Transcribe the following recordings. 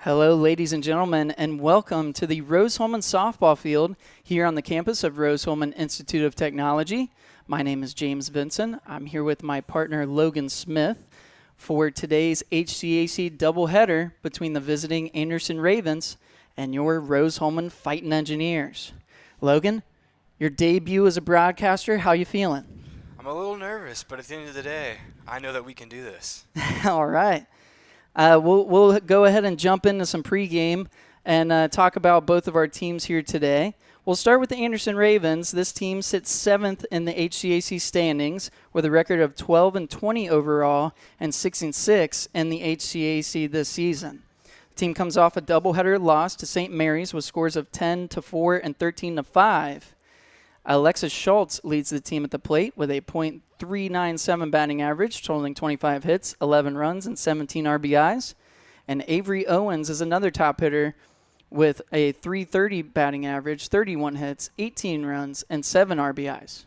Hello, ladies and gentlemen, and welcome to the Rose-Hulman softball field here on the campus of Rose-Hulman Institute of Technology. My name is James Vinson. I'm here with my partner, Logan Smith, for today's HCAC doubleheader between the visiting Anderson Ravens and your Rose-Hulman Fighting Engineers. Logan, your debut as a broadcaster, how you feeling? I'm a little nervous, but at the end of the day, I know that we can do this. All right. We'll go ahead and jump into some pregame and talk about both of our teams here today. We'll start with the Anderson Ravens. This team sits 7th in the HCAC standings with a record of 12-20 overall and 6-6 in the HCAC this season. The team comes off a doubleheader loss to St. Mary's with scores of 10-4 and 13-5. Alexis Schultz leads the team at the plate with a .397 batting average, totaling 25 hits, 11 runs, and 17 RBIs. And Avery Owens is another top hitter with a .330 batting average, 31 hits, 18 runs, and 7 RBIs.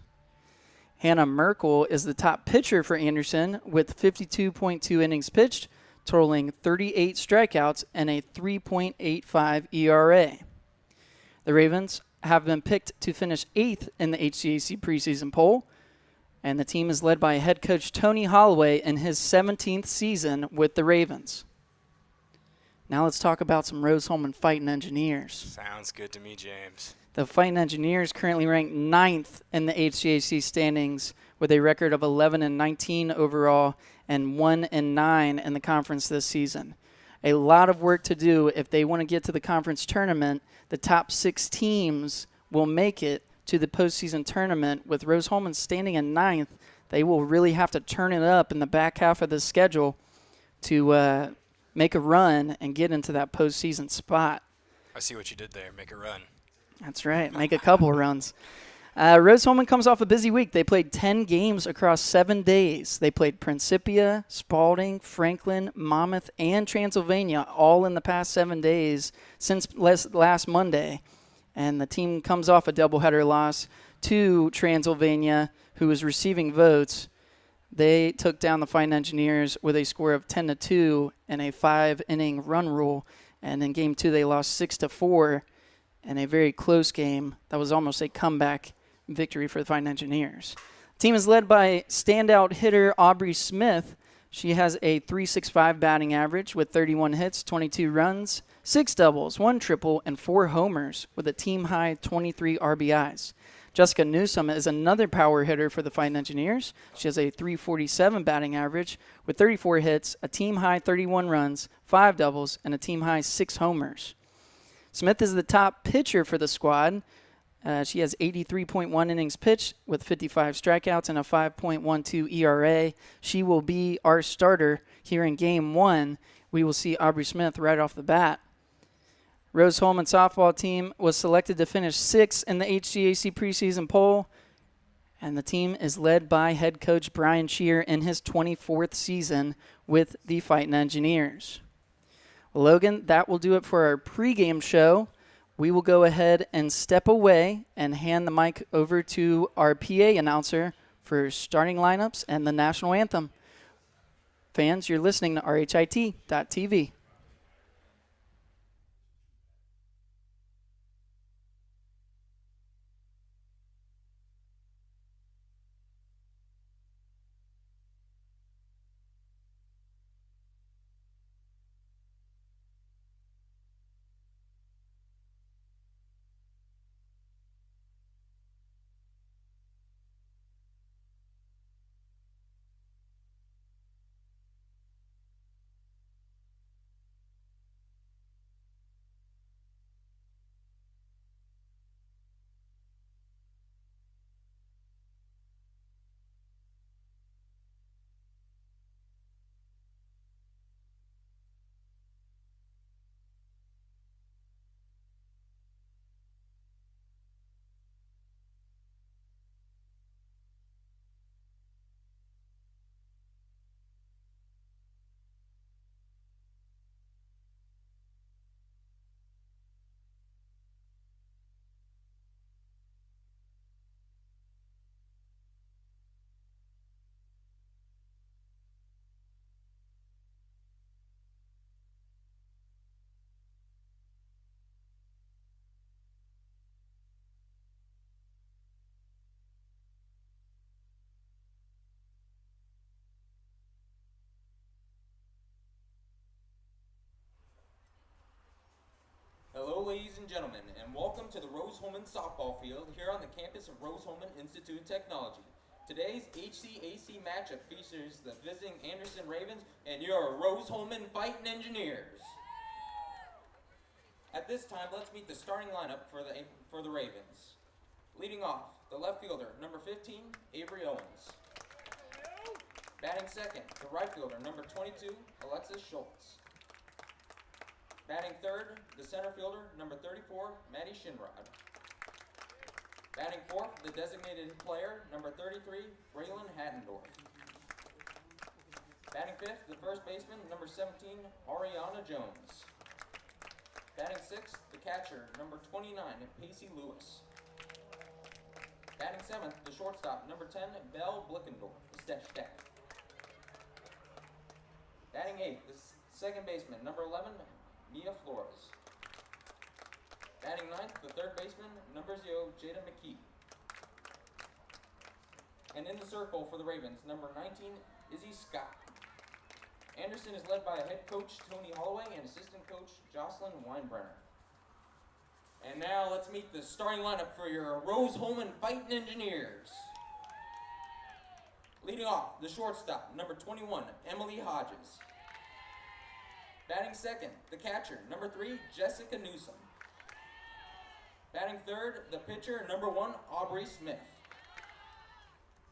Hannah Merkel is the top pitcher for Anderson with 52.2 innings pitched, totaling 38 strikeouts and a 3.85 ERA. The Ravens have been picked to finish 8th in the HCAC preseason poll, and the team is led by head coach Tony Holloway in his 17th season with the Ravens. Now let's talk about some Rose-Hulman Fighting Engineers. Sounds good to me, James. The Fighting Engineers currently ranked 9th in the HCAC standings with a record of 11-19 overall and 1-9 in the conference this season. A lot of work to do if they want to get to the conference tournament. The top 6 teams will make it to the postseason tournament. With Rose-Hulman standing in 9th, they will really have to turn it up in the back half of the schedule to make a run and get into that postseason spot. I see what you did there. Make a run. That's right. Make a couple runs. Rose-Hulman comes off a busy week. They played 10 games across 7 days. They played Principia, Spalding, Franklin, Monmouth, and Transylvania all in the past 7 days since last Monday. And the team comes off a doubleheader loss to Transylvania, who is receiving votes. They took down the Fighting Engineers with a score of 10-2 and a 5-inning run rule. And in Game 2, they lost 6-4 in a very close game. That was almost a comeback victory for the Fighting Engineers. The team is led by standout hitter Aubrey Smith. She has a .365 batting average with 31 hits, 22 runs, 6 doubles, 1 triple, and 4 homers with a team-high 23 RBIs. Jessica Newsom is another power hitter for the Fighting Engineers. She has a .347 batting average with 34 hits, a team-high 31 runs, 5 doubles, and a team-high 6 homers. Smith is the top pitcher for the squad. She has 83.1 innings pitched with 55 strikeouts and a 5.12 ERA. She will be our starter here in Game 1. We will see Aubrey Smith right off the bat. Rose-Hulman softball team was selected to finish 6th in the HCAC preseason poll, and the team is led by head coach Brian Shear in his 24th season with the Fighting Engineers. Logan, that will do it for our pregame show. We will go ahead and step away and hand the mic over to our PA announcer for starting lineups and the national anthem. Fans, you're listening to RHIT.TV. ladies and gentlemen, and welcome to the Rose-Hulman softball field here on the campus of Rose-Hulman Institute of Technology. Today's HCAC matchup features the visiting Anderson Ravens and your Rose-Hulman Fighting Engineers. At this time, let's meet the starting lineup for the Ravens. Leading off, the left fielder, number 15, Avery Owens. Batting second, the right fielder, number 22, Alexis Schultz. Batting third, the center fielder, number 34, Maddie Shinrod. Batting fourth, the designated player, number 33, Braylon Hattendorf. Batting fifth, the first baseman, number 17, Ariana Jones. Batting sixth, the catcher, number 29, Pacey Lewis. Batting seventh, the shortstop, number 10, Belle Blickendorf. Batting eighth, the second baseman, number 11, Mia Flores. Batting ninth, the third baseman, number 0, Jada McKee. And in the circle for the Ravens, number 19, Izzy Scott. Anderson is led by head coach Tony Holloway and assistant coach Jocelyn Weinbrenner. And now let's meet the starting lineup for your Rose-Hulman Fighting Engineers. Leading off, the shortstop, number 21, Emily Hodges. Batting second, the catcher, number 3, Jessica Newsom. Batting third, the pitcher, number 1, Aubrey Smith.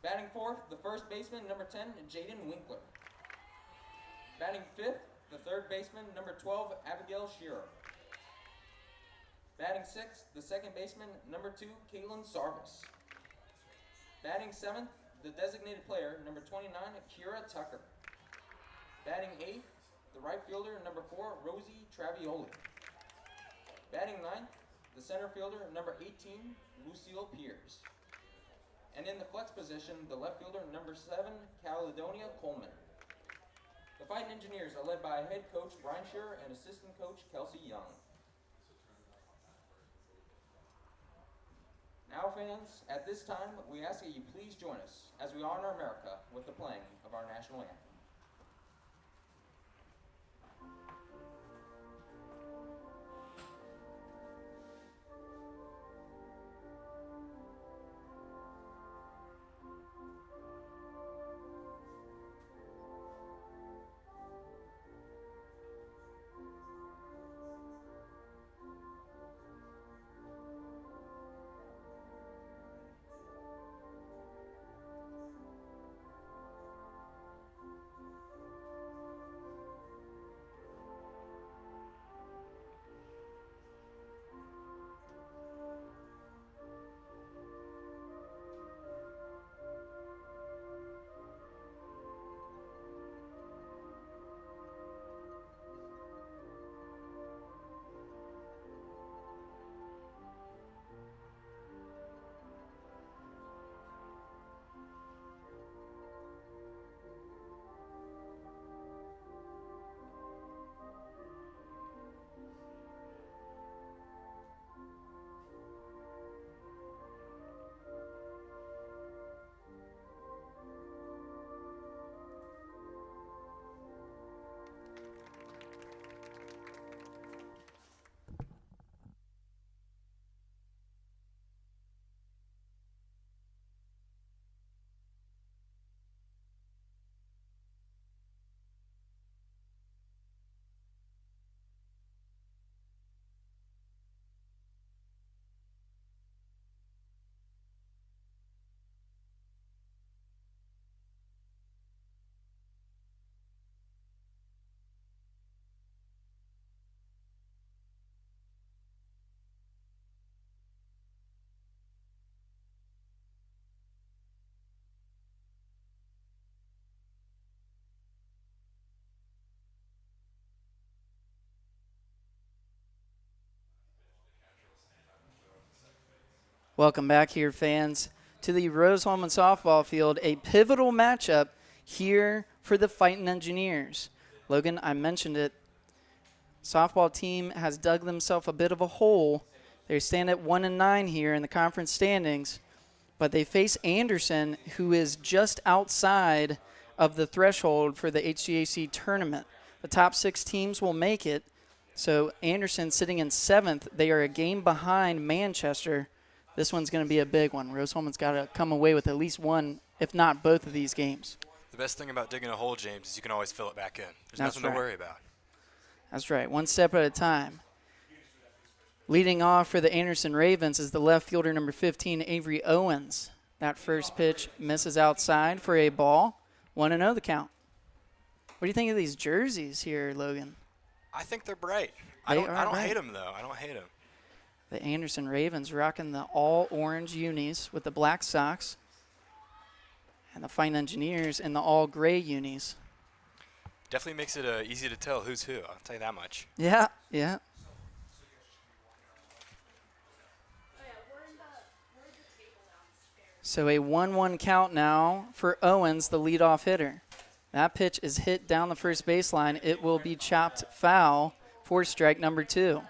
Batting fourth, the first baseman, number 10, Jaden Winkler. Batting fifth, the third baseman, number 12, Abigail Shearer. Batting sixth, the second baseman, number 2, Caitlin Sarvis. Batting seventh, the designated player, number 29, Kira Tucker. Batting eighth, the right fielder, number 4, Rosie Travioli. Batting ninth, the center fielder, number 18, Lucille Pierce. And in the flex position, the left fielder, number 7, Caledonia Coleman. The Fighting Engineers are led by head coach Brian Shearer and assistant coach Kelsey Young. Now, fans, at this time, we ask that you please join us as we honor America with the playing of our national anthem. Welcome back here, fans, to the Rose-Hulman softball field, a pivotal matchup here for the Fighting Engineers. Logan, I mentioned it. Softball team has dug themselves a bit of a hole. They stand at 1-9 here in the conference standings, but they face Anderson, who is just outside of the threshold for the HCAC tournament. The top 6 teams will make it, So Anderson sitting in 7th. They are a game behind Manchester. This one's going to be a big one. Rose-Hulman's got to come away with at least one, if not both of these games. The best thing about digging a hole, James, is you can always fill it back in. There's That's nothing right. to worry about. That's right. One step at a time. Leading off for the Anderson Ravens is the left fielder, number 15, Avery Owens. That first pitch misses outside for a ball. 1-0 the count. What do you think of these jerseys here, Logan? I think they're bright. They I don't are hate bright. them, though. I don't hate them. The Anderson Ravens rocking the all-orange unis with the black socks. And the Fine Engineers in the all-gray unis. Definitely makes it easy to tell who's who. I'll tell you that much. Yeah, yeah. So a 1-1 count now for Owens, the leadoff hitter. That pitch is hit down the first baseline. It will be chopped foul for strike number 2.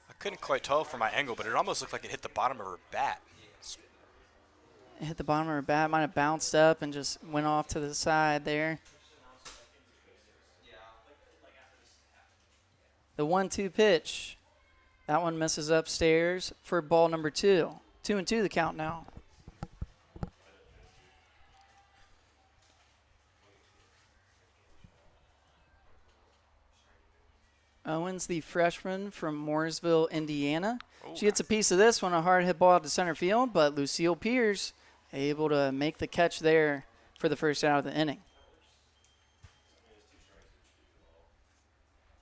I couldn't quite tell from my angle, but it almost looked like it hit the bottom of her bat. It hit the bottom of her bat, might have bounced up and just went off to the side there. The 1-2 pitch. That one misses upstairs for ball number 2. 2-2 the count now. Owens, the freshman from Mooresville, Indiana. She gets a piece of this one, a hard hit ball out to center field, but Lucille Pierce able to make the catch there for the first out of the inning.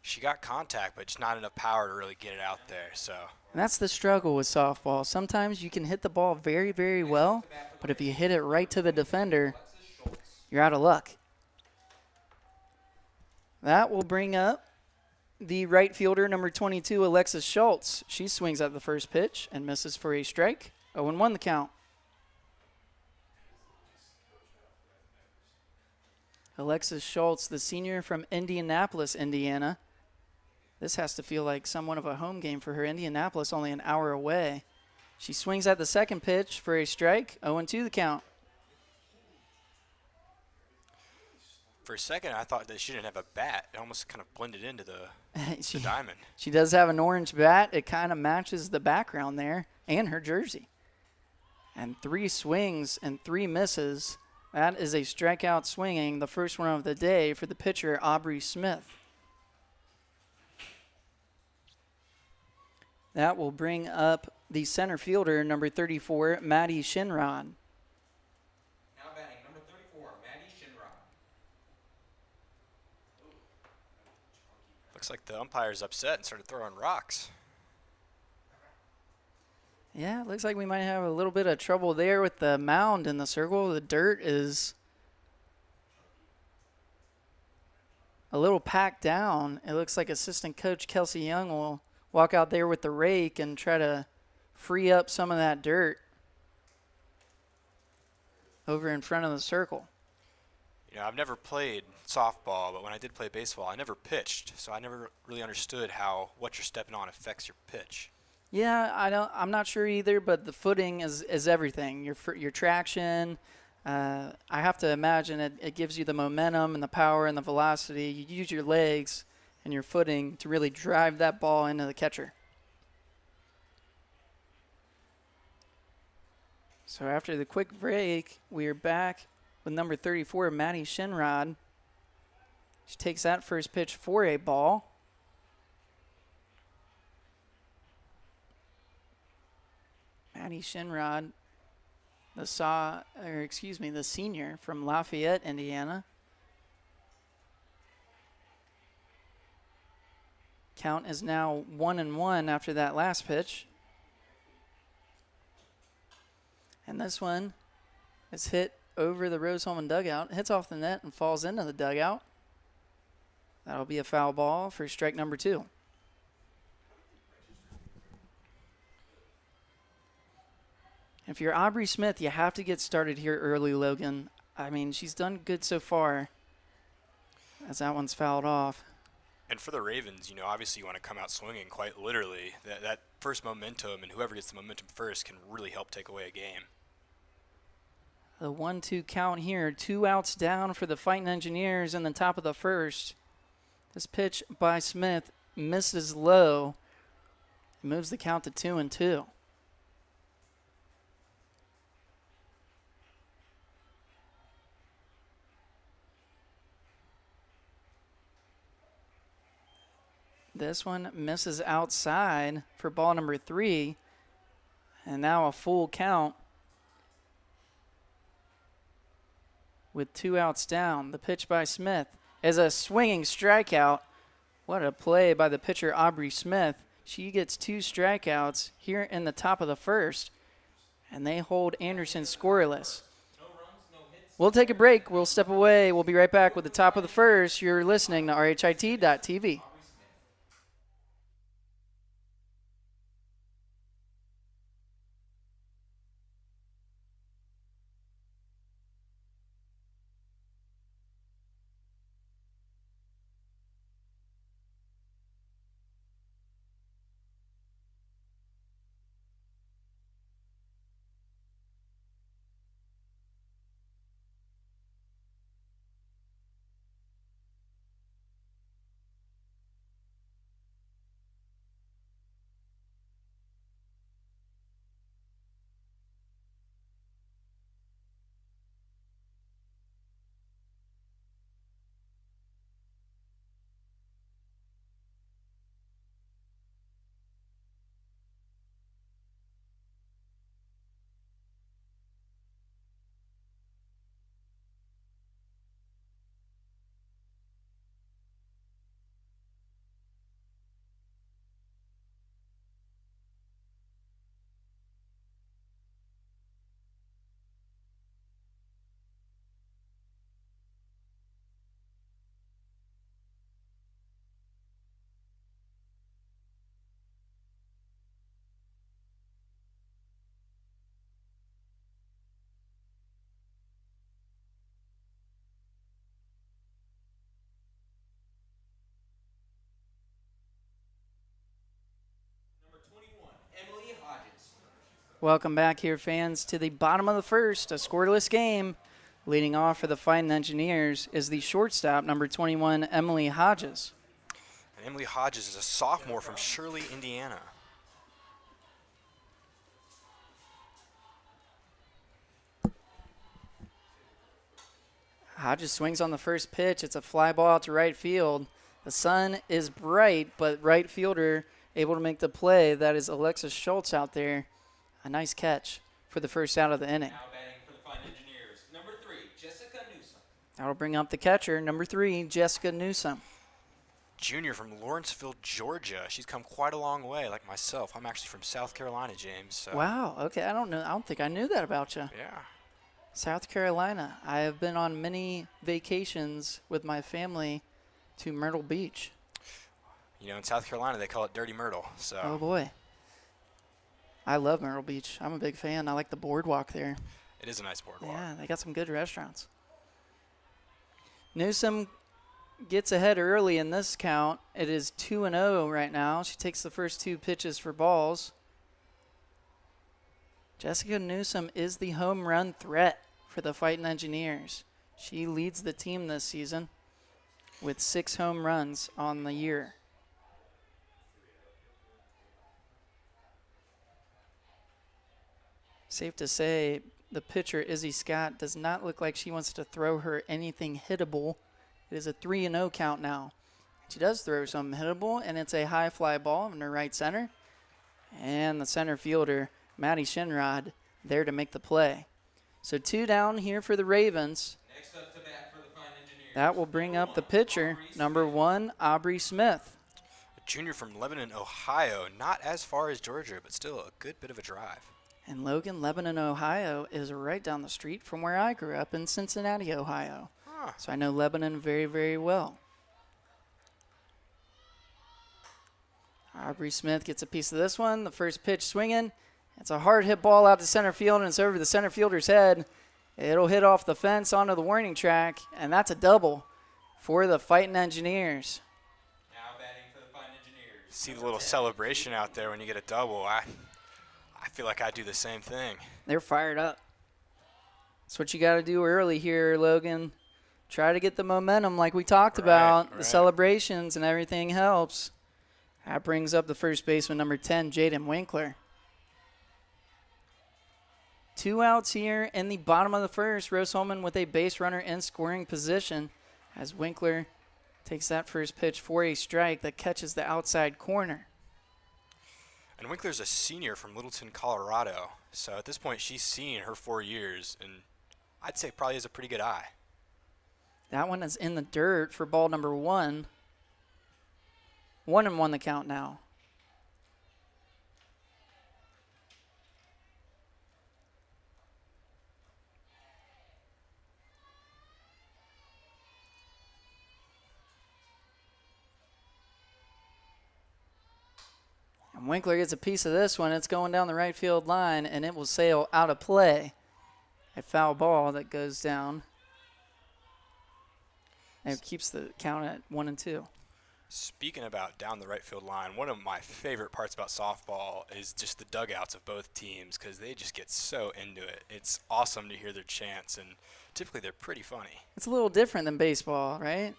She got contact, but just not enough power to really get it out there. So And that's the struggle with softball. Sometimes you can hit the ball very, very well, but if you hit it right to the defender, you're out of luck. That will bring up the right fielder, number 22, Alexis Schultz. She swings at the first pitch and misses for a strike. 0-1 the count. Alexis Schultz, the senior from Indianapolis, Indiana. This has to feel like somewhat of a home game for her. Indianapolis only an hour away. She swings at the second pitch for a strike. 0-2 the count. for a second, I thought that she didn't have a bat. It almost kind of blended into the diamond. She does have an orange bat. It kind of matches the background there and her jersey. And 3 swings and 3 misses. That is a strikeout swinging, the first one of the day for the pitcher, Aubrey Smith. That will bring up the center fielder, number 34, Maddie Shinrod. Now batting, number 34, Maddie Shinrod. Looks like the umpire's upset and started throwing rocks. Yeah, it looks like we might have a little bit of trouble there with the mound in the circle. The dirt is a little packed down. It looks like assistant coach Kelsey Young will walk out there with the rake and try to free up some of that dirt over in front of the circle. You know, I've never played softball, but when I did play baseball, I never pitched, so I never really understood how what you're stepping on affects your pitch. Yeah, I'm not sure either, but the footing is everything. Your traction. I have to imagine it gives you the momentum and the power and the velocity. You use your legs and your footing to really drive that ball into the catcher. So after the quick break, we are back with number 34, Maddie Shinrod. She takes that first pitch for a ball. Maddie Shinrod, the senior from Lafayette, Indiana. Count is now 1-1 after that last pitch. And this one is hit over the Rose-Hulman dugout, hits off the net and falls into the dugout. That'll be a foul ball for strike number 2. If you're Aubrey Smith, you have to get started here early, Logan. I mean, she's done good so far as that one's fouled off. And for the Ravens, you know, obviously you want to come out swinging quite literally. That first momentum, and whoever gets the momentum first can really help take away a game. The 1-2 count here. 2 outs down for the Fighting Engineers in the top of the first. This pitch by Smith misses low. It moves the count to 2-2. This one misses outside for ball number 3. And now a full count with 2 outs down. The pitch by Smith is a swinging strikeout. What a play by the pitcher, Aubrey Smith. She gets 2 strikeouts here in the top of the first, and they hold Anderson scoreless. We'll take a break. We'll step away. We'll be right back with the top of the first. You're listening to RHIT.TV. Welcome back here, fans, to the bottom of the first, a scoreless game. Leading off for the Fighting Engineers is the shortstop, number 21, Emily Hodges. And Emily Hodges is a sophomore from Shirley, Indiana. Hodges swings on the first pitch. It's a fly ball out to right field. The sun is bright, but right fielder able to make the play. That is Alexis Schultz out there. A nice catch for the first out of the inning. Now batting for the Fighting Engineers, number 3, Jessica Newsom. That'll bring up the catcher, number 3, Jessica Newsom. Junior from Lawrenceville, Georgia. She's come quite a long way, like myself. I'm actually from South Carolina, James. So. Wow, okay, I don't think I knew that about you. Yeah. South Carolina. I have been on many vacations with my family to Myrtle Beach. You know, in South Carolina, they call it Dirty Myrtle. So. Oh, boy. I love Myrtle Beach. I'm a big fan. I like the boardwalk there. It is a nice boardwalk. Yeah, they got some good restaurants. Newsom gets ahead early in this count. It is 2-0 right now. She takes the first 2 pitches for balls. Jessica Newsom is the home run threat for the Fighting Engineers. She leads the team this season with 6 home runs on the year. Safe to say, the pitcher, Izzy Scott, does not look like she wants to throw her anything hittable. It is a 3-0 count now. She does throw some hittable, and it's a high fly ball in her right center. And the center fielder, Maddie Shinrod, there to make the play. So 2 down here for the Ravens. Next up to bat for the Fighting Engineers. That will bring up the pitcher, number 1, Aubrey Smith. A junior from Lebanon, Ohio. Not as far as Georgia, but still a good bit of a drive. And Logan, Lebanon, Ohio is right down the street from where I grew up in Cincinnati, Ohio. Huh. So I know Lebanon very, very well. Aubrey Smith gets a piece of this one. The first pitch swinging. It's a hard hit ball out to center field, and it's over the center fielder's head. It'll hit off the fence onto the warning track, and that's a double for the Fighting Engineers. Now batting for the Fighting Engineers. See the little celebration out there when you get a double. I feel like I do the same thing. They're fired up. That's what you got to do early here, Logan. Try to get the momentum like we talked about. The right. celebrations and everything helps. That brings up the first baseman, number 10, Jaden Winkler. 2 outs here in the bottom of the first. Rose-Hulman with a base runner in scoring position as Winkler takes that first pitch for a strike that catches the outside corner. And Winkler's a senior from Littleton, Colorado. So at this point, she's seen her 4 years, and I'd say probably has a pretty good eye. That one is in the dirt for ball number 1. 1-1 the count now. And Winkler gets a piece of this one. It's going down the right field line, and it will sail out of play. A foul ball that goes down. And it keeps the count at 1-2. Speaking about down the right field line, one of my favorite parts about softball is just the dugouts of both teams because they just get so into it. It's awesome to hear their chants, and typically they're pretty funny. It's a little different than baseball, right?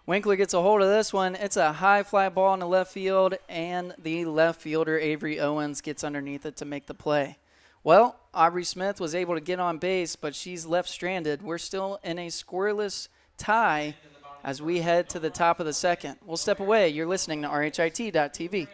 Winkler gets a hold of this one. It's a high fly ball in the left field, and the left fielder, Avery Owens, gets underneath it to make the play. Well, Aubrey Smith was able to get on base, but she's left stranded. We're still in a scoreless tie as we head to the top of the second. We'll step away. You're listening to RHIT.TV.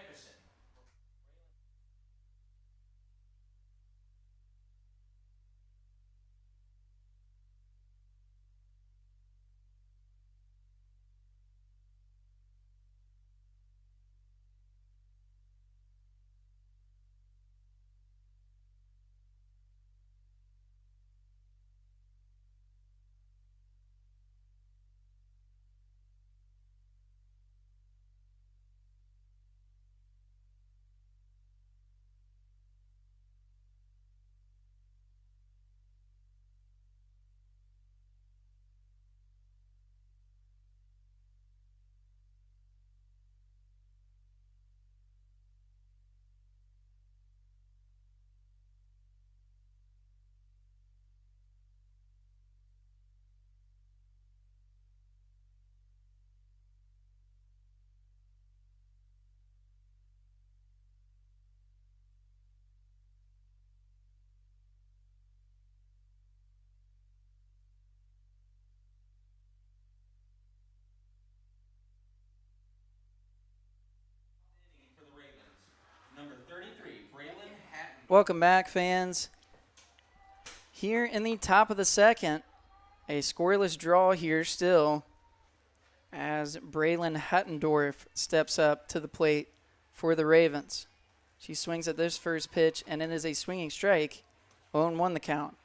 Welcome back, fans. Here in the top of the second, a scoreless draw here still as Braylon Hattendorf steps up to the plate for the Ravens. She swings at this first pitch, and it is a swinging strike. 0-1 the count.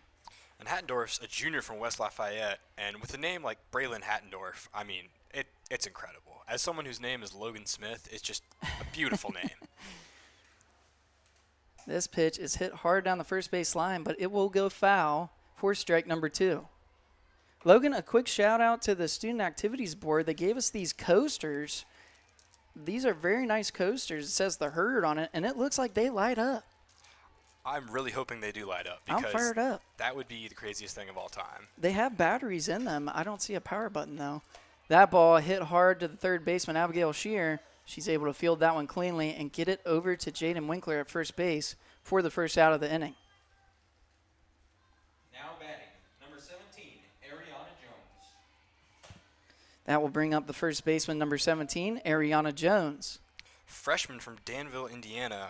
And Hattendorf's a junior from West Lafayette, and with a name like Braylon Hattendorf, I mean, it's incredible. As someone whose name is Logan Smith, it's just a beautiful name. This pitch is hit hard down the first base line, but it will go foul for strike number 2. Logan, a quick shout out to the Student Activities Board. They gave us these coasters. These are very nice coasters. It says the herd on it, and it looks like they light up. I'm really hoping they do light up I'm because fired up. that would be the craziest thing of all time. They have batteries in them. I don't see a power button, though. That ball hit hard to the third baseman, Abigail Shear. She's able to field that one cleanly and get it over to Jaden Winkler at first base for the first out of the inning. Now batting, number 17, Ariana Jones. That will bring up the first baseman, number 17, Ariana Jones. Freshman from Danville, Indiana.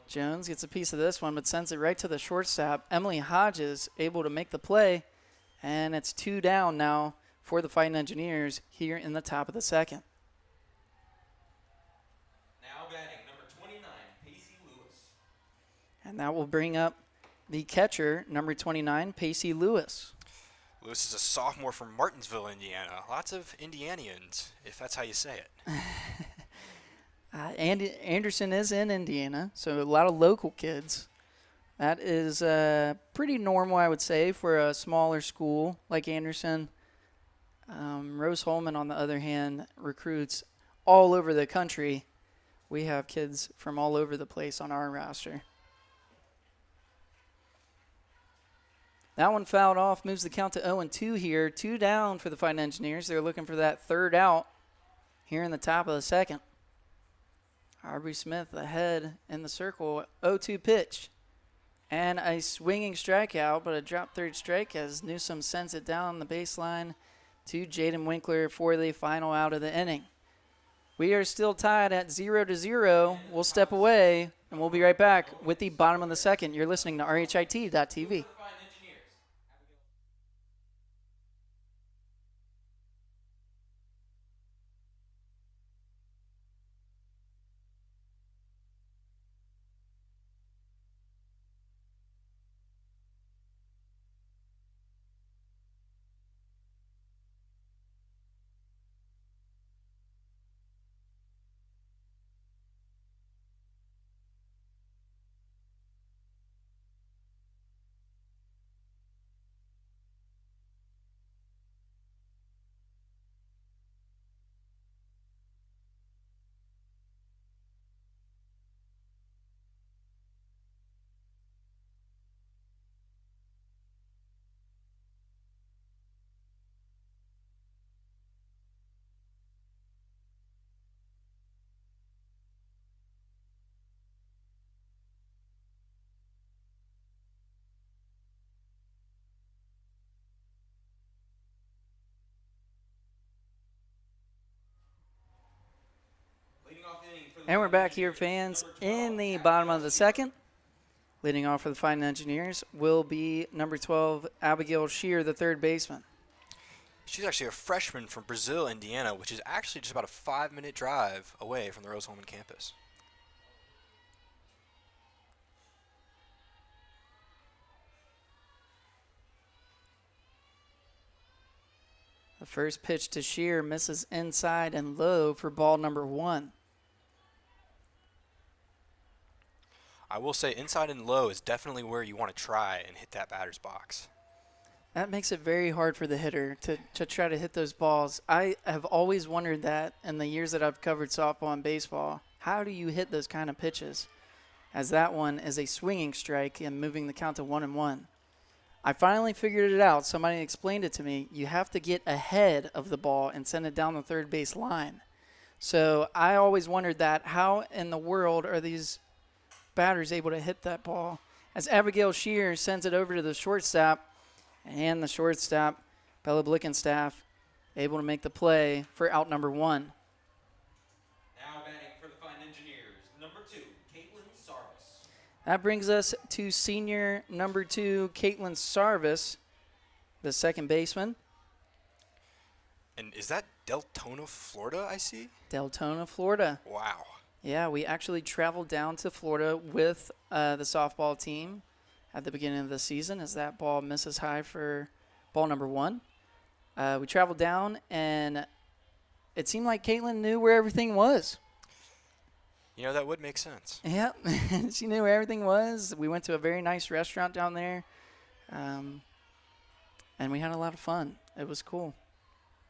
Jones gets a piece of this one, but sends it right to the shortstop. Emily Hodges able to make the play, and it's 2 down now for the Fighting Engineers here in the top of the second. Now batting, number 29, Pacey Lewis. And that will bring up the catcher, number 29, Pacey Lewis. Lewis is a sophomore from Martinsville, Indiana. Lots of Indianians, if that's how you say it. And Anderson is in Indiana, so a lot of local kids. That is pretty normal, I would say, for a smaller school like Anderson. Rose-Hulman, on the other hand, recruits all over the country. We have kids from all over the place on our roster. That one fouled off, moves the count to 0-2 here. 2 down for the Fighting Engineers. They're looking for that third out here in the top of the second. Aubrey Smith ahead in the circle. 0-2 pitch. And a swinging strikeout, but a drop third strike as Newsom sends it down the baseline to Jaden Winkler for the final out of the inning. We are still tied at 0-0. We'll step away, and we'll be right back with the bottom of the second. You're listening to RHIT.TV. And we're back here, fans, in the bottom of the second. Leading off for the Fighting Engineers will be number 12, Abigail Shear, the third baseman. She's actually a freshman from Brazil, Indiana, which is actually just about a 5-minute drive away from the Rose-Hulman campus. The first pitch to Shear misses inside and low for ball number 1. I will say inside and low is definitely where you want to try and hit that batter's box. That makes it very hard for the hitter to try to hit those balls. I have always wondered that in the years that I've covered softball and baseball. How do you hit those kind of pitches? As that one is a swinging strike and moving the count to 1-1. I finally figured it out. Somebody explained it to me. You have to get ahead of the ball and send it down the third base line. So I always wondered that. How in the world are these batters able to hit that ball? As Abigail Shear sends it over to the shortstop, and the shortstop, Bella Blickenstaff, able to make the play for out number 1. Now batting for the Fighting Engineers, number 2, Caitlin Sarvis. That brings us to senior number 2, Caitlin Sarvis, the second baseman. And is that Deltona, Florida, I see? Deltona, Florida. Wow. Yeah, we actually traveled down to Florida with the softball team at the beginning of the season as that ball misses high for ball number 1. We traveled down, and it seemed like Caitlin knew where everything was. You know, that would make sense. Yeah, she knew where everything was. We went to a very nice restaurant down there, and we had a lot of fun. It was cool.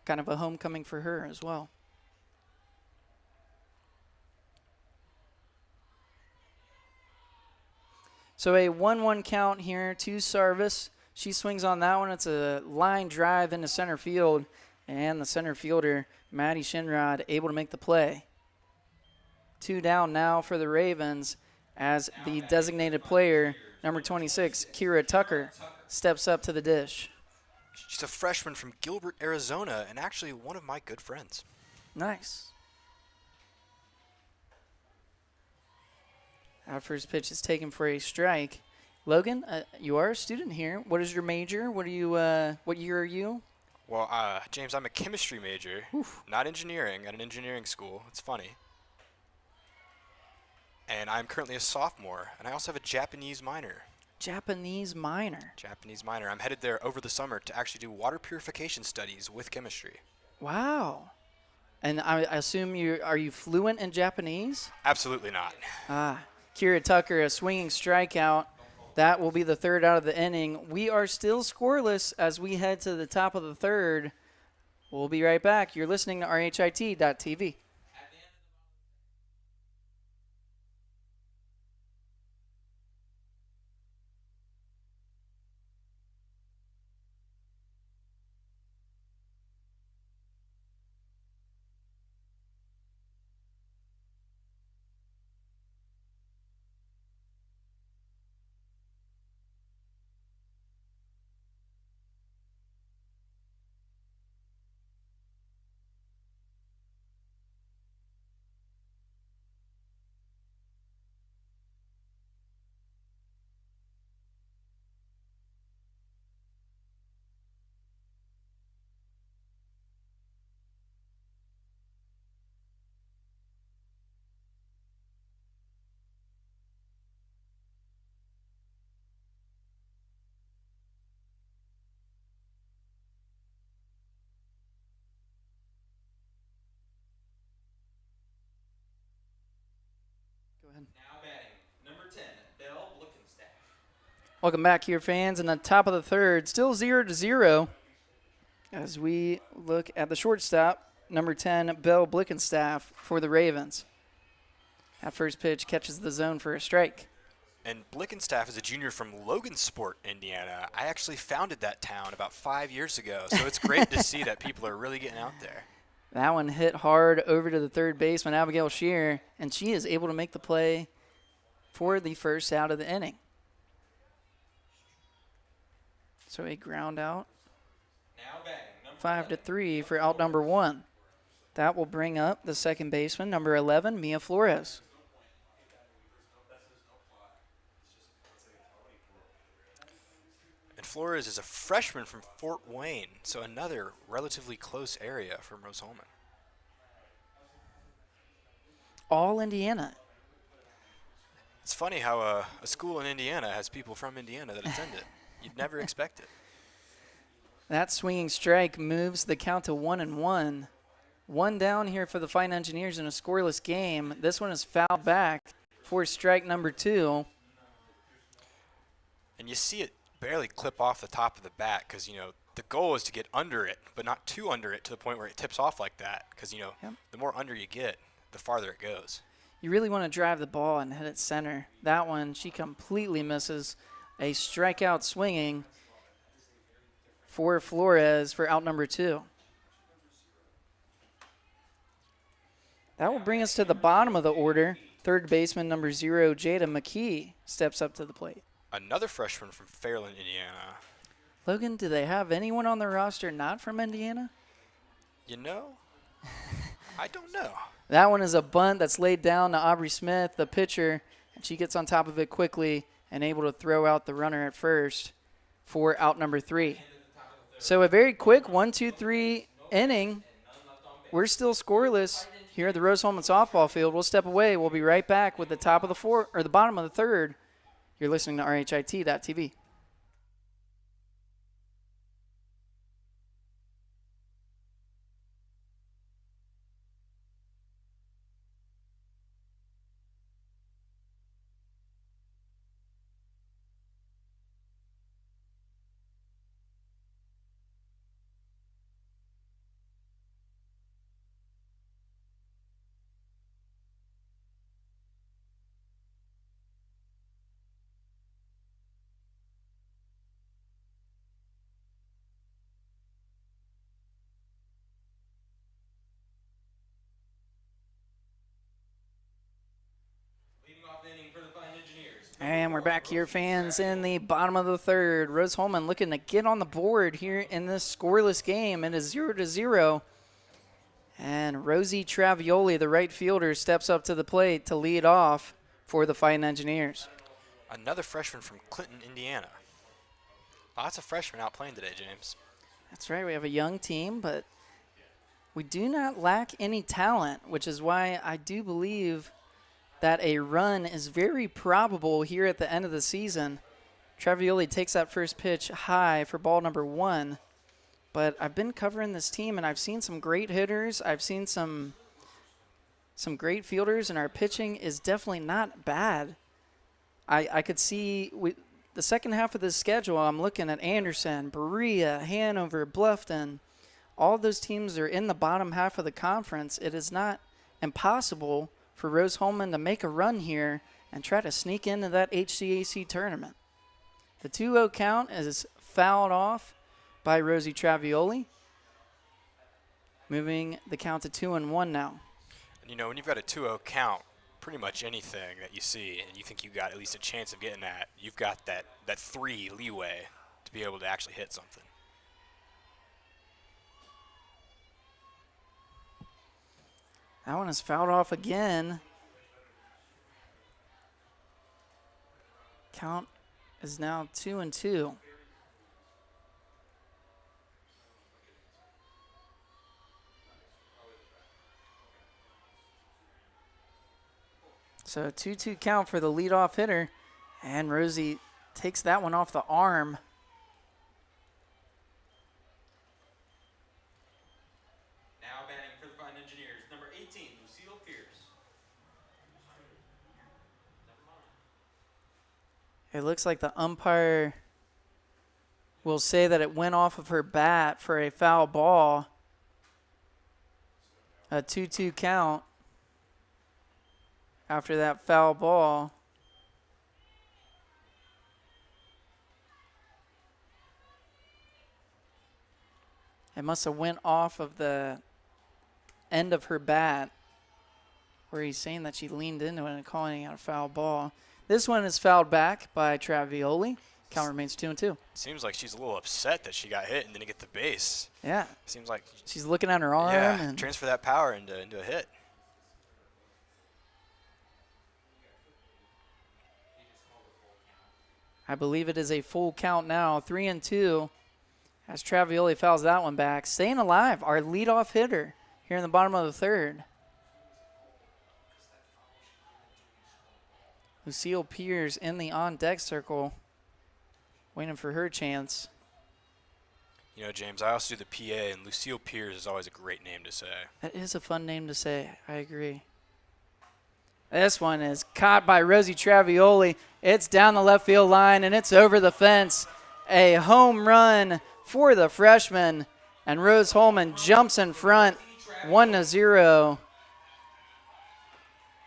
Kind of a homecoming for her as well. So a 1-1 count here to Sarvis. She swings on that one. It's a line drive into center field, and the center fielder, Maddie Shinrod, able to make the play. 2 down now for the Ravens as the designated player, number 26, Kira Tucker, steps up to the dish. She's a freshman from Gilbert, Arizona, and actually one of my good friends. Nice. Our first pitch is taken for a strike. Logan, you are a student here. What is your major? What year are you? Well, James, I'm a chemistry major, not engineering, at an engineering school. It's funny. And I'm currently a sophomore, and I also have a Japanese minor. Japanese minor. Japanese minor. I'm headed there over the summer to actually do water purification studies with chemistry. Wow. And I assume are you fluent in Japanese? Absolutely not. Kira Tucker, a swinging strikeout. That will be the third out of the inning. We are still scoreless as we head to the top of the third. We'll be right back. You're listening to RHIT.TV. Welcome back here, fans. In the top of the third, still 0-0 as we look at the shortstop, number 10, Bell Blickenstaff for the Ravens. That first pitch catches the zone for a strike. And Blickenstaff is a junior from Logansport, Indiana. I actually founded that town about 5 years ago, so it's great to see that people are really getting out there. That one hit hard over to the third baseman, Abigail Shear, and she is able to make the play for the first out of the inning. So a ground out. Now batting, 5-3 for out number 1. That will bring up the second baseman, number 11, Mia Flores. And Flores is a freshman from Fort Wayne, so another relatively close area from Rose-Hulman. All Indiana. It's funny how a school in Indiana has people from Indiana that attend it. You'd never expect it. That swinging strike moves the count to 1-1. One down here for the Fighting Engineers in a scoreless game. This one is fouled back for strike number 2. And you see it barely clip off the top of the bat because, the goal is to get under it, but not too under it to the point where it tips off like that because, the more under you get, the farther it goes. You really want to drive the ball and hit it center. That one, she completely misses. A strikeout swinging for Flores for out number 2. That will bring us to the bottom of the order. Third baseman number 0, Jada McKee, steps up to the plate. Another freshman from Fairland, Indiana. Logan, do they have anyone on their roster not from Indiana? I don't know. That one is a bunt that's laid down to Aubrey Smith, the pitcher, and she gets on top of it quickly and able to throw out the runner at first for out number 3. So a very quick 1-2-3 inning. We're still scoreless here at the Rose-Hulman softball field. We'll step away. We'll be right back with the top of the fourth or the bottom of the third. You're listening to RHIT.TV. And we're back here, fans, in the bottom of the third. Rose-Hulman looking to get on the board here in this scoreless game. It is 0-0. And Rosie Travioli, the right fielder, steps up to the plate to lead off for the Fighting Engineers. Another freshman from Clinton, Indiana. Lots of freshmen out playing today, James. That's right. We have a young team, but we do not lack any talent, which is why I do believe that a run is very probable here at the end of the season. Travioli takes that first pitch high for ball number 1. But I've been covering this team, and I've seen some great hitters. I've seen some great fielders, and our pitching is definitely not bad. I could see the second half of the schedule, I'm looking at Anderson, Berea, Hanover, Bluffton. All of those teams are in the bottom half of the conference. It is not impossible for Rose-Hulman to make a run here and try to sneak into that HCAC tournament. The 2-0 count is fouled off by Rosie Travioli, moving the count to 2-1 now. And when you've got a 2-0 count, pretty much anything that you see and you think you got at least a chance of getting that, you've got that 3 leeway to be able to actually hit something. That one is fouled off again. Count is now 2-2. So 2-2 count for the leadoff hitter, and Rosie takes that one off the arm. Now batting for the Fighting Engineers, number 18, Lucille Pierce. It looks like the umpire will say that it went off of her bat for a foul ball. A 2-2 count after that foul ball. It must have went off of the end of her bat where he's saying that she leaned into it and calling out a foul ball. This one is fouled back by Travioli. Count remains 2-2. Seems like she's a little upset that she got hit and didn't get the base. Yeah. Seems like she's looking at her arm. Yeah, and transfer that power into a hit. I believe it is a full count now, 3-2, as Travioli fouls that one back. Staying alive, our leadoff hitter here in the bottom of the third. Lucille Pierce in the on-deck circle, waiting for her chance. You know, James, I also do the PA, and Lucille Pierce is always a great name to say. That is a fun name to say. I agree. This one is caught by Rosie Travioli. It's down the left field line, and it's over the fence. A home run for the freshman, and Rose-Hulman jumps in front, 1-0.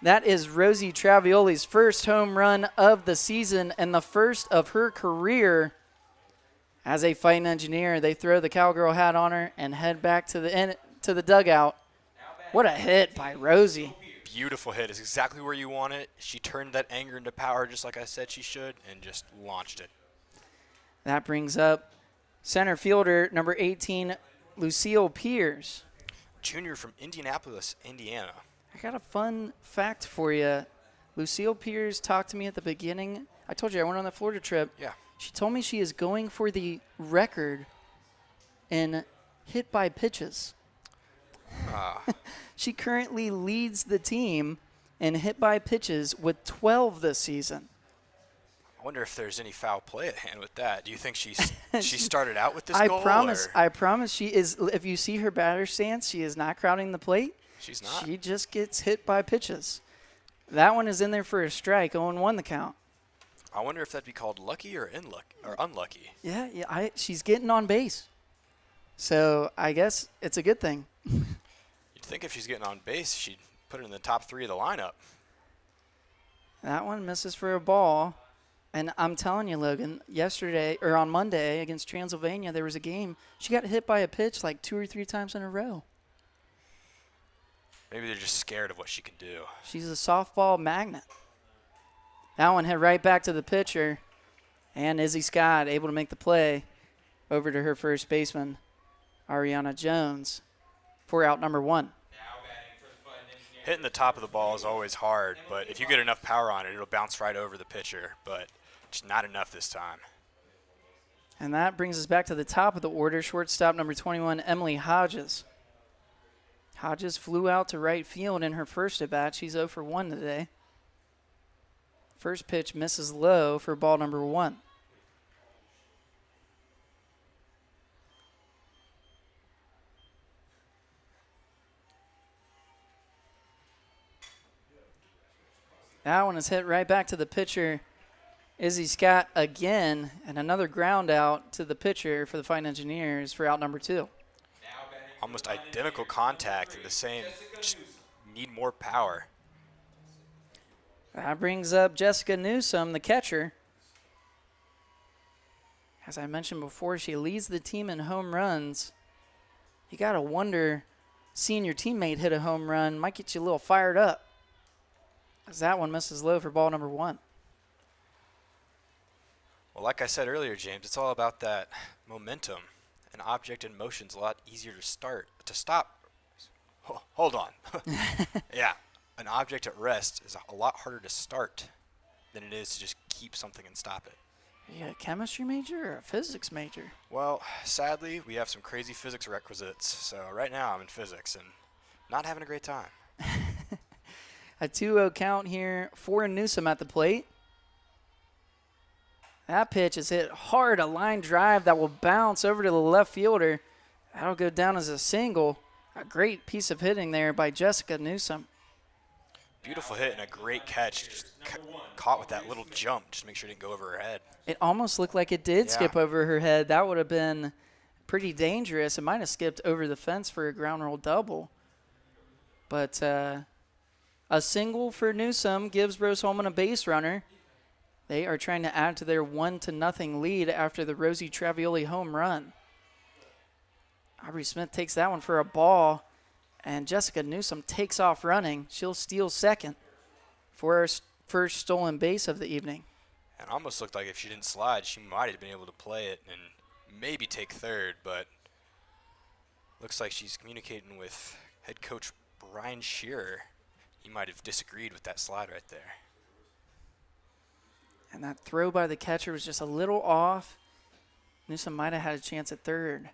That is Rosie Travioli's first home run of the season and the first of her career as a fighting engineer. They throw the cowgirl hat on her and head back to the dugout. What a hit by Rosie. Beautiful hit. It's exactly where you want it. She turned that anger into power just like I said she should and just launched it. That brings up center fielder number 18, Lucille Pierce. Junior from Indianapolis, Indiana. I got a fun fact for you. Lucille Pierce talked to me at the beginning. I told you I went on the Florida trip. Yeah. She told me she is going for the record in hit by pitches. She currently leads the team in hit by pitches with 12 this season. I wonder if there's any foul play at hand with that. Do you think she started out with this I goal? promise she is. If you see her batter stance, she is not crowding the plate. She's not. She just gets hit by pitches. That one is in there for a strike. 0-1 the count. I wonder if that'd be called lucky or unlucky. Yeah. She's getting on base. So I guess it's a good thing. You'd think if she's getting on base, she'd put it in the top 3 of the lineup. That one misses for a ball. And I'm telling you, Logan, on Monday against Transylvania, there was a game. She got hit by a pitch like 2 or 3 times in a row. Maybe they're just scared of what she can do. She's a softball magnet. That one hit right back to the pitcher. And Izzy Scott able to make the play over to her first baseman, Ariana Jones, for out number 1. Hitting the top of the ball is always hard, but if you get enough power on it, it'll bounce right over the pitcher, but just not enough this time. And that brings us back to the top of the order, shortstop number 21, Emily Hodges. Hodges flew out to right field in her first at-bat. She's 0 for 1 today. First pitch misses low for ball number 1. That one is hit right back to the pitcher, Izzy Scott again, and another ground out to the pitcher for the Fighting Engineers for out number 2. Almost identical contact and the same, just need more power. That brings up Jessica Newsom, the catcher. As I mentioned before, she leads the team in home runs. You got to wonder, seeing your teammate hit a home run might get you a little fired up. As that one misses low for ball number 1. Well, like I said earlier, James, it's all about that momentum. An object in motion is a lot easier to stop. Hold on. Yeah, an object at rest is a lot harder to start than it is to just keep something and stop it. Are you a chemistry major or a physics major? Well, sadly, we have some crazy physics requisites, so right now I'm in physics and not having a great time. A 2-0 count here for Newsom at the plate. That pitch is hit hard, a line drive that will bounce over to the left fielder. That'll go down as a single. A great piece of hitting there by Jessica Newsom. Beautiful hit and a great catch. Just caught with that little jump, just to make sure it didn't go over her head. It almost looked like it did skip over her head. That would have been pretty dangerous. It might have skipped over the fence for a ground roll double. But a single for Newsome gives Rose-Hulman a base runner. They are trying to add to their 1-0 lead after the Rosie Travioli home run. Aubrey Smith takes that one for a ball, and Jessica Newsome takes off running. She'll steal second for her first stolen base of the evening. And almost looked like if she didn't slide, she might have been able to play it and maybe take third, but looks like she's communicating with head coach Brian Shearer. He might have disagreed with that slide right there. And that throw by the catcher was just a little off. Newsome might have had a chance at third.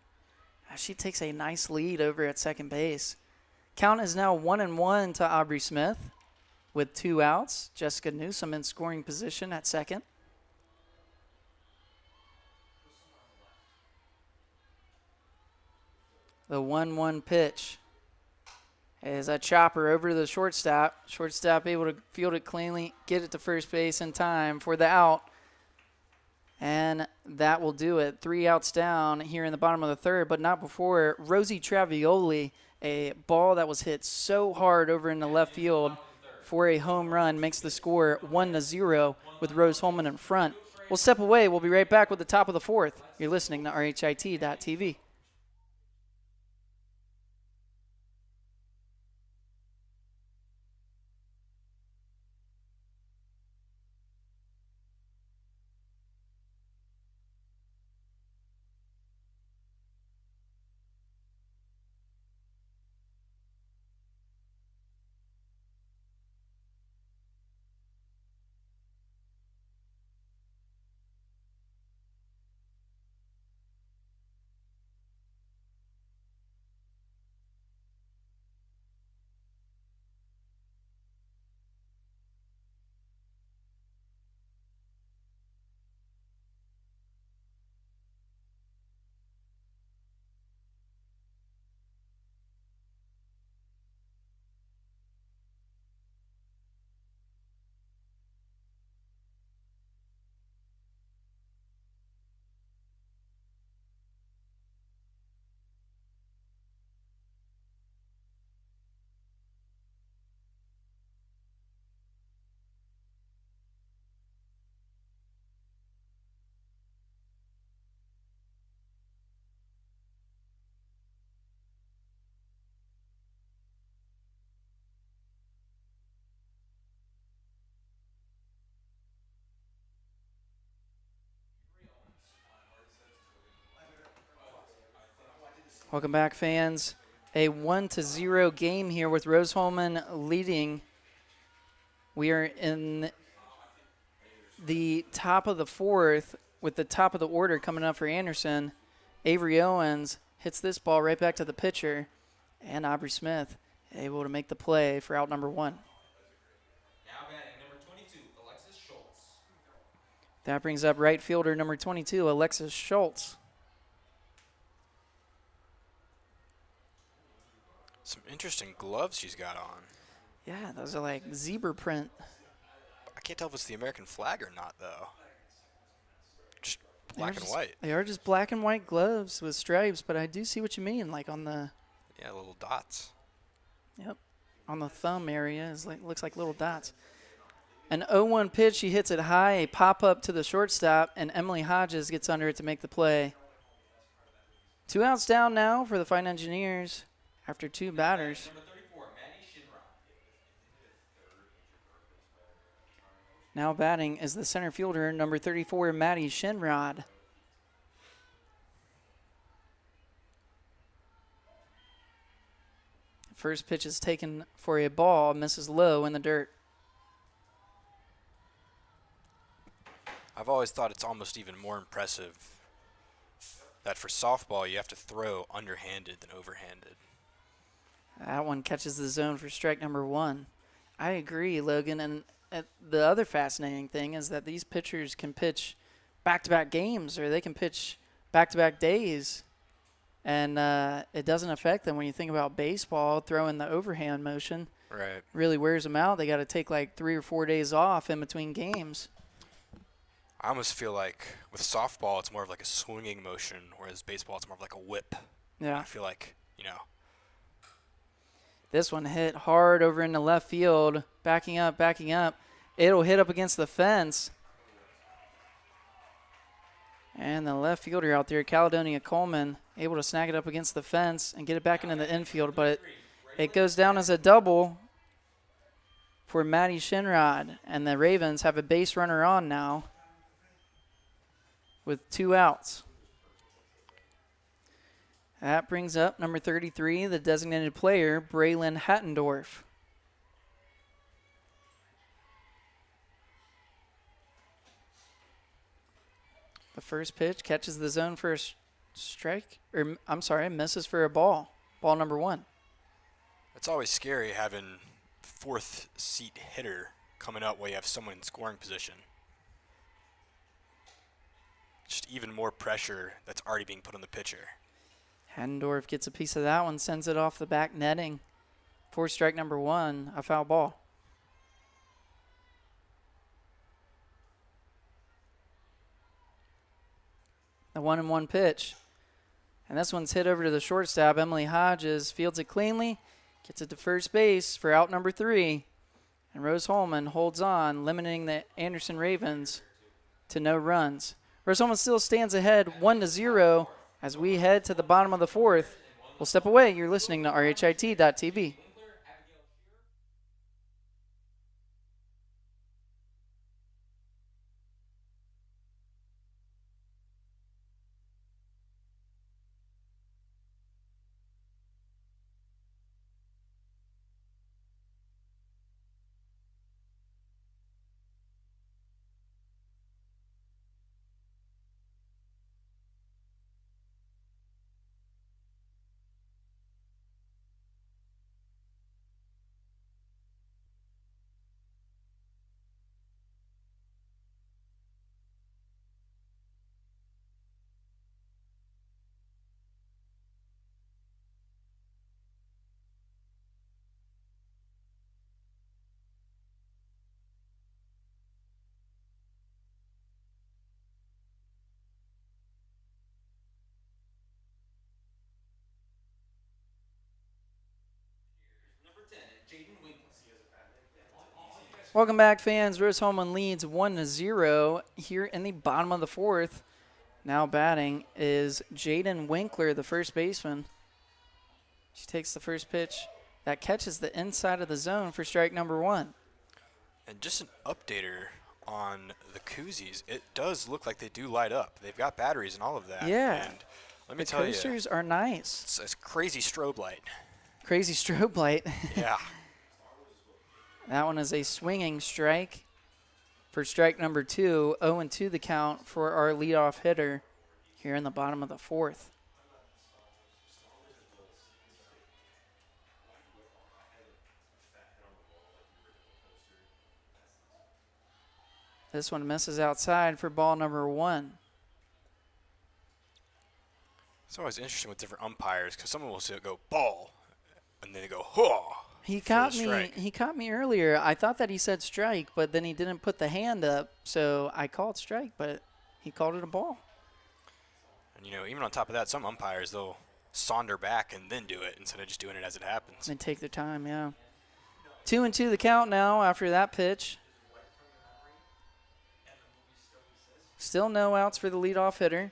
She takes a nice lead over at second base. Count is now 1-1 to Aubrey Smith with 2 outs. Jessica Newsome in scoring position at second. The 1-1 pitch is a chopper over to the shortstop. Shortstop able to field it cleanly, get it to first base in time for the out. And that will do it. 3 outs down here in the bottom of the third, but not before Rosie Travioli, a ball that was hit so hard over in the left field for a home run, makes the score 1-0 with Rose-Hulman in front. We'll step away. We'll be right back with the top of the fourth. You're listening to RHIT.TV. Welcome back, fans. A 1-0 game here with Rose-Hulman leading. We are in the top of the fourth with the top of the order coming up for Anderson. Avery Owens hits this ball right back to the pitcher, and Aubrey Smith able to make the play for out number 1. Now batting number 22, Alexis Schultz. That brings up right fielder number 22, Alexis Schultz. Some interesting gloves she's got on. Yeah, those are like zebra print. I can't tell if it's the American flag or not, though. Just black and white. They are just black and white gloves with stripes, but I do see what you mean, like on the... Yeah, little dots. Yep, on the thumb area, looks like little dots. An 0-1 pitch, she hits it high, a pop-up to the shortstop, and Emily Hodges gets under it to make the play. 2 outs down now for the Fine Engineers after 2 batters. Number 34, Maddie Shinrod. Now batting is the center fielder, number 34, Maddie Shinrod. First pitch is taken for a ball, misses low in the dirt. I've always thought it's almost even more impressive that for softball you have to throw underhanded than overhanded. That one catches the zone for strike number 1. I agree, Logan. And the other fascinating thing is that these pitchers can pitch back-to-back games, or they can pitch back-to-back days, and it doesn't affect them when you think about baseball, throwing the overhand motion. Right. Really wears them out. They got to take like 3 or 4 days off in between games. I almost feel like with softball, it's more of like a swinging motion, whereas baseball, it's more of like a whip. Yeah. I feel like, This one hit hard over into left field. Backing up, backing up. It'll hit up against the fence. And the left fielder out there, Caledonia Coleman, able to snag it up against the fence and get it back into the infield. But it goes down as a double for Matty Shinrod. And the Ravens have a base runner on now with 2 outs. That brings up number 33, the designated player, Braylon Hattendorf. The first pitch catches the zone for a strike, or I'm sorry, misses for a ball. Ball number 1. it's always scary having fourth seat hitter coming up while you have someone in scoring position. Just even more pressure that's already being put on the pitcher. Hattendorf gets a piece of that one, sends it off the back netting. For strike number 1, a foul ball. The 1-1 pitch. And this one's hit over to the shortstop. Emily Hodges fields it cleanly, gets it to first base for out number 3. And Rose-Hulman holds on, limiting the Anderson Ravens to no runs. Rose-Hulman still stands ahead 1-0 as we head to the bottom of the 4th. We'll step away. You're listening to RHIT.TV. Welcome back, fans. Rose-Hulman leads 1-0 here in the bottom of the 4th. Now batting is Jaden Winkler, the first baseman. She takes the first pitch. That catches the inside of the zone for strike number 1. And just an updater on the koozies, it does look like they do light up. They've got batteries and all of that. Yeah. And let me The tell you, coasters are nice. it's a crazy strobe light. Crazy strobe light. Yeah. That one is a swinging strike for strike number 2. 0-2 the count for our leadoff hitter here in the bottom of the 4th. This one misses outside for ball number 1. It's always interesting with different umpires because someone will say go ball, and then they go huh. He for caught the me. strike. He caught me earlier. I thought that he said strike, but then he didn't put the hand up, so I called strike, but he called it a ball. And even on top of that, some umpires they'll saunder back and then do it instead of just doing it as it happens. And take their time, yeah. 2-2 the count now after that pitch. Still no outs for the leadoff hitter.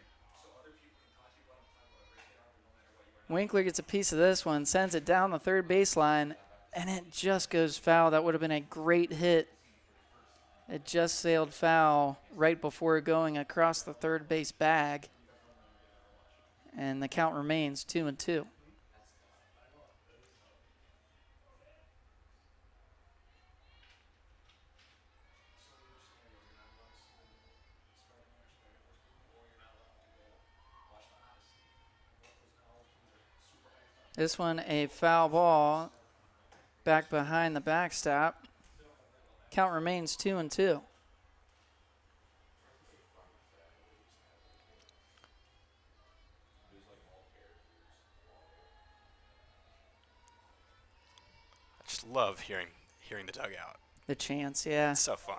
Winkler gets a piece of this one, sends it down the third baseline, and it just goes foul. That would have been a great hit. It just sailed foul right before going across the third base bag. And the count remains 2-2. This one a foul ball back behind the backstop. Count remains 2-2. Just just love hearing the dugout. The chance, yeah. It's so fun.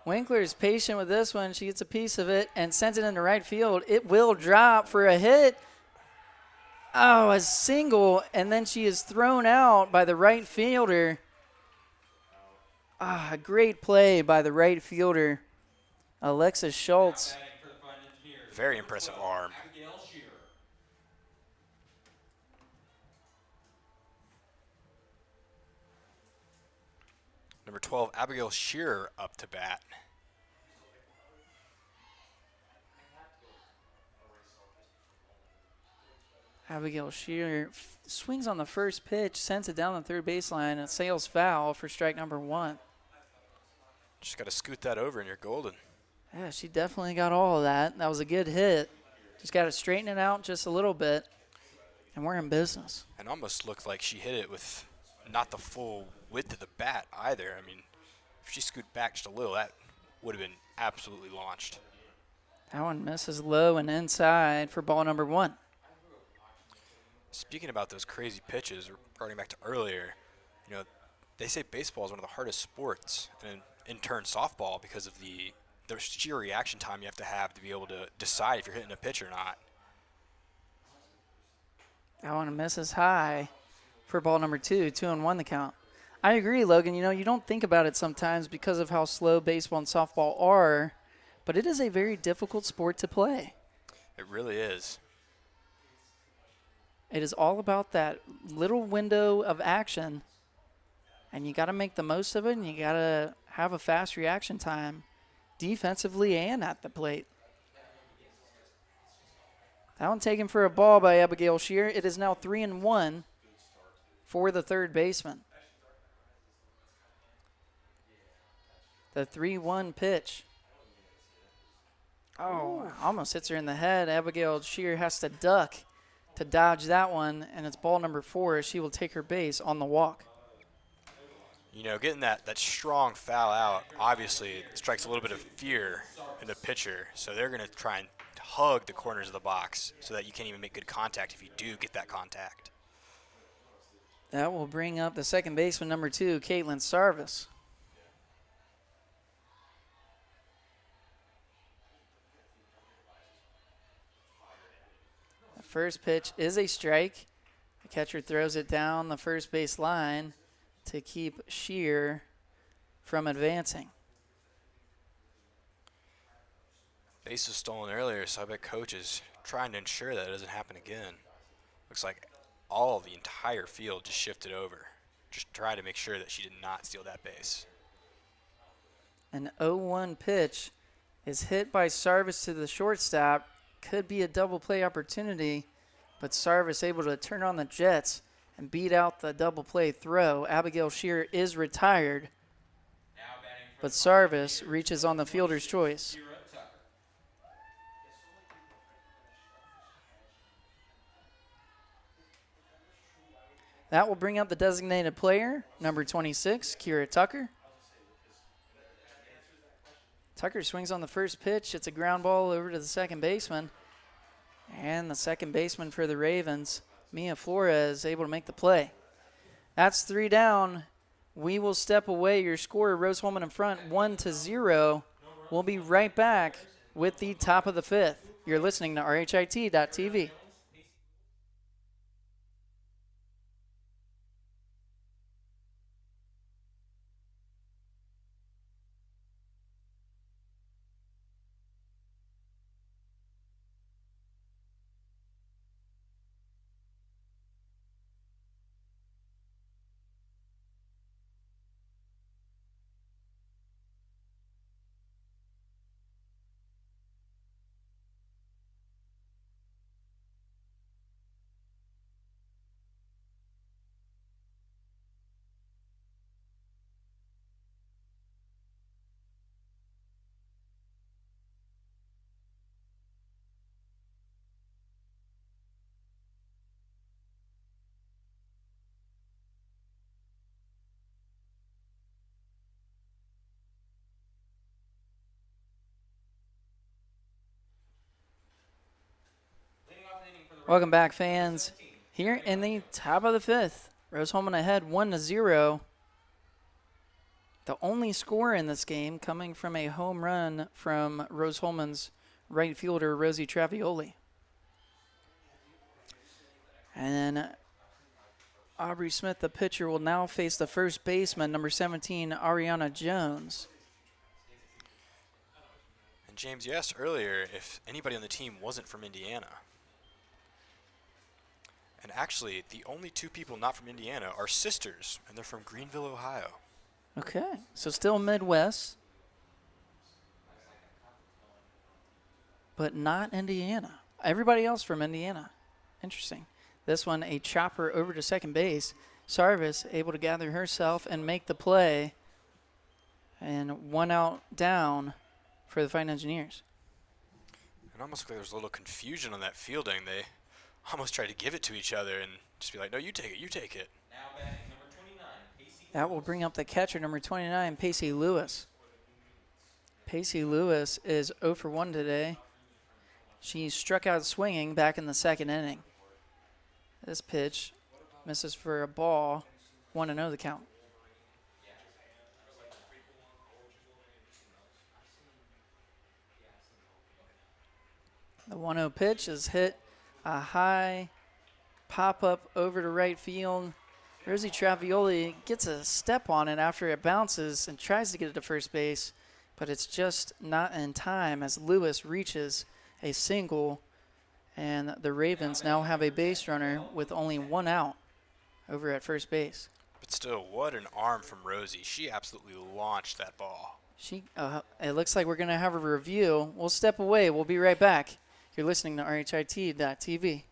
Winkler is patient with this one. She gets a piece of it and sends it into right field. It will drop for a hit. Oh, a single, and then she is thrown out by the right fielder. A great play by the right fielder, Alexis Schultz. Very impressive arm. Number 12, Abigail Shearer up to bat. Abigail Shearer swings on the first pitch, sends it down the third baseline, and sails foul for strike number 1. Just got to scoot that over and you're golden. Yeah, she definitely got all of that. That was a good hit. Just got to straighten it out just a little bit, and we're in business. And almost looked like she hit it with not the full width of the bat either. I mean, if she scooted back just a little, that would have been absolutely launched. That one misses low and inside for ball number 1. Speaking about those crazy pitches, running back to earlier, you know, they say baseball is one of the hardest sports, and in turn softball, because of the sheer reaction time you have to be able to decide if you're hitting a pitch or not. That one misses high for ball number 2, 2-1 the count. I agree, Logan. You know, you don't think about it sometimes because of how slow baseball and softball are, but it is a very difficult sport to play. It really is. It is all about that little window of action, and you got to make the most of it, and you got to have a fast reaction time defensively and at the plate. That one taken for a ball by Abigail Shearer. It is now 3-1 for the third baseman. The 3-1 pitch. Oh, almost hits her in the head. Abigail Shearer has to duck to dodge that one, and it's ball number 4. She will take her base on the walk. You know, getting that strong foul out, obviously it strikes a little bit of fear in the pitcher, so they're going to try and hug the corners of the box so that you can't even make good contact if you do get that contact. That will bring up the second baseman, number 2, Caitlin Sarvis. The first pitch is a strike. The catcher throws it down the first base line to keep Shearer from advancing. Base was stolen earlier, so I bet coach is trying to ensure that it doesn't happen again. Looks like all of the entire field just shifted over. Just try to make sure that she did not steal that base. An 0-1 pitch is hit by Sarvis to the shortstop. Could be a double play opportunity, but Sarvis able to turn on the Jets and beat out the double play throw. Abigail Shearer is retired, but Sarvis reaches on the fielder's choice. That will bring up the designated player, number 26, Kira Tucker. Tucker swings on the first pitch. It's a ground ball over to the second baseman. And the second baseman for the Ravens, Mia Flores, able to make the play. That's 3 down. We will step away. Your score, Rose-Hulman in front, 1-0. We'll be right back with the top of the 5th. You're listening to RHIT.TV. Welcome back, fans. Here in the top of the fifth, Rose-Hulman ahead 1-0. The only score in this game coming from a home run from Rose-Hulman's right fielder, Rosie Travioli. And then Aubrey Smith, the pitcher, will now face the first baseman, number 17, Ariana Jones. And James, you asked earlier if anybody on the team wasn't from Indiana. And actually, the only two people not from Indiana are sisters, and they're from Greenville, Ohio. Okay, so still Midwest, but not Indiana. Everybody else from Indiana. Interesting. This one, a chopper over to second base. Sarvis able to gather herself and make the play. And 1 out down for the Fighting Engineers. And almost like there's a little confusion on that fielding. They almost tried to give it to each other and just be like, no, you take it, you take it. Now batting number 29, Pacey That will bring up the catcher, number 29, Pacey Lewis. Pacey Lewis is 0 for 1 today. She struck out swinging back in the second inning. This pitch misses for a ball. 1-0 the count. The 1-0 pitch is hit a high pop-up over to right field. Rosie Travioli gets a step on it after it bounces and tries to get it to first base, but it's just not in time as Lewis reaches a single, and the Ravens now have a base runner with only 1 out over at first base. But still, what an arm from Rosie. She absolutely launched that ball. It looks like we're going to have a review. We'll step away. We'll be right back. You're listening to RHIT.TV.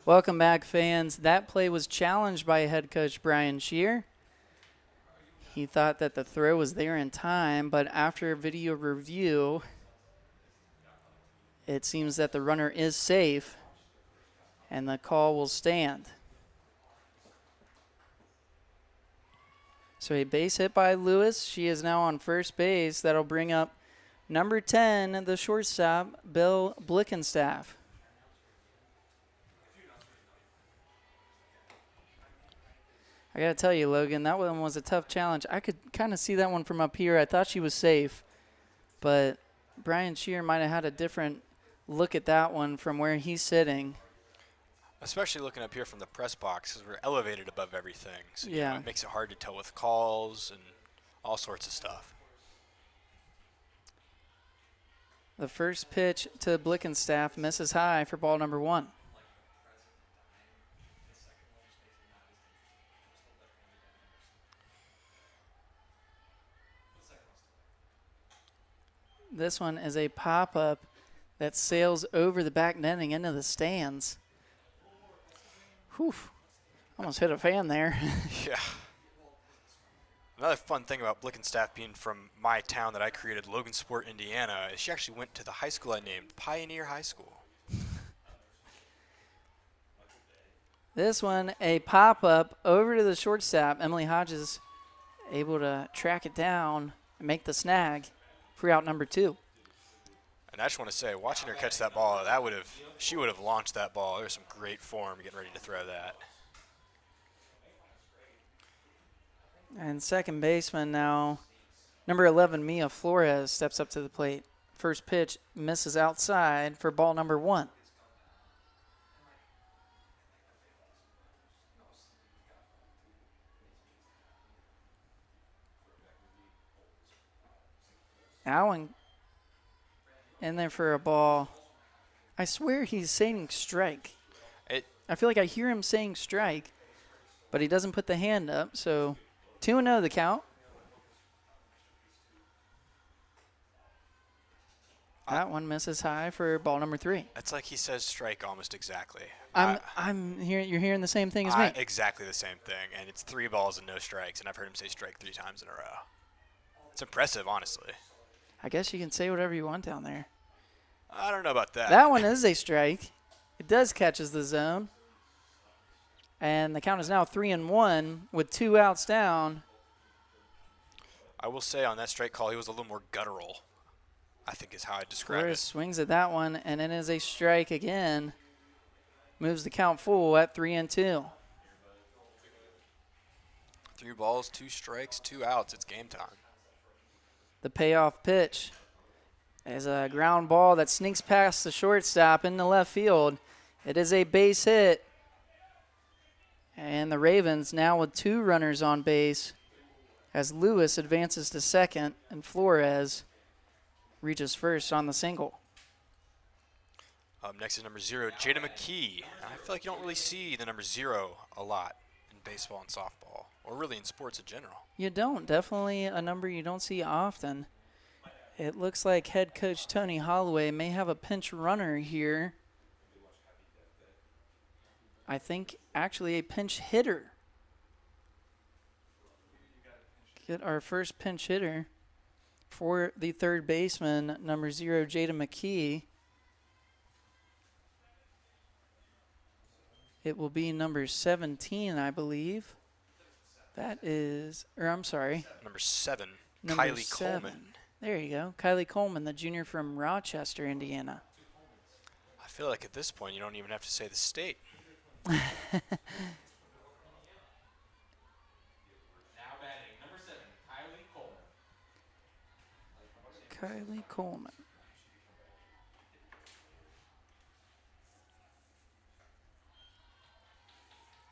Welcome back, fans. That play was challenged by head coach Brian Shear. He thought that the throw was there in time, but after video review, it seems that the runner is safe, and the call will stand. So a base hit by Lewis. She is now on first base. That'll bring up number 10, the shortstop, Bill Blickenstaff. I got to tell you, Logan, that one was a tough challenge. I could kind of see that one from up here. I thought she was safe, but Brian Shear might have had a different look at that one from where he's sitting. Especially looking up here from the press box, because we're elevated above everything. So Yeah. it makes it hard to tell with calls and all sorts of stuff. The first pitch to Blickenstaff misses high for ball number 1. This one is a pop-up that sails over the back netting into the stands. Whew. Almost hit a fan there. Yeah. Another fun thing about Blickenstaff being from my town that I created, Logansport, Indiana, is she actually went to the high school I named, Pioneer High School. This one, a pop-up over to the shortstop. Emily Hodges able to track it down and make the snag for out number 2. And I just want to say, watching her catch that ball, she would have launched that ball. There's some great form getting ready to throw that. And second baseman now, number 11, Mia Flores, steps up to the plate. First pitch misses outside for ball number 1. That one in there for a ball. I swear he's saying strike. I feel like I hear him saying strike, but he doesn't put the hand up. So 2-0 the count. That one misses high for ball number 3. It's like he says strike almost exactly. I'm hearing you're hearing the same thing as me. Exactly the same thing, and it's 3 balls and no strikes, and I've heard him say strike 3 times in a row. It's impressive, honestly. I guess you can say whatever you want down there. I don't know about that. That one is a strike. It does catches the zone. And the count is now 3-1 with 2 outs down. I will say on that strike call, he was a little more guttural, I think is how I describe Flores it. swings at that one, and it is a strike again. Moves the count full at 3-2. 3 balls, 2 strikes, 2 outs. It's game time. The payoff pitch is a ground ball that sneaks past the shortstop into left field. It is a base hit. And the Ravens now with 2 runners on base as Lewis advances to second and Flores reaches first on the single. Up next is number 0, Jada McKee. I feel like you don't really see the number 0 a lot in baseball and softball, or really in sports in general. You don't. Definitely a number you don't see often. It looks like head coach Tony Holloway may have a pinch runner here. I think actually a pinch hitter. Get our first pinch hitter for the third baseman, number 0, Jada McKee. It will be number 17, I believe. That is, or I'm sorry. Number 7, Number Kylie 7. Coleman. There you go. Kylie Coleman, the junior from Rochester, Indiana. I feel like at this point you don't even have to say the state. Now batting, number 7, Kylie Coleman. Kylie Coleman.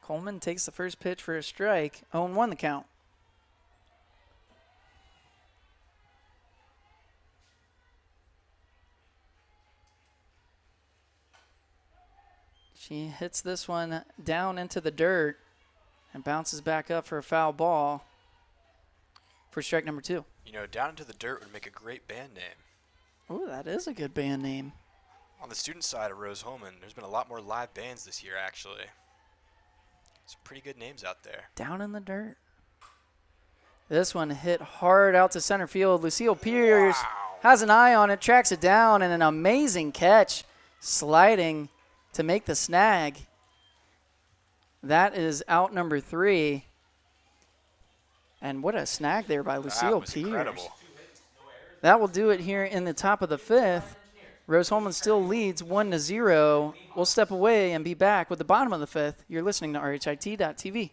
Coleman takes the first pitch for a strike. 0-1 the count. She hits this one down into the dirt and bounces back up for a foul ball for strike number 2. You know, Down Into the Dirt would make a great band name. Oh, that is a good band name. On the student side of Rose-Hulman, there's been a lot more live bands this year, actually. Some pretty good names out there. Down in the dirt. This one hit hard out to center field. Lucille Pierce has an eye on it, tracks it down, and an amazing catch, sliding to make the snag. That is out number 3. And what a snag there by Lucille Pierce. Incredible. That will do it here in the top of the 5th. Rose-Hulman still leads 1-0. We'll step away and be back with the bottom of the 5th. You're listening to RHIT.TV.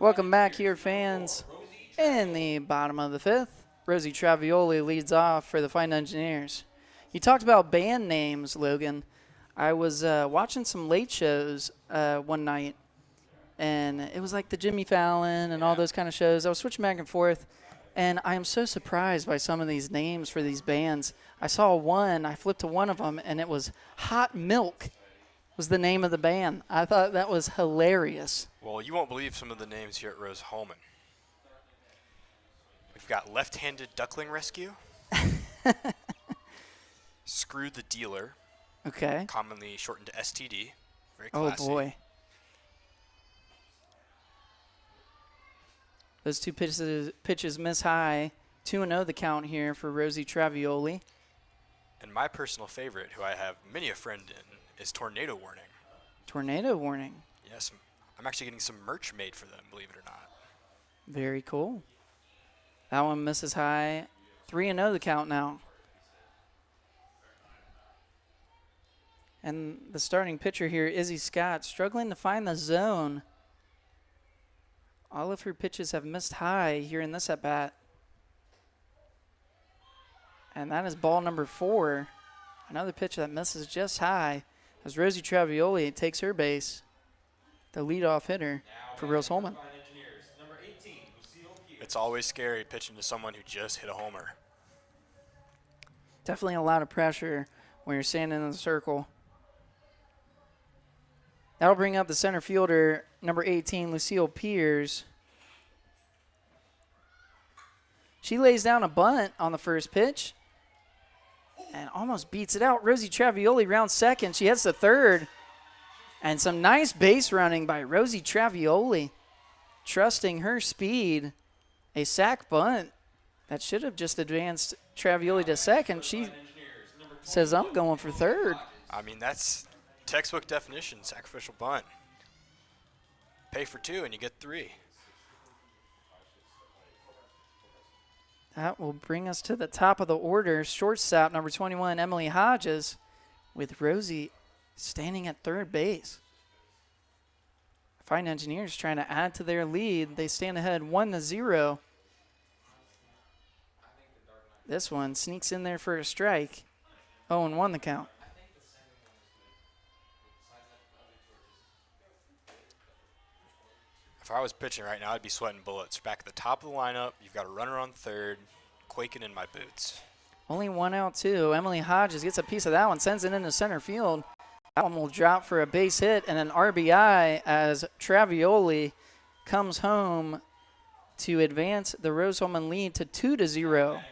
Welcome back here, fans. In the bottom of the 5th, Rosie Travioli leads off for the Fine Engineers. You talked about band names, Logan. I was watching some late shows one night, and it was like the Jimmy Fallon and all those kind of shows. I was switching back and forth, and I am so surprised by some of these names for these bands. I flipped to one of them, and it was Hot Milk was the name of the band. I thought that was hilarious. Well, you won't believe some of the names here at Rose-Hulman. We've got Left-Handed Duckling Rescue. Screw the Dealer. Okay. Commonly shortened to STD. Very classy. Oh, boy. Those two pitches miss high. 2-0 the count here for Rosie Travioli. And my personal favorite, who I have many a friend in, is Tornado Warning. Tornado Warning. Yes, I'm actually getting some merch made for them, believe it or not. Very cool. That one misses high. 3-0 the count now. And the starting pitcher here, Izzy Scott, struggling to find the zone. All of her pitches have missed high here in this at-bat. And that is ball number 4. Another pitch that misses just high as Rosie Travioli takes her base, the leadoff hitter for Rose-Hulman. It's always scary pitching to someone who just hit a homer. Definitely a lot of pressure when you're standing in the circle. That'll bring up the center fielder, number 18, Lucille Pierce. She lays down a bunt on the first pitch and almost beats it out. Rosie Travioli rounds second. She heads to third. And some nice base running by Rosie Travioli, trusting her speed. A sac bunt that should have just advanced Travioli to second. She says, I'm going for third. I mean, that's textbook definition, sacrificial bunt. Pay for 2 and you get 3. That will bring us to the top of the order. Shortstop, number 21, Emily Hodges, with Rosie standing at third base. Fine Engineers trying to add to their lead. They stand ahead 1-0. This one sneaks in there for a strike. 0-1 the count. If I was pitching right now, I'd be sweating bullets. Back at the top of the lineup, you've got a runner on third, quaking in my boots. Only one out, too. Emily Hodges gets a piece of that one, sends it into center field. That one will drop for a base hit and an RBI as Travioli comes home to advance the Rose-Hulman lead to 2-0.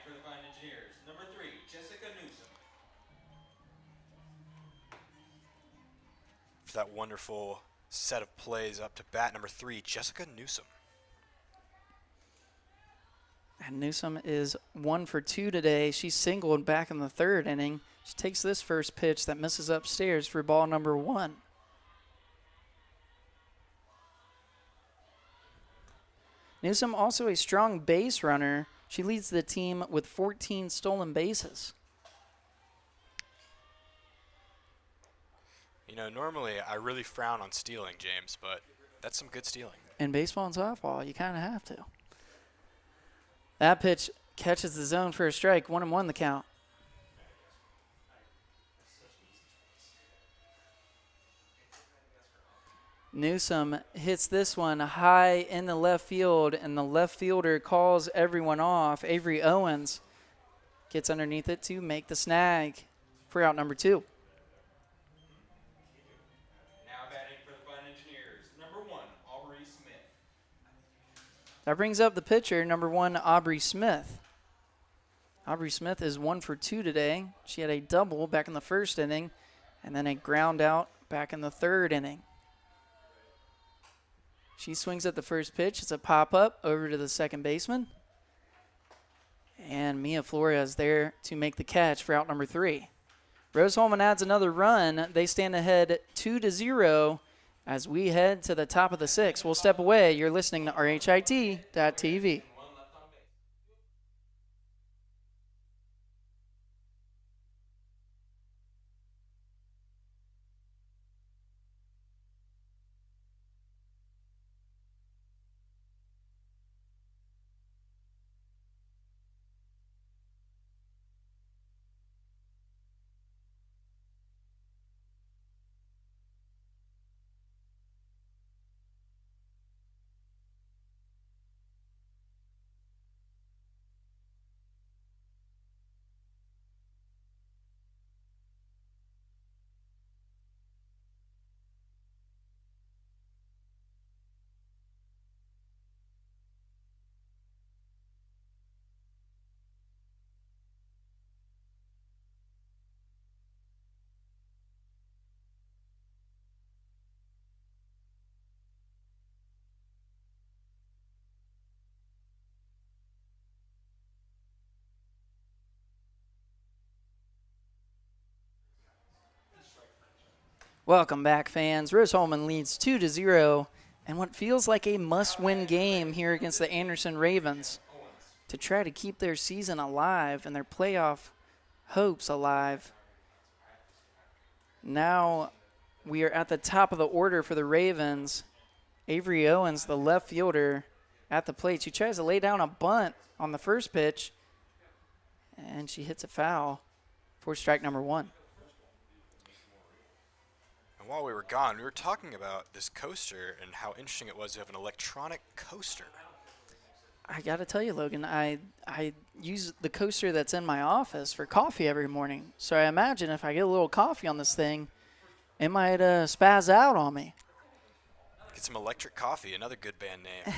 For that wonderful set of plays up to bat number 3, Jessica Newsom. And Newsom is 1 for 2 today. She singled back in the 3rd inning. She takes this first pitch that misses upstairs for ball number 1. Newsom also a strong base runner. She leads the team with 14 stolen bases. You know, normally I really frown on stealing, James, but that's some good stealing. In baseball and softball, you kind of have to. That pitch catches the zone for a strike. 1-1 the count. Newsom hits this one high in the left field, and the left fielder calls everyone off. Avery Owens gets underneath it to make the snag for out number 2. Now batting for the Fun Engineers, number 1, Aubrey Smith. That brings up the pitcher, number 1, Aubrey Smith. Aubrey Smith is 1 for 2 today. She had a double back in the 1st inning, and then a ground out back in the 3rd inning. She swings at the first pitch. It's a pop-up over to the second baseman. And Mia Flores there to make the catch for out number 3. Rose-Hulman adds another run. They stand ahead 2-0 as we head to the top of the 6th. We'll step away. You're listening to RHIT.TV. Welcome back, fans. Rose-Hulman leads 2-0 and what feels like a must-win game here against the Anderson Ravens to try to keep their season alive and their playoff hopes alive. Now we are at the top of the order for the Ravens. Avery Owens, the left fielder, at the plate. She tries to lay down a bunt on the first pitch, and she hits a foul for strike number 1. And while we were gone, we were talking about this coaster and how interesting it was to have an electronic coaster. I got to tell you, Logan, I use the coaster that's in my office for coffee every morning. So I imagine if I get a little coffee on this thing, it might spaz out on me. Get some electric coffee, another good band name.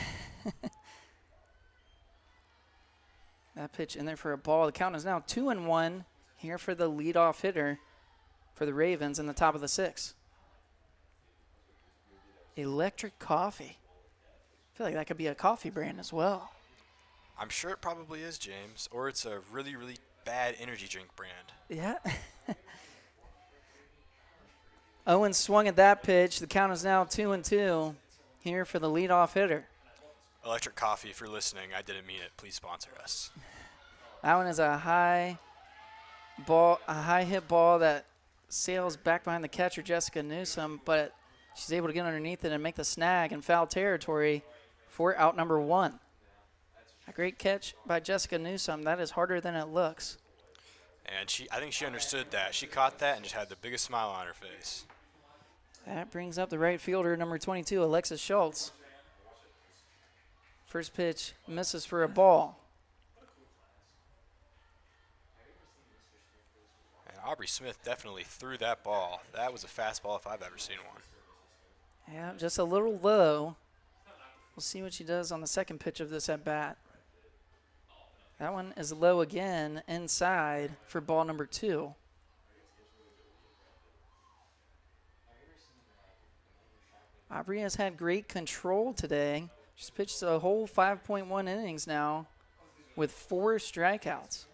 That pitch in there for a ball. The count is now 2-1 here for the leadoff hitter for the Ravens in the top of the 6th. Electric coffee. I feel like that could be a coffee brand as well. I'm sure it probably is, James, or it's a really, really bad energy drink brand. Yeah. Owens swung at that pitch. The count is now 2-2 here for the leadoff hitter. Electric coffee, if you're listening, I didn't mean it. Please sponsor us. That one is a high hit ball that sails back behind the catcher, Jessica Newsom, but she's able to get underneath it and make the snag in foul territory for out number 1. A great catch by Jessica Newsom. That is harder than it looks. And I think she understood that. She caught that and just had the biggest smile on her face. That brings up the right fielder, number 22, Alexis Schultz. First pitch misses for a ball. And Aubrey Smith definitely threw that ball. That was a fastball if I've ever seen one. Yeah, just a little low. We'll see what she does on the second pitch of this at bat. That one is low again, inside for ball number 2. Aubrey has had great control today. She's pitched a whole 5.1 innings now with 4 strikeouts.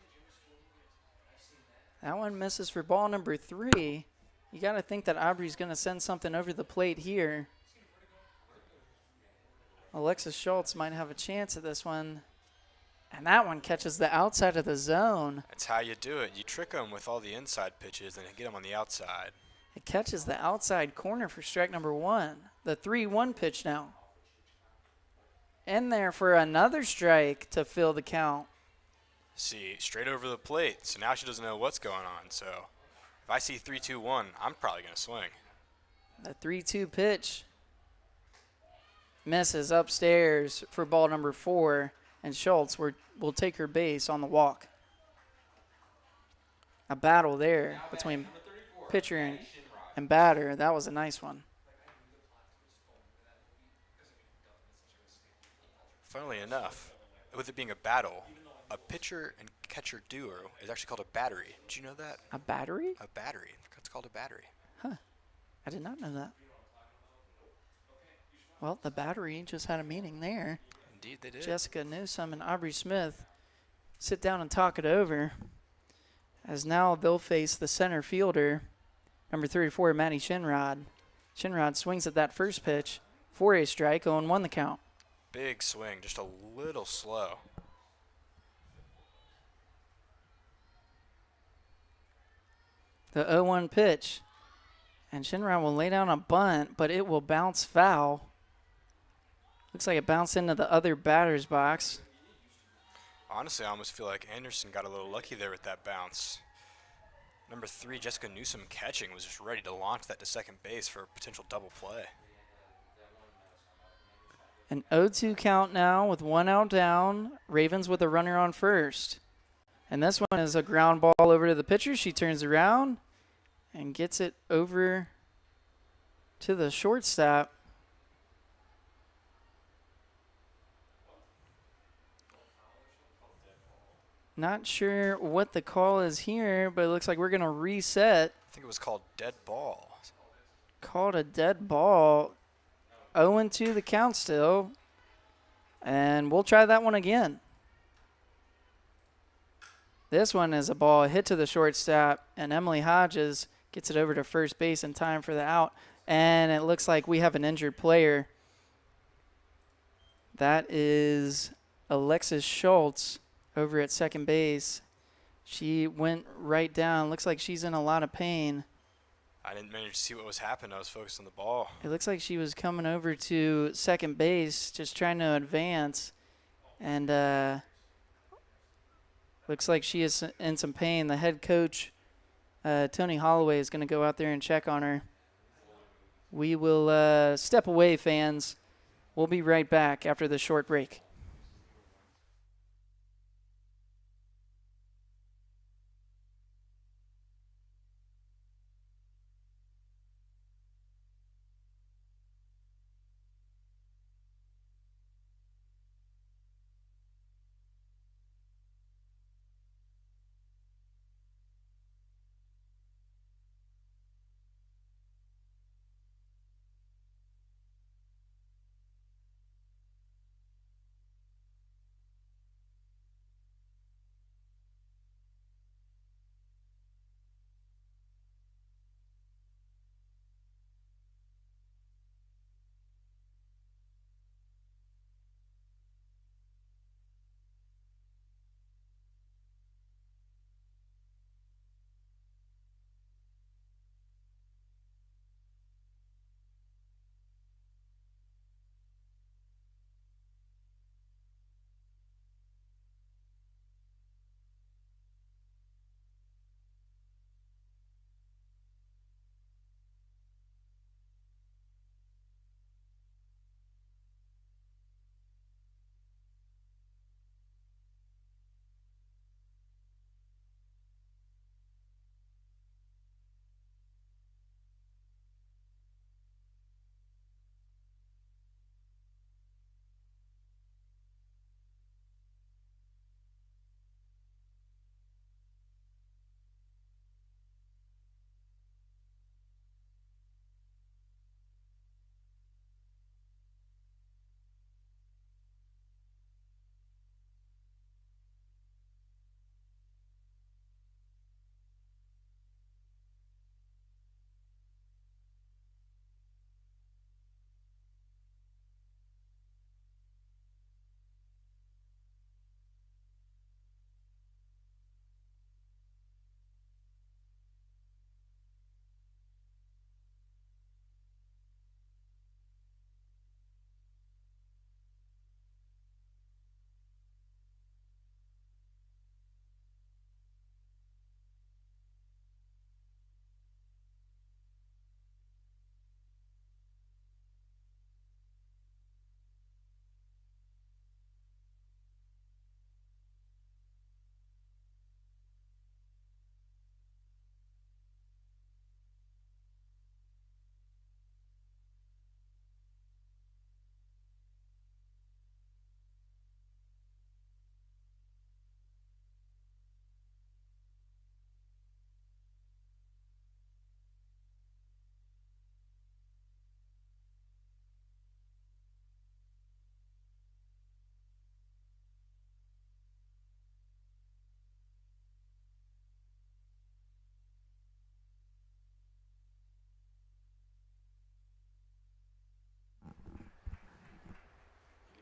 That one misses for ball number 3. You got to think that Aubrey's going to send something over the plate here. Alexis Schultz might have a chance at this one. And that one catches the outside of the zone. That's how you do it. You trick them with all the inside pitches and get them on the outside. It catches the outside corner for strike number 1. The 3-1 pitch now. In there for another strike to fill the count. See, straight over the plate. So now she doesn't know what's going on. So if I see 3-2-1, I'm probably going to swing. The 3-2 pitch misses upstairs for ball number 4. And Schultz will take her base on the walk. A battle there between pitcher and batter. That was a nice one. Funnily enough, with it being a battle, a pitcher and catcher duo is actually called a battery. Did you know that? A battery? A battery. It's called a battery. Huh. I did not know that. Well, the battery just had a meeting there. Indeed they did. Jessica Newsome and Aubrey Smith sit down and talk it over, as now they'll face the center fielder, number 34, Maddie Shinrod. Shinrod swings at that first pitch for a strike, 0-1 the count. Big swing, just a little slow. The 0-1 pitch, and Shinrod will lay down a bunt, but it will bounce foul. Looks like it bounced into the other batter's box. Honestly, I almost feel like Anderson got a little lucky there with that bounce. Number 3, Jessica Newsome catching, was just ready to launch that to second base for a potential double play. An 0-2 count now with 1 out down. Ravens with a runner on first. And this one is a ground ball over to the pitcher. She turns around and gets it over to the shortstop. Not sure what the call is here, but it looks like we're going to reset. I think it was called dead ball. Called a dead ball. 0-2 the count still. And we'll try that one again. This one is a ball hit to the shortstop, and Emily Hodges gets it over to first base in time for the out. And it looks like we have an injured player. That is Alexis Schultz over at second base. She went right down. Looks like she's in a lot of pain. I didn't manage to see what was happening. I was focused on the ball. It looks like she was coming over to second base, just trying to advance. And looks like she is in some pain. The head coach, Tony Holloway, is going to go out there and check on her. We will step away, fans. We'll be right back after this short break.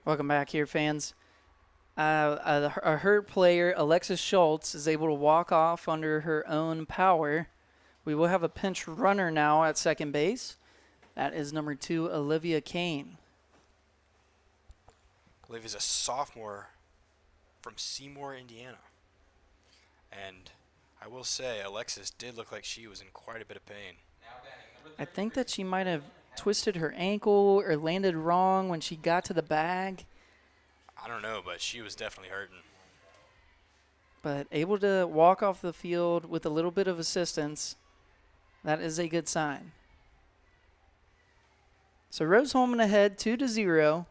Welcome back here, fans. A hurt player, Alexis Schultz, is able to walk off under her own power. We will have a pinch runner now at second base. That is number 2, Olivia Kane. Olivia's a sophomore from Seymour, Indiana. And I will say, Alexis did look like she was in quite a bit of pain. I think that she might have twisted her ankle or landed wrong when she got to the bag, I don't know, but she was definitely hurting. but able to walk off the field with a little bit of assistance. That is a good sign. So Rose-Hulman ahead 2-0.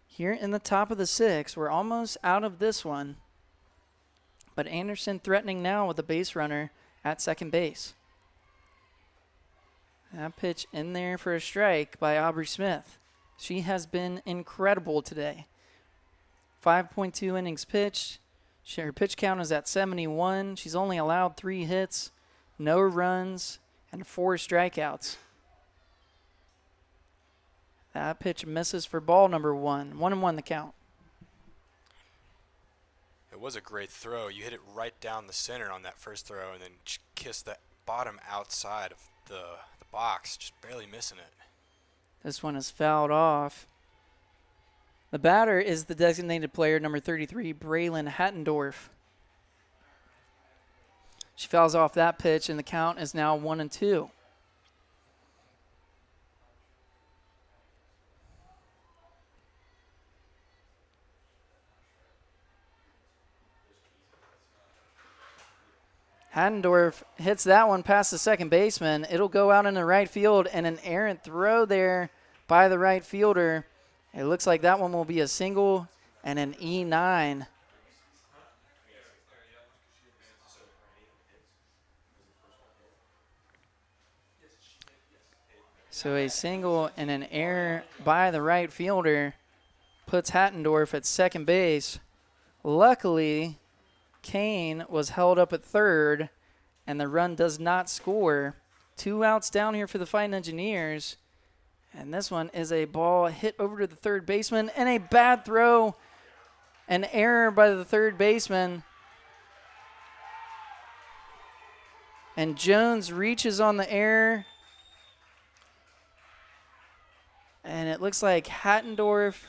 Here in the top of the 6th, we're almost out of this one. But Anderson threatening now with a base runner at second base. That pitch in there for a strike by Aubrey Smith. She has been incredible today. 5.2 innings pitched. Her pitch count is at 71. She's only allowed 3 hits, no runs, and 4 strikeouts. That pitch misses for ball number 1. 1-1 the count. It was a great throw. You hit it right down the center on that first throw and then kissed that bottom outside of the box, just barely missing it. This one is fouled off. The batter is the designated player, number 33, Braylon Hattendorf. She fouls off that pitch, and the count is now 1-2. Hattendorf hits that one past the second baseman. It'll go out into right field, and an errant throw there by the right fielder. It looks like that one will be a single and an E9. So a single and an error by the right fielder puts Hattendorf at second base. Luckily, Kane was held up at third, and the run does not score. 2 outs down here for the Fighting Engineers. And this one is a ball hit over to the third baseman, and a bad throw. An error by the third baseman. And Jones reaches on the error. And it looks like Hattendorf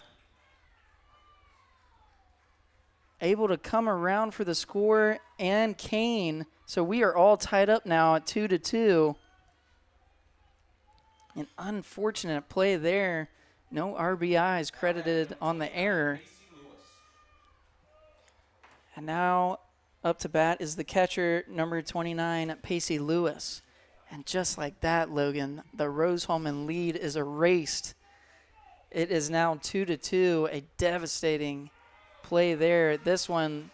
able to come around for the score, and Kane. So we are all tied up now at 2-2. An unfortunate play there. No RBIs credited on the error. And now up to bat is the catcher, number 29, Pacey Lewis. And just like that, Logan, the Rose-Hulman lead is erased. It is now 2-2, a devastating play there. This one,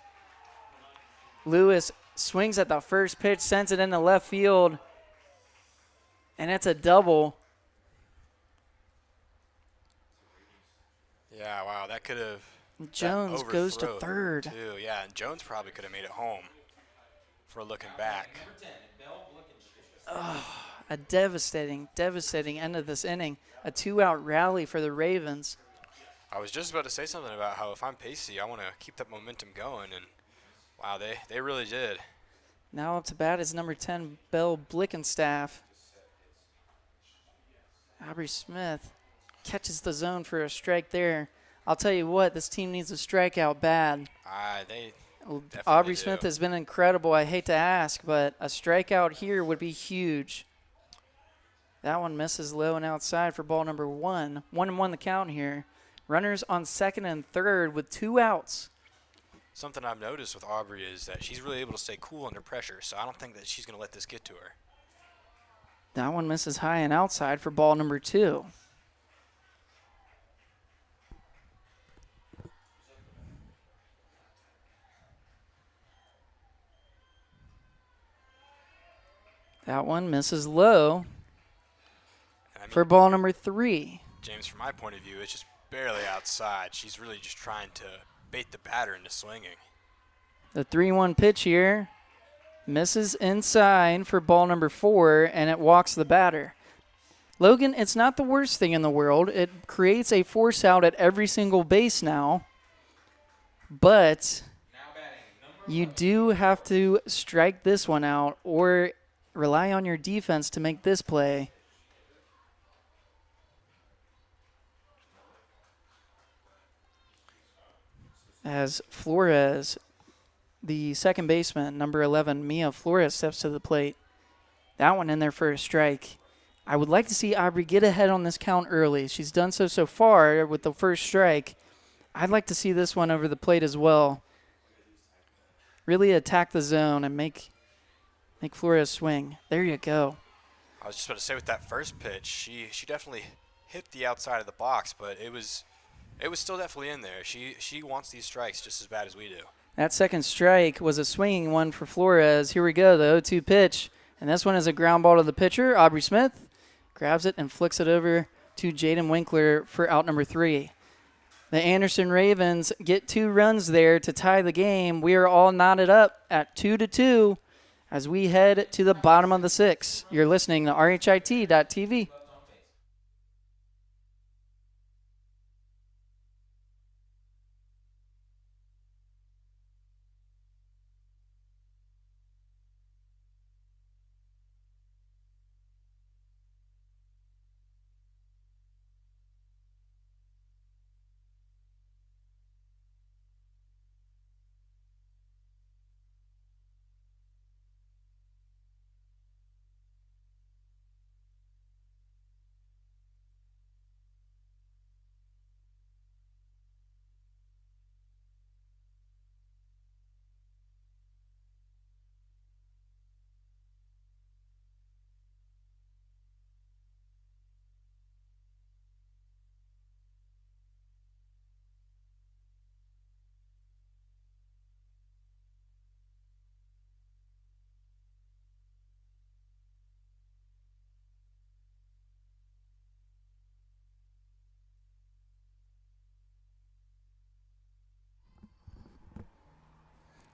Lewis swings at the first pitch, sends it into left field, and it's a double. Yeah, wow, that could have. Jones goes to third. Too. Yeah, and Jones probably could have made it home for looking back. A devastating end of this inning. A 2-out rally for the Ravens. I was just about to say something about how if I'm Pacey, I want to keep that momentum going, and wow, they really did. Now up to bat is number 10, Belle Blickenstaff. Aubrey Smith catches the zone for a strike there. I'll tell you what, this team needs a strikeout bad. They Aubrey do. Smith has been incredible. I hate to ask, but a strikeout here would be huge. That one misses low and outside for ball number 1. 1-1 the count here. Runners on second and third with 2 outs. Something I've noticed with Aubrey is that she's really able to stay cool under pressure, so I don't think that she's going to let this get to her. That one misses high and outside for ball number 2. That one misses low for ball number 3. James, from my point of view, it's just barely outside. She's really just trying to bait the batter into swinging. The 3-1 pitch here misses inside for ball number 4, and it walks the batter. Logan, it's not the worst thing in the world. It creates a force out at every single base now, but you do have to strike this one out or rely on your defense to make this play. As Flores, the second baseman, number 11, Mia Flores, steps to the plate. That one in there for a strike. I would like to see Aubrey get ahead on this count early. She's done so far with the first strike. I'd like to see this one over the plate as well. Really attack the zone and make Flores swing. There you go. I was just about to say with that first pitch, she definitely hit the outside of the box, but it was still definitely in there. She wants these strikes just as bad as we do. That second strike was a swinging one for Flores. Here we go, the 0-2 pitch. And this one is a ground ball to the pitcher. Aubrey Smith grabs it and flicks it over to Jaden Winkler for out number 3. The Anderson Ravens get 2 runs there to tie the game. We are all knotted up at 2-2 as we head to the bottom of the 6th. You're listening to RHIT.TV.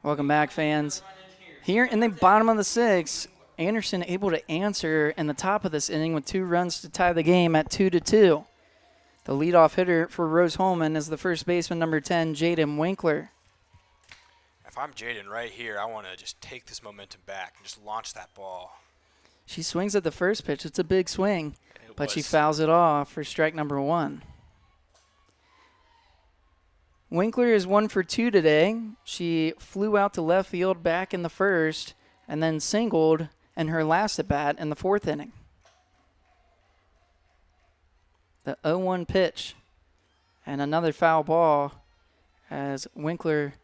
Welcome back, fans. Here in the bottom of the 6th, Anderson able to answer in the top of this inning with 2 runs to tie the game at 2-2. The leadoff hitter for Rose-Hulman is the first baseman, number 10, Jaden Winkler. If I'm Jaden right here, I want to just take this momentum back and just launch that ball. She swings at the first pitch. It's a big swing, but she was. fouls it off for strike number 1. Winkler is 1 for 2 today. She flew out to left field back in the first and then singled in her last at bat in the 4th inning. The 0-1 pitch and another foul ball as Winkler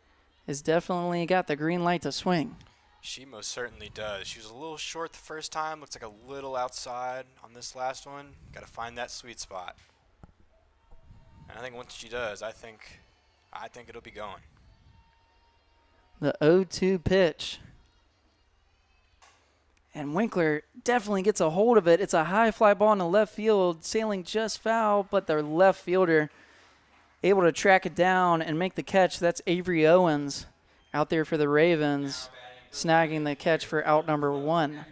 has definitely got the green light to swing. She most certainly does. She was a little short the first time. Looks like a little outside on this last one. Got to find that sweet spot. And I think once she does, I think it'll be going. The 0-2 pitch. And Winkler definitely gets a hold of it. It's a high fly ball in the left field, sailing just foul, but their left fielder able to track it down and make the catch. That's Avery Owens out there for the Ravens, snagging the catch for out number 1.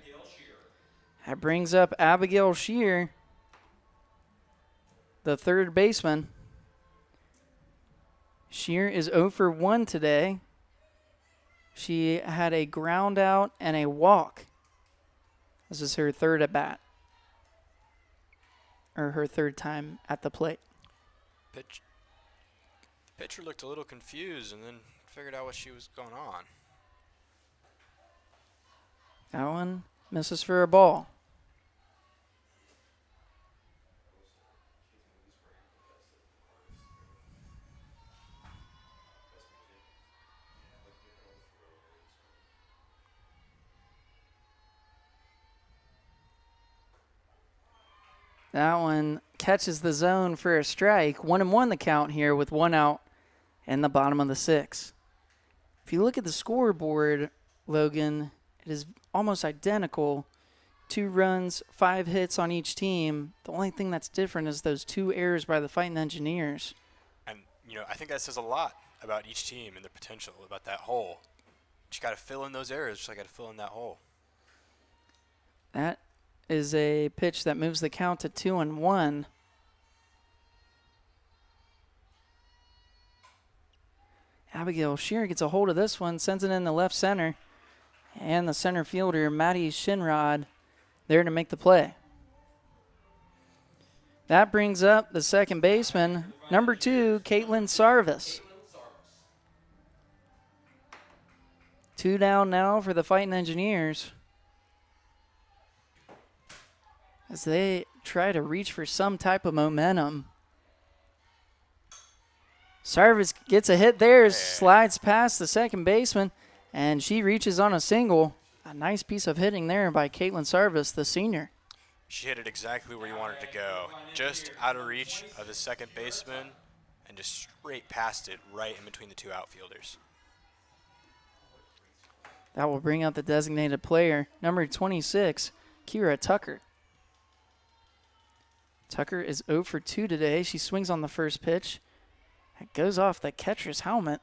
That brings up Abigail Shear, the third baseman. Shear is 0 for 1 today. She had a ground out and a walk. This is her third at bat, or her third time at the plate. The pitcher looked a little confused and then figured out what she was going on. That one misses for a ball. That one catches the zone for a strike. 1-1 the count here with 1 out in the bottom of the 6th. If you look at the scoreboard, Logan, it is almost identical. 2 runs, 5 hits on each team. The only thing that's different is those 2 errors by the Fighting Engineers. And, I think that says a lot about each team and their potential, about that hole. You got to fill in those errors, just like got to fill in that hole. That is a pitch that moves the count to 2-1. Abigail Shear gets a hold of this one, sends it in the left center, and the center fielder, Maddie Shinrod, there to make the play. That brings up the second baseman, number 2, Caitlin Sarvis. 2 down now for the Fighting Engineers as they try to reach for some type of momentum. Sarvis gets a hit there, slides past the second baseman, and she reaches on a single. A nice piece of hitting there by Caitlin Sarvis, the senior. She hit it exactly where you wanted to go, just out of reach of the second baseman and just straight past it right in between the 2 outfielders. That will bring out the designated player, number 26, Kira Tucker. Tucker is 0 for 2 today. She swings on the first pitch. It goes off the catcher's helmet.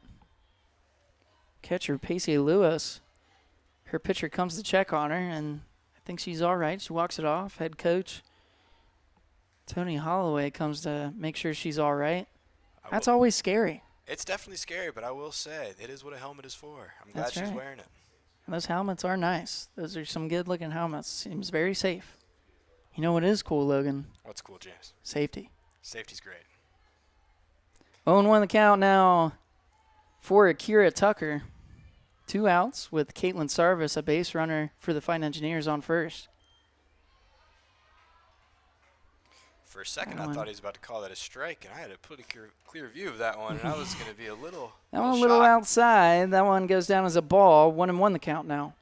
Catcher Pacey Lewis. Her pitcher comes to check on her, and I think she's all right. She walks it off. Head coach Tony Holloway comes to make sure she's all right. That's always scary. It's definitely scary, but I will say it is what a helmet is for. I'm glad That's she's right. wearing it. And those helmets are nice. Those are some good-looking helmets. Seems very safe. You know what is cool, Logan? What's cool, James? Safety. Safety's great. 0-1 the count now for Akira Tucker. 2 outs with Caitlin Sarvis, a base runner for the Fighting Engineers, on first. For a second, I thought he was about to call that a strike, and I had a pretty clear view of that one, and I was going to be a little That one a little shocked. outside. That one goes down as a ball. 1-1 the count now.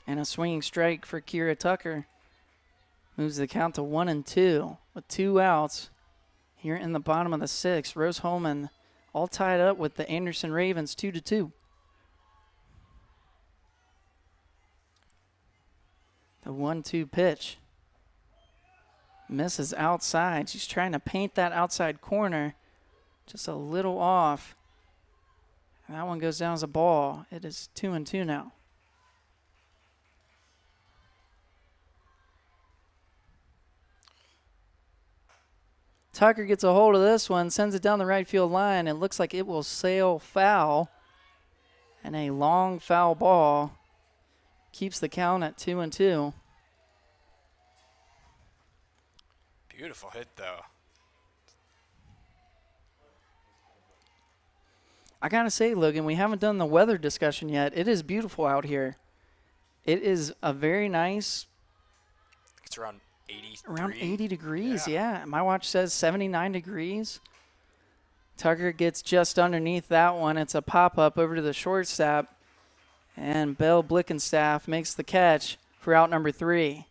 And a swinging strike for Kira Tucker. Moves the count to 1-2 with 2 outs. Here in the bottom of the 6th, Rose-Hulman all tied up with the Anderson Ravens 2-2. The 1-2 pitch. Misses outside. She's trying to paint that outside corner. Just a little off. And that one goes down as a ball. It is 2-2 now. Tucker gets a hold of this one, sends it down the right field line. It looks like it will sail foul. And a long foul ball keeps the count at 2-2. Beautiful hit, though. I got to say, Logan, we haven't done the weather discussion yet. It is beautiful out here. It is a very nice. It's around 83. Around 80 degrees, yeah. My watch says 79 degrees. Tucker gets just underneath that one. It's a pop-up over to the shortstop. And Belle Blickenstaff makes the catch for out number 3.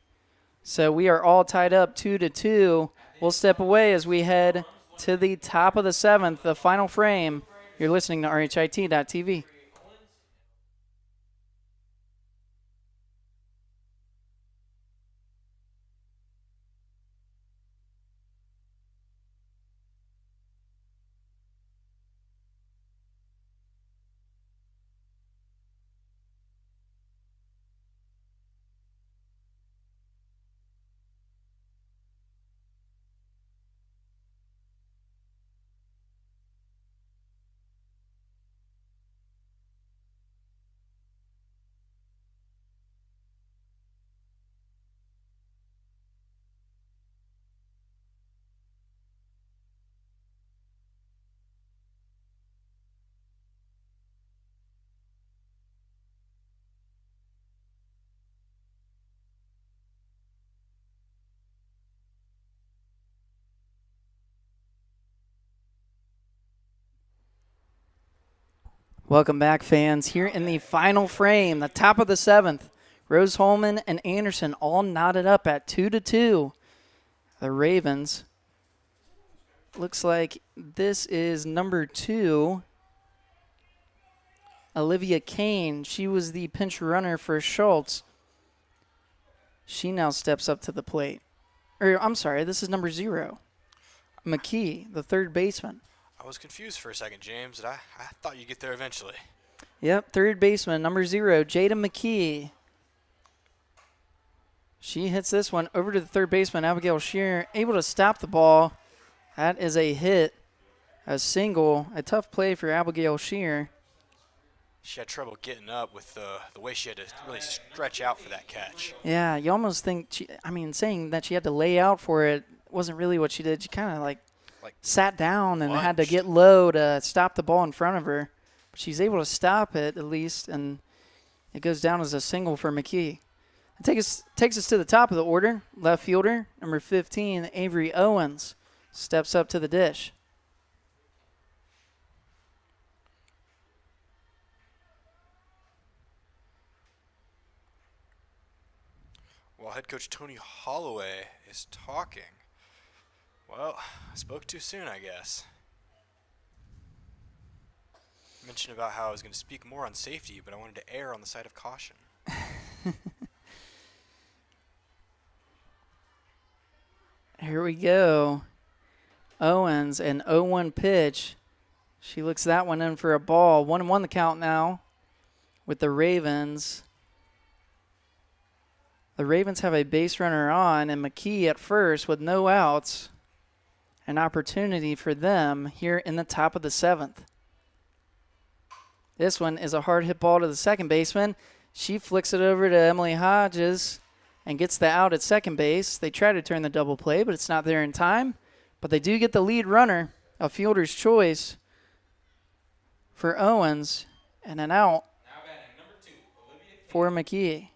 So we are all tied up 2-2. We'll step away as we head to the top of the 7th, the final frame. You're listening to RHIT.TV. Welcome back, fans. Here in the final frame, the top of the 7th, Rose-Hulman and Anderson all knotted up at 2-2. The Ravens. Looks like this is number 2, Olivia Kane. She was the pinch runner for Schultz. She now steps up to the plate. I'm sorry, this is number 0, McKee, the third baseman. I was confused for a second, James, and I thought you'd get there eventually. Yep, third baseman, number 0, Jada McKee. She hits this one over to the third baseman, Abigail Shear, able to stop the ball. That is a hit, a single, a tough play for Abigail Shear. She had trouble getting up with the way she had to really stretch out for that catch. Yeah, you almost think, saying that she had to lay out for it wasn't really what she did. She kind of like sat down and had to lunged. get low to stop the ball in front of her. But she's able to stop it at least, and it goes down as a single for McKee. It takes us to the top of the order. Left fielder, number 15, Avery Owens, steps up to the dish. While head coach Tony Holloway is talking. Well, I spoke too soon, I guess. I mentioned about how I was going to speak more on safety, but I wanted to err on the side of caution. Here we go. Owens, an 0-1 pitch. She looks that one in for a ball. 1-1 the count now with the Ravens. The Ravens have a base runner on, and McKee at first with no outs. An opportunity for them here in the top of the 7th. This one is a hard hit ball to the second baseman. She flicks it over to Emily Hodges and gets the out at second base. They try to turn the double play, but it's not there in time. But they do get the lead runner, a fielder's choice for Owens, and an out Now batting number 2, Olivia King. for McKee.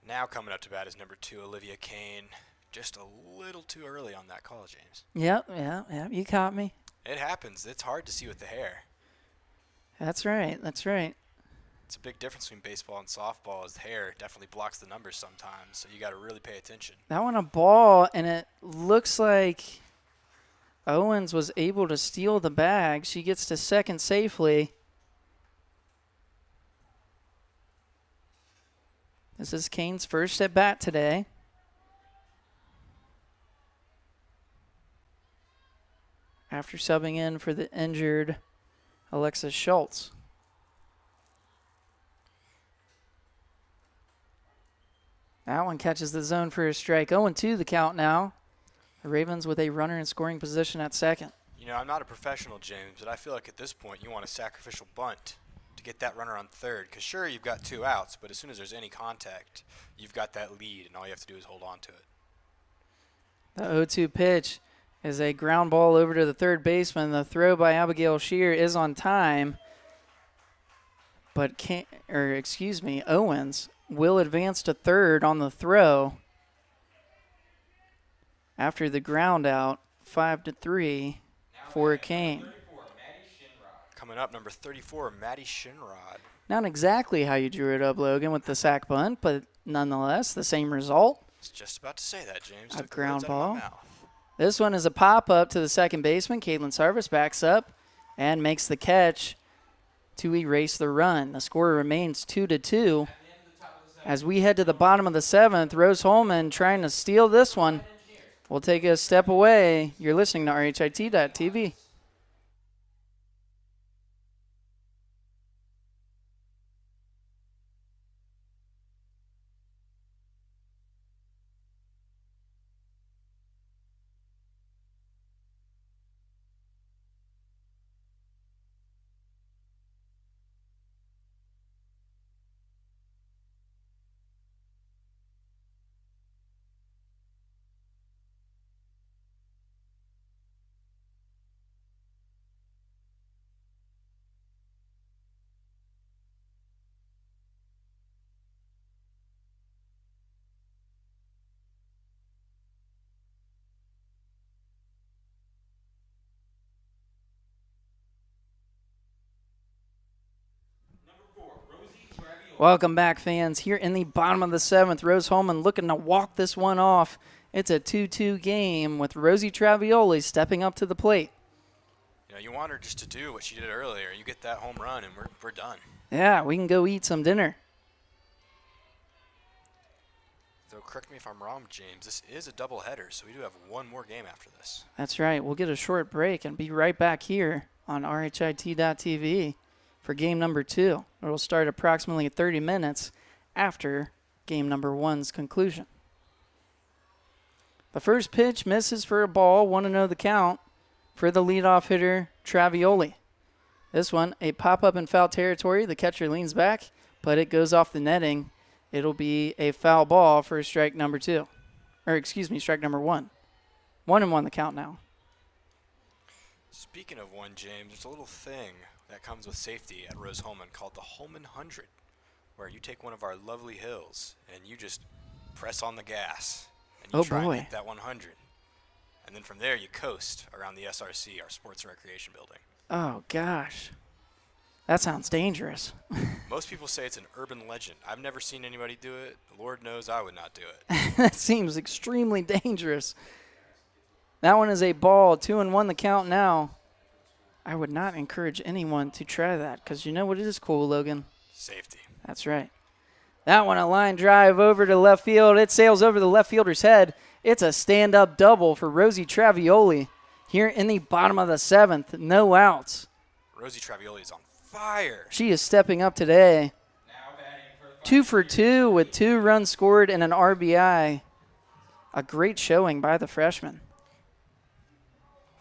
Now coming up to bat is number 2, Olivia Kane. Just a little too early on that call, James. Yep, you caught me. It happens. It's hard to see with the hair. That's right. It's a big difference between baseball and softball, as the hair definitely blocks the numbers sometimes, so you got to really pay attention. That one a ball, and it looks like Owens was able to steal the bag. She gets to second safely. This is Kane's first at bat today. After subbing in for the injured Alexis Schultz. That one catches the zone for a strike. 0-2 the count now. The Ravens with a runner in scoring position at second. You know, I'm not a professional, James, but I feel like at this point you want a sacrificial bunt to get that runner on third. Because sure, you've got 2 outs, but as soon as there's any contact, you've got that lead, and all you have to do is hold on to it. The 0-2 pitch is a ground ball over to the third baseman. The throw by Abigail Shear is on time. But Owens will advance to third on the throw. After the ground out, 5-3 for Kane. Coming up, number 34, Maddie Shinrod. Not exactly how you drew it up, Logan, with the sac bunt, but nonetheless, the same result. I was just about to say that, James. A Took the ground words out of my ball. mouth. This one is a pop-up to the second baseman. Caitlin Sarvis backs up and makes the catch to erase the run. The score remains 2-2. As we head to the bottom of the 7th, Rose-Hulman trying to steal this one. We'll take a step away. You're listening to RHIT.TV. Welcome back, fans. Here in the bottom of the 7th, Rose-Hulman looking to walk this one off. It's a 2-2 game with Rosie Travioli stepping up to the plate. You know, you want her just to do what she did earlier. You get that home run, and we're done. Yeah, we can go eat some dinner. Though, correct me if I'm wrong, James, this is a doubleheader, so we do have one more game after this. That's right. We'll get a short break and be right back here on RHIT.TV for game number 2. It will start approximately 30 minutes after game number 1's conclusion. The first pitch misses for a ball, 1-0 the count for the leadoff hitter, Travioli. This one, a pop-up in foul territory. The catcher leans back, but it goes off the netting. It'll be a foul ball for strike number 2. Or, excuse me, strike number 1. 1-1 the count now. Speaking of one, James, there's a little thing that comes with safety at Rose-Hulman called the Hulman 100, where you take one of our lovely hills and you just press on the gas and you try and hit that 100. And then from there you coast around the SRC, our Sports and Recreation Building. Oh, gosh. That sounds dangerous. Most people say it's an urban legend. I've never seen anybody do it. Lord knows I would not do it. That seems extremely dangerous. That one is a ball, 2-1 the count now. I would not encourage anyone to try that because you know what is cool, Logan? Safety. That's right. That one, a line drive over to left field. It sails over the left fielder's head. It's a stand-up double for Rosie Travioli here in the bottom of the 7th. No outs. Rosie Travioli is on fire. She is stepping up today. 2 for 2 with 2 runs scored and an RBI. A great showing by the freshman.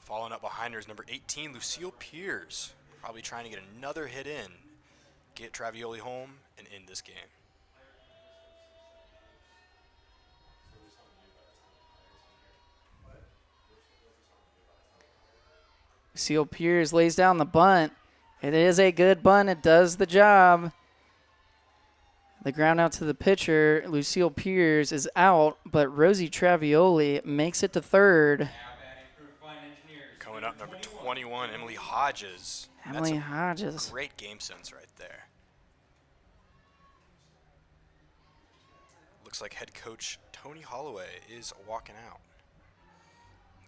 Following up behind her is number 18, Lucille Pierce. Probably trying to get another hit in, get Travioli home, and end this game. Lucille Pierce lays down the bunt. It is a good bunt. It does the job. The ground out to the pitcher. Lucille Pierce is out, but Rosie Travioli makes it to third. Coming up, number 21, Emily Hodges. Emily Hodges. Great game sense right there. Looks like head coach Tony Holloway is walking out.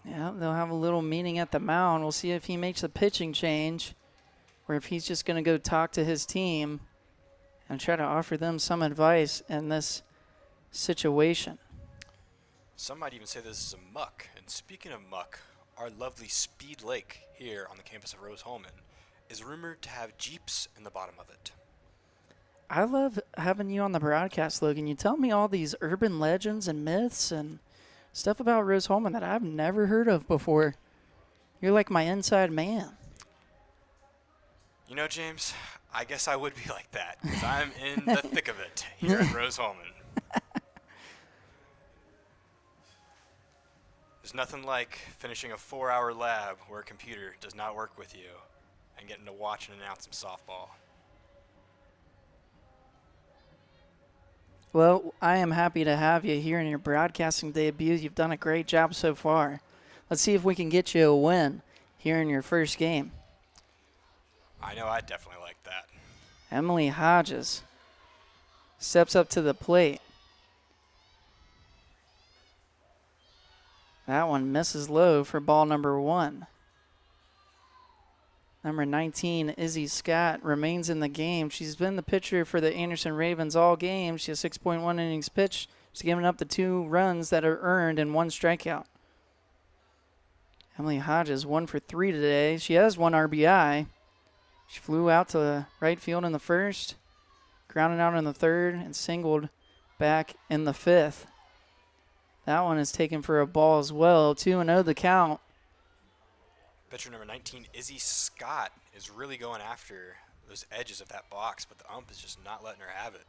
Yeah, they'll have a little meeting at the mound. We'll see if he makes a pitching change or if he's just going to go talk to his team and try to offer them some advice in this situation. Some might even say this is a muck. And speaking of muck, our lovely Speed Lake here on the campus of Rose-Hulman is rumored to have Jeeps in the bottom of it. I love having you on the broadcast, Logan. You tell me all these urban legends and myths and stuff about Rose-Hulman that I've never heard of before. You're like my inside man. You know, James, I guess I would be like that because I'm in the thick of it here at Rose-Hulman. There's nothing like finishing a 4-hour lab where a computer does not work with you and getting to watch and announce some softball. Well, I am happy to have you here in your broadcasting debut. You've done a great job so far. Let's see if we can get you a win here in your first game. I know I'd definitely like that. Emily Hodges steps up to the plate. That one misses low for ball number 1. Number 19, Izzy Scott, remains in the game. She's been the pitcher for the Anderson Ravens all game. She has 6.1 innings pitched. She's given up the 2 runs that are earned and 1 strikeout. Emily Hodges, 1 for 3 today. She has 1 RBI. She flew out to the right field in the first, grounded out in the third, and singled back in the 5th. That one is taken for a ball as well. 2-0 the count. Pitcher number 19, Izzy Scott, is really going after those edges of that box, but the ump is just not letting her have it.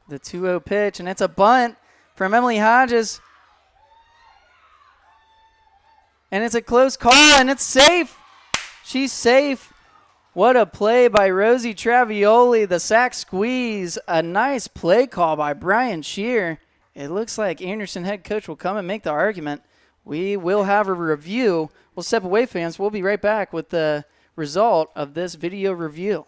The 2-0 pitch, and it's a bunt from Emily Hodges. And it's a close call, and it's safe. She's safe. What a play by Rosie Travioli. The sack squeeze. A nice play call by Brian Shear. It looks like Anderson head coach will come and make the argument. We will have a review. We'll step away, fans. We'll be right back with the result of this video review.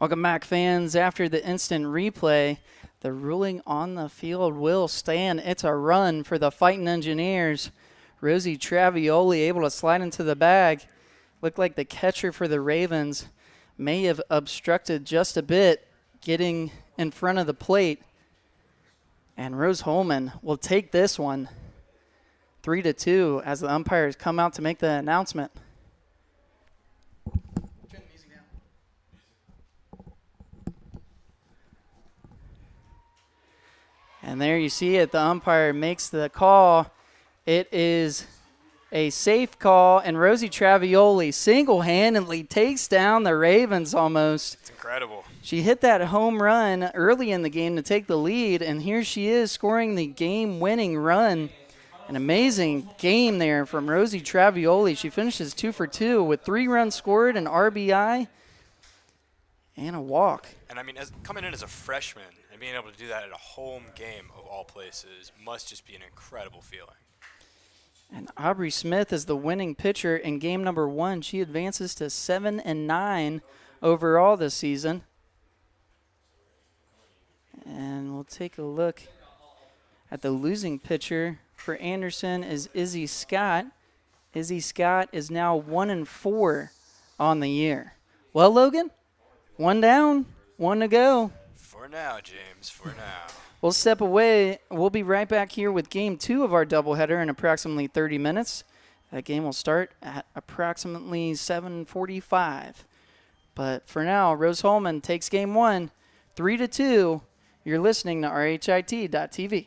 Welcome back, fans. After the instant replay, the ruling on the field will stand. It's a run for the Fighting Engineers. Rosie Travioli able to slide into the bag. Looked like the catcher for the Ravens may have obstructed just a bit, getting in front of the plate. And Rose-Hulman will take this one 3-2 as the umpires come out to make the announcement. And there you see it. The umpire makes the call. It is a safe call, and Rosie Travioli single-handedly takes down the Ravens almost. It's incredible. She hit that home run early in the game to take the lead, and here she is scoring the game-winning run. An amazing game there from Rosie Travioli. She finishes 2 for 2 with 3 runs scored, an RBI, and a walk. And I mean, coming in as a freshman and being able to do that at a home game of all places must just be an incredible feeling. And Aubrey Smith is the winning pitcher in game number 1. She advances to 7-9 overall this season. And we'll take a look at the losing pitcher for Anderson is Izzy Scott. Izzy Scott is now 1-4 on the year. Well, Logan, 1 down, 1 to go. For now, James, for now. We'll step away. We'll be right back here with game 2 of our doubleheader in approximately 30 minutes. That game will start at approximately 7:45. But for now, Rose-Hulman takes game 1, 3-2. You're listening to RHIT.TV.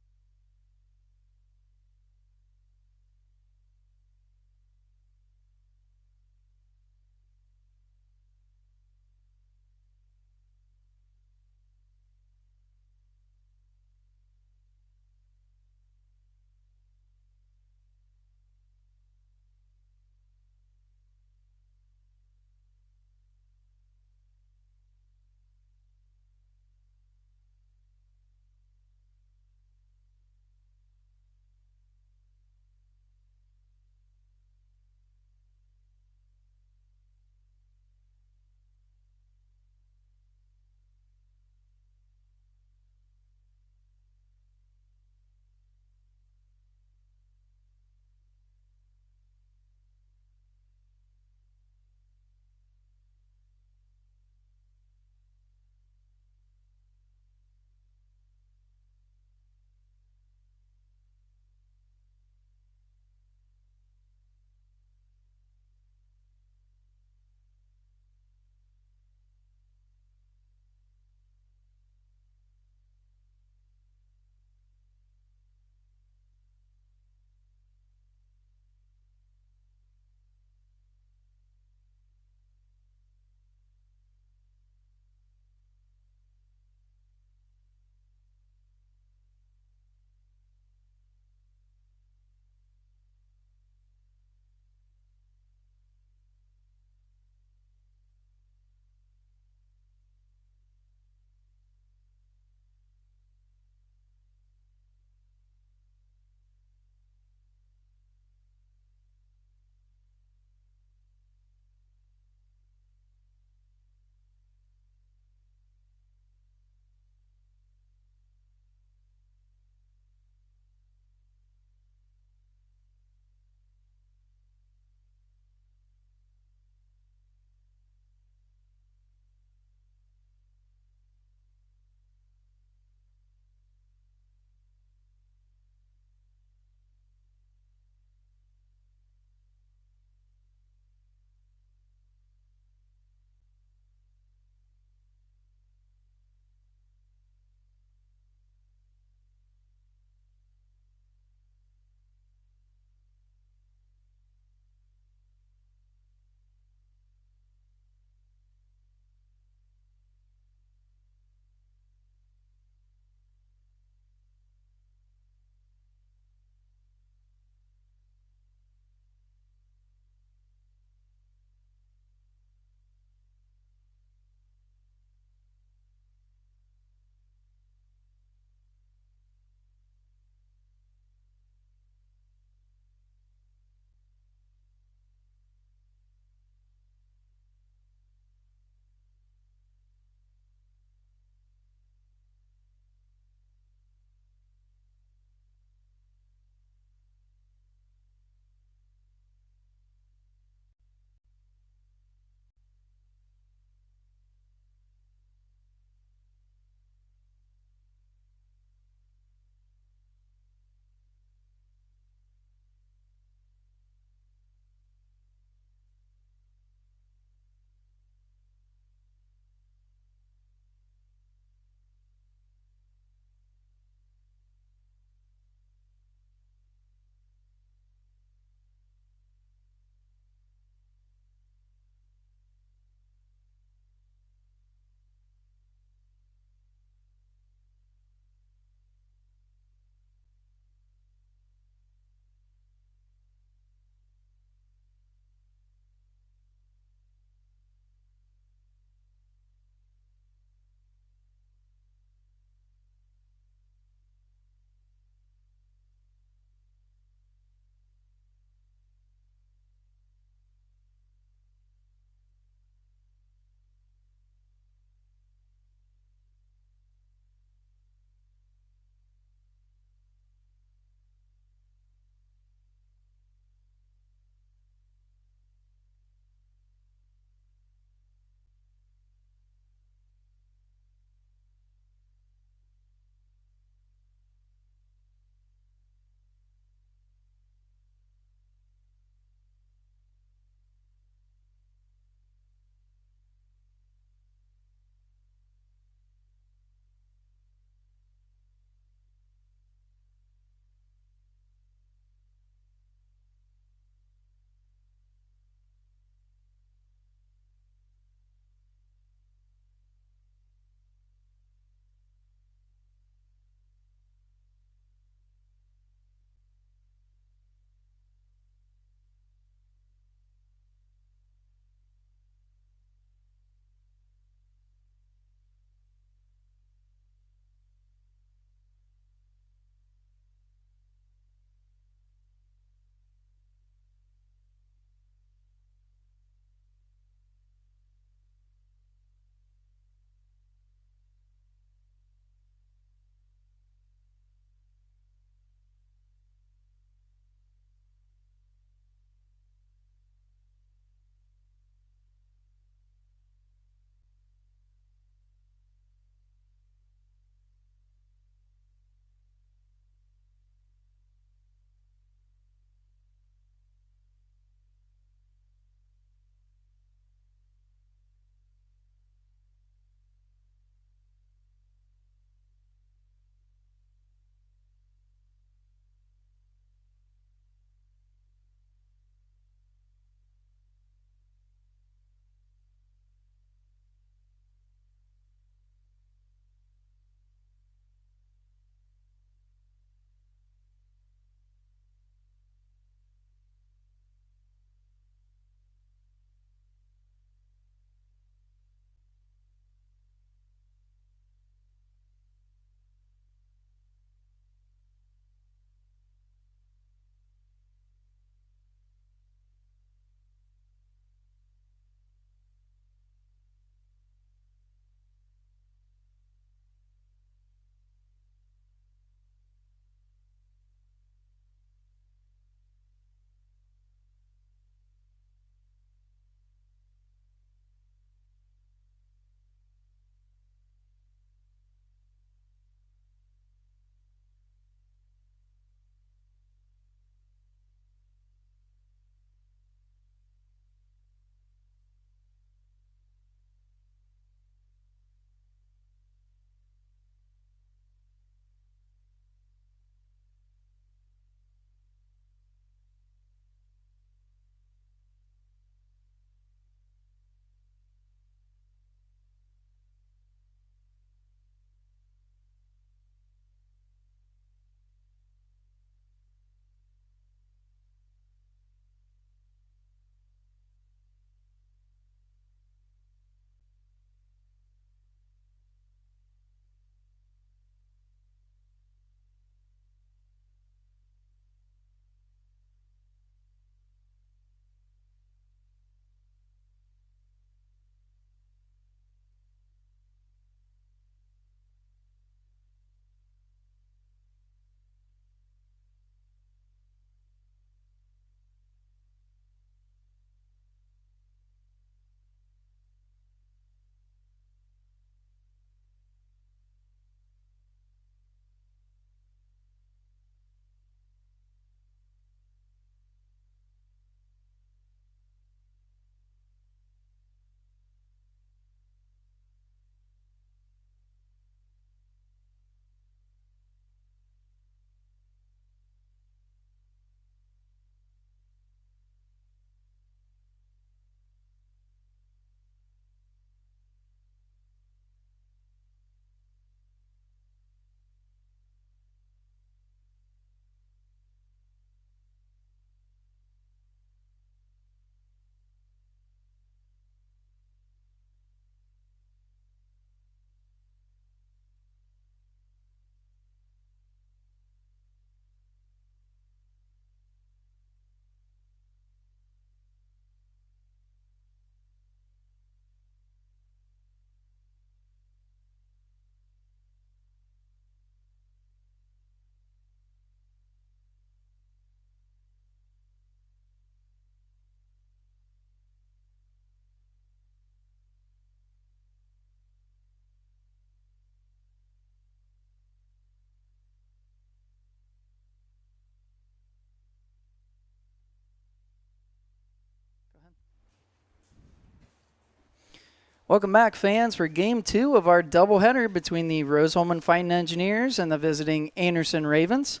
Welcome back, fans, for Game 2 of our doubleheader between the Rose-Hulman Fighting Engineers and the visiting Anderson Ravens.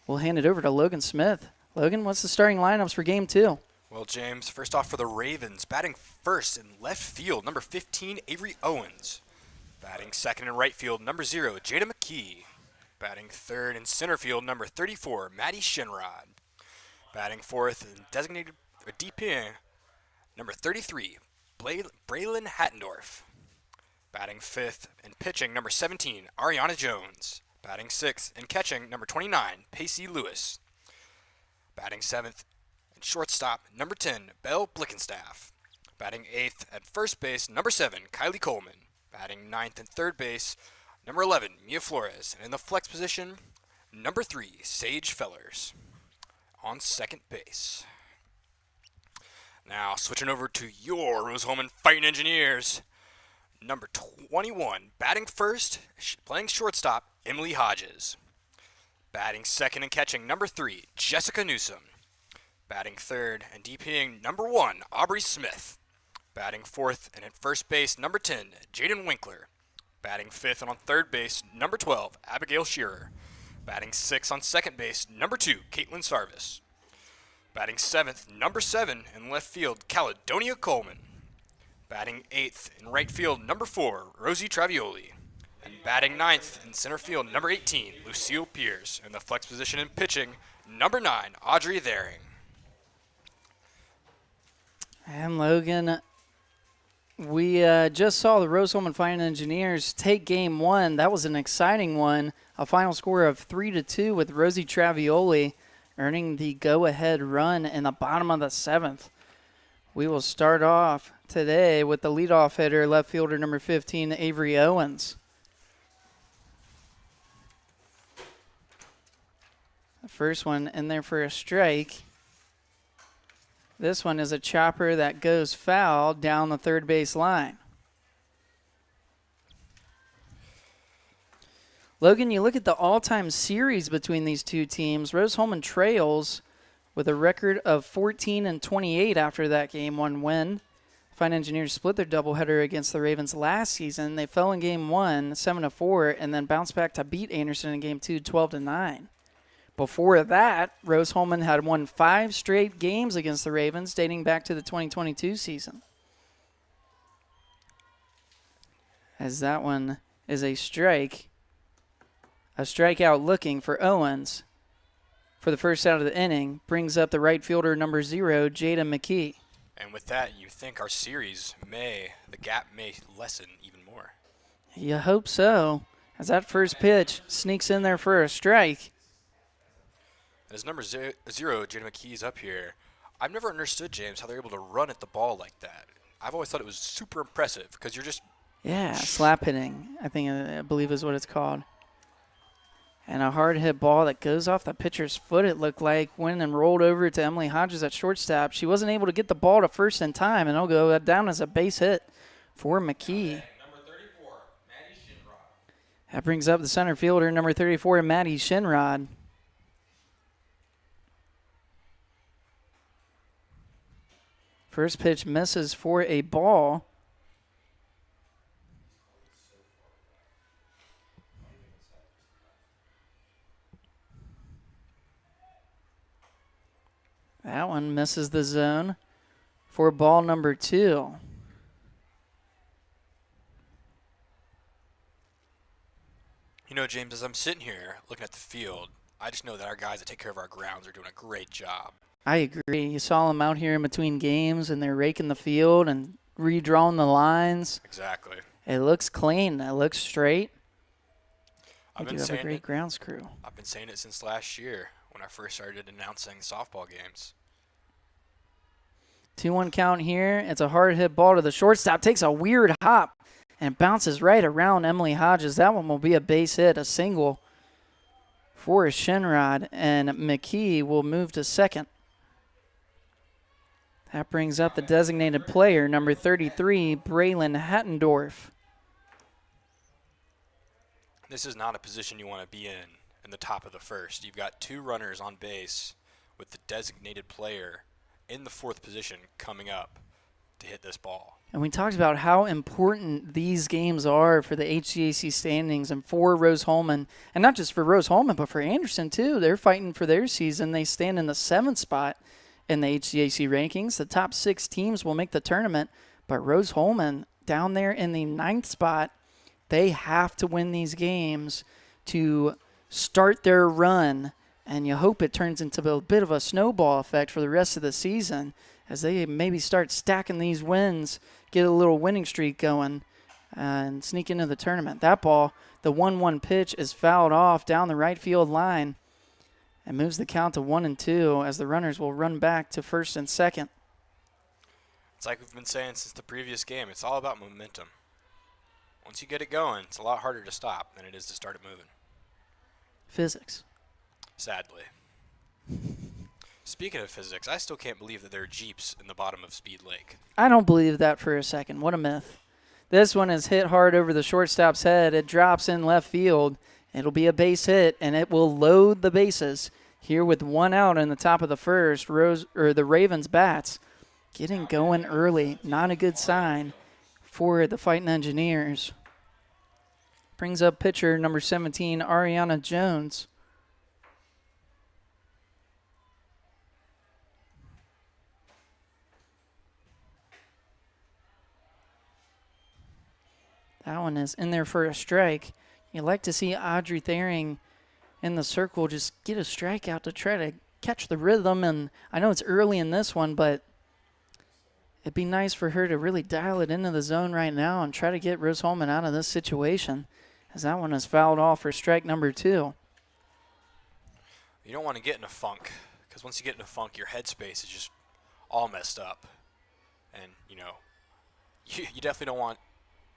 We'll hand it over to Logan Smith. Logan, what's the starting lineups for Game 2? Well, James, first off for the Ravens, batting first in left field, number 15, Avery Owens. Batting second in right field, number 0, Jada McKee. Batting third in center field, number 34, Maddie Shinrod. Batting fourth in designated DP, number 33, Braylon Hattendorf. Batting fifth and pitching, number 17, Ariana Jones. Batting sixth and catching, number 29, Pacey Lewis. Batting seventh and shortstop, number 10, Belle Blickenstaff. Batting eighth at first base, number 7, Kylie Coleman. Batting ninth and third base, number 11, Mia Flores. And in the flex position, number 3, Sage Fellers. On second base. Now, switching over to your Rose-Hulman Fighting Engineers. Number 21, batting first, playing shortstop, Emily Hodges. Batting second and catching, number 3, Jessica Newsom. Batting third and DPing, number 1, Aubrey Smith. Batting fourth and at first base, number 10, Jaden Winkler. Batting fifth and on third base, number 12, Abigail Shearer. Batting sixth on second base, number 2, Caitlin Sarvis. Batting seventh, number 7 in left field, Caledonia Coleman. Batting eighth in right field, number 4, Rosie Travioli. And batting ninth in center field, number 18, Lucille Pierce. In the flex position and pitching, number 9, Audrey Thering. And Logan, we just saw the Rose-Hulman Fighting Engineers take Game 1. That was an exciting one. A final score of 3-2 with Rosie Travioli earning the go-ahead run in the bottom of the 7th. We will start off today with the leadoff hitter, left fielder number 15, Avery Owens. The first one in there for a strike. This one is a chopper that goes foul down the third base line. Logan, you look at the all-time series between these two teams. Rose-Hulman trails with a record of 14-28 after that Game 1 win. Fine Engineers split their doubleheader against the Ravens last season. They fell in Game 1, 7-4, and then bounced back to beat Anderson in Game 2, 12-9. Before that, Rose-Hulman had won 5 straight games against the Ravens dating back to the 2022 season. As that one is a strike. A strikeout looking for Owens for the first out of the inning. Brings up the right fielder number 0, Jada McKee. And with that, you think our series the gap may lessen even more. You hope so. As that first pitch sneaks in there for a strike. As number 0, Jada McKee's up here, I've never understood, James, how they're able to run at the ball like that. I've always thought it was super impressive because you're just... Yeah, slap hitting, I believe is what it's called. And a hard hit ball that goes off the pitcher's foot, it looked like, went and rolled over to Emily Hodges at shortstop. She wasn't able to get the ball to first in time, and it'll go down as a base hit for McKee. Number 34, Maddie Shinrod. That brings up the center fielder, number 34, Maddie Shinrod. First pitch misses for a ball. That one misses the zone for ball number 2. You know, James, as I'm sitting here looking at the field, I just know that our guys that take care of our grounds are doing a great job. I agree. You saw them out here in between games, and they're raking the field and redrawing the lines. Exactly. It looks clean. It looks straight. I've They been do have a saying great it. grounds crew. I've been saying it since last year when I first started announcing softball games. 2-1 count here. It's a hard hit ball to the shortstop. Takes a weird hop and bounces right around Emily Hodges. That one will be a base hit, a single for Shinrod, and McKee will move to second. That brings up the designated player, number 33, Braylon Hattendorf. This is not a position you want to be in the top of the first. You've got 2 runners on base with the designated player in the 4th position coming up to hit this ball. And we talked about how important these games are for the HGAC standings and for Rose-Hulman. And not just for Rose-Hulman, but for Anderson, too. They're fighting for their season. They stand in the 7th spot in the HGAC rankings. The top 6 teams will make the tournament. But Rose-Hulman, down there in the 9th spot, they have to win these games to start their run. And you hope it turns into a bit of a snowball effect for the rest of the season as they maybe start stacking these wins, get a little winning streak going, and sneak into the tournament. That ball, the 1-1 pitch, is fouled off down the right field line and moves the count to 1-2 as the runners will run back to first and second. It's like we've been saying since the previous game. It's all about momentum. Once you get it going, it's a lot harder to stop than it is to start it moving. Physics. Sadly. Speaking of physics, I still can't believe that there are Jeeps in the bottom of Speed Lake. I don't believe that for a second. What a myth. This one is hit hard over the shortstop's head. It drops in left field. It'll be a base hit, and it will load the bases. Here with 1 out in the top of the first, the Ravens bats getting going early. Not a good sign for the Fighting Engineers. Brings up pitcher number 17, Ariana Jones. That one is in there for a strike. You like to see Audrey Thering in the circle just get a strikeout to try to catch the rhythm. And I know it's early in this one, but it'd be nice for her to really dial it into the zone right now and try to get Rose-Hulman out of this situation, as that one is fouled off for strike number 2. You don't want to get in a funk, because once you get in a funk, your headspace is just all messed up. And, you definitely don't want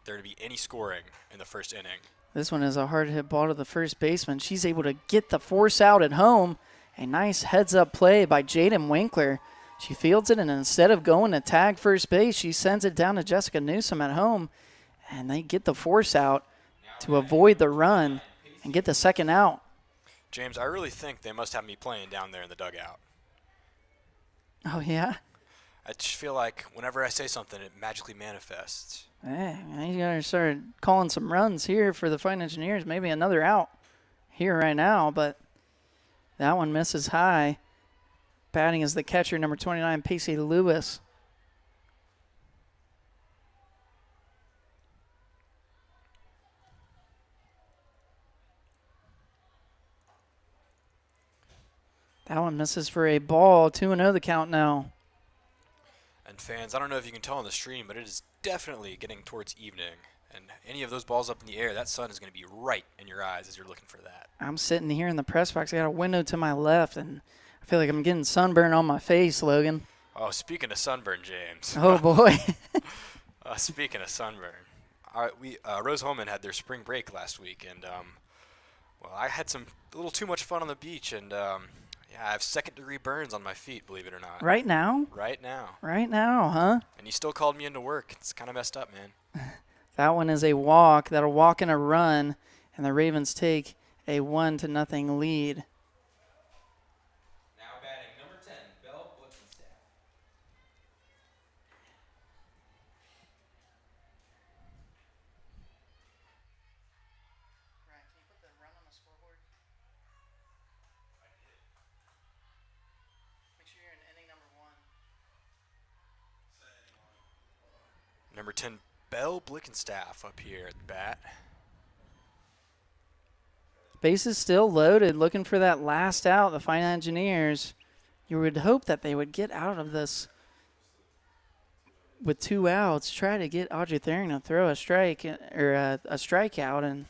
there to be any scoring in the first inning. This one is a hard hit ball to the first baseman. She's able to get the force out at home. A nice heads-up play by Jaden Winkler. She fields it, and instead of going to tag first base, she sends it down to Jessica Newsom at home, and they get the force out to avoid the run and get the second out. James, I really think they must have me playing down there in the dugout. Oh, yeah? I just feel like whenever I say something, it magically manifests. Hey, you got to start calling some runs here for the Fighting Engineers. Maybe another out here right now, but that one misses high. Batting is the catcher, number 29, Pacey Lewis. That one misses for a ball. 2-0 the count now. And fans, I don't know if you can tell on the stream, but it is definitely getting towards evening. And any of those balls up in the air, that sun is going to be right in your eyes as you're looking for that. I'm sitting here in the press box. I got a window to my left, and I feel like I'm getting sunburn on my face, Logan. Oh, speaking of sunburn, James. Oh, boy. Speaking of sunburn. Rose-Hulman had their spring break last week, and, I had a little too much fun on the beach, and, I have second-degree burns on my feet, believe it or not. Right now? Right now. Right now, huh? And you still called me into work. It's kind of messed up, man. That one is a walk. That'll walk in a run, and the Ravens take a 1-0 lead. Now batting number 10, Belle Blickenstaff. Ryan, can you put the run on the scoreboard? Make sure you're in inning number 1. Number 10, Belle Blickenstaff up here at the bat. Bases still loaded, looking for that last out. The Fine Engineers, you would hope that they would get out of this with 2 outs, try to get Audrey Thering to throw a strike or a strikeout, and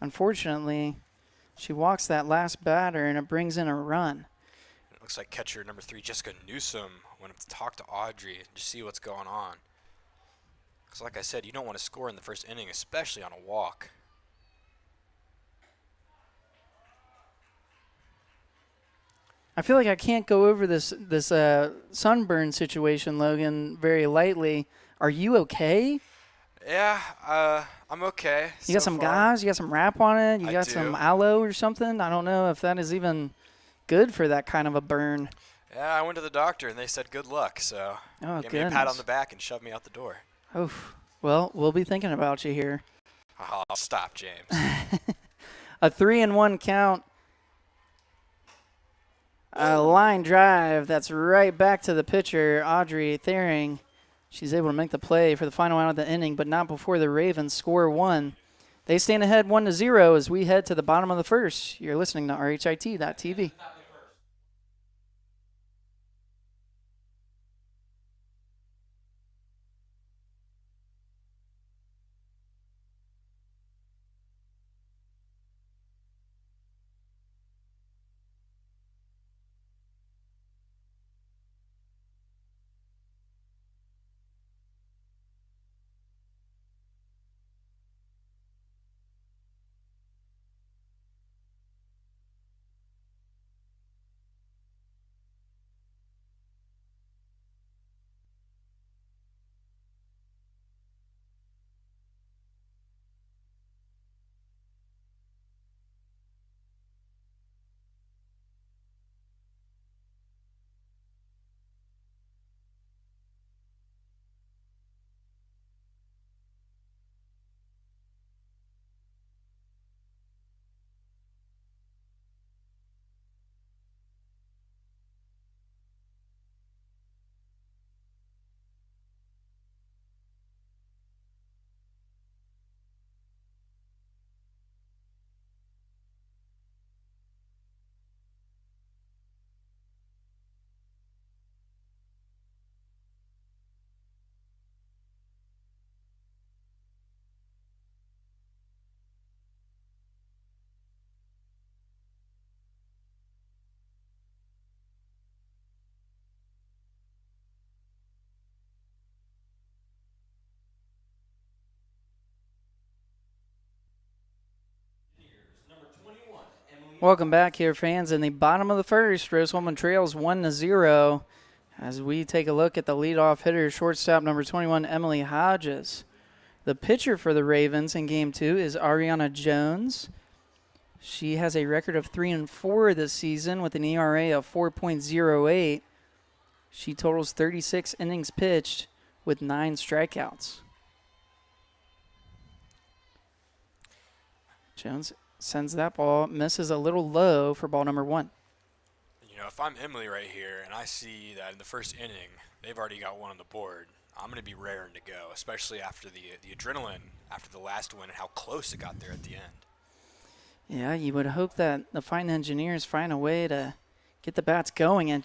unfortunately, she walks that last batter, and it brings in a run. It looks like catcher number 3, Jessica Newsom, went up to talk to Audrey and just see what's going on. Because like I said, you don't want to score in the first inning, especially on a walk. I feel like I can't go over this sunburn situation, Logan, very lightly. Are you okay? Yeah, I'm okay. You got some gauze? You got some wrap on it? You got some aloe or something? I don't know if that is even good for that kind of a burn. Yeah, I went to the doctor and they said good luck, so Oh, gave me a pat on goodness. the back and shoved me out the door. Oof. Well, we'll be thinking about you here. Oh, stop, James. A 3-1 count. A line drive that's right back to the pitcher, Audrey Thering. She's able to make the play for the final out of the inning, but not before the Ravens score one. They stand ahead 1-0 as we head to the bottom of the first. You're listening to RHIT.TV. Welcome back here, fans. In the bottom of the first, Rose-Hulman trails 1-0 as we take a look at the leadoff hitter, shortstop number 21, Emily Hodges. The pitcher for the Ravens in Game 2 is Ariana Jones. She has a record of 3-4 this season with an ERA of 4.08. She totals 36 innings pitched with 9 strikeouts. Jones sends that ball, misses a little low for ball number 1. You know, if I'm Emily right here and I see that in the first inning they've already got one on the board, I'm going to be raring to go, especially after the adrenaline after the last win and how close it got there at the end. Yeah, you would hope that the Fighting Engineers find a way to get the bats going. And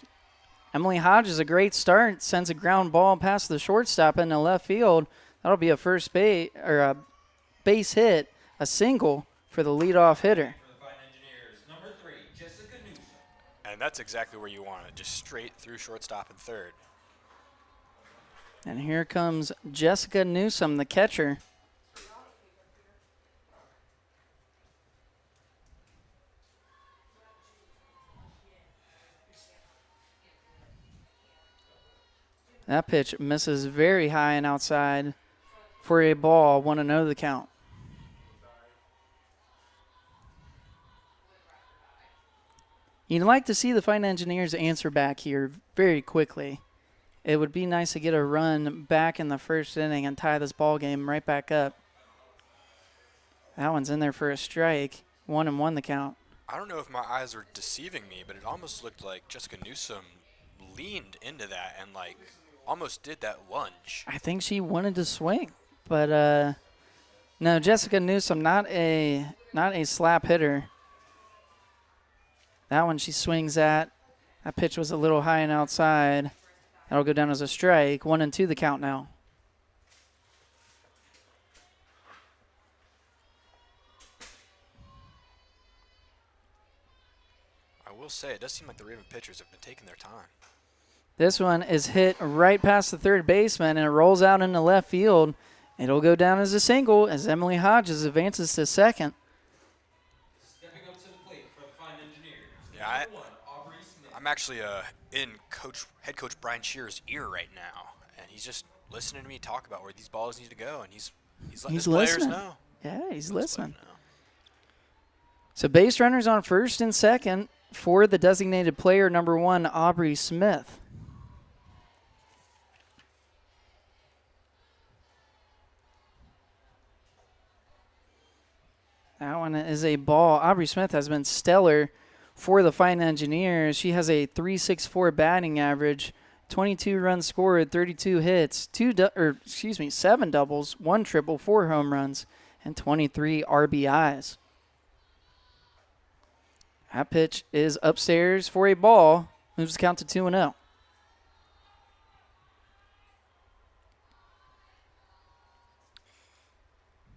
Emily Hodges, a great start, sends a ground ball past the shortstop into left field. That'll be a first base or a base hit, a single for the leadoff hitter. And that's exactly where you want it, just straight through shortstop and third. And here comes Jessica Newsom, the catcher. That pitch misses very high and outside for a ball. 1-0 the count. You'd like to see the Fighting Engineers answer back here very quickly. It would be nice to get a run back in the first inning and tie this ball game right back up. That one's in there for a strike. 1-1 the count. I don't know if my eyes were deceiving me, but it almost looked like Jessica Newsom leaned into that and like almost did that lunge. I think she wanted to swing, but no, Jessica Newsom, not a slap hitter. That one she swings at. That pitch was a little high and outside. That'll go down as a strike. 1-2 the count now. I will say, it does seem like the Raven pitchers have been taking their time. This one is hit right past the third baseman, and it rolls out into left field. It'll go down as a single as Emily Hodges advances to second. Stepping up to the plate for the Fighting Engineers. Yeah, Number 1, Aubrey Smith. I'm actually in head coach Brian Shearer's ear right now, and he's just listening to me talk about where these balls need to go, and he's letting his players listening. know. Yeah, he's listening. Know. So base runners on first and second for the designated player, number 1, Aubrey Smith. That one is a ball. Aubrey Smith has been stellar for the Fighting Engineers. She has a .364 batting average, 22 runs scored, 32 hits, 7 doubles, 1 triple, 4 home runs, and 23 RBIs. That pitch is upstairs for a ball. Moves the count to 2-0.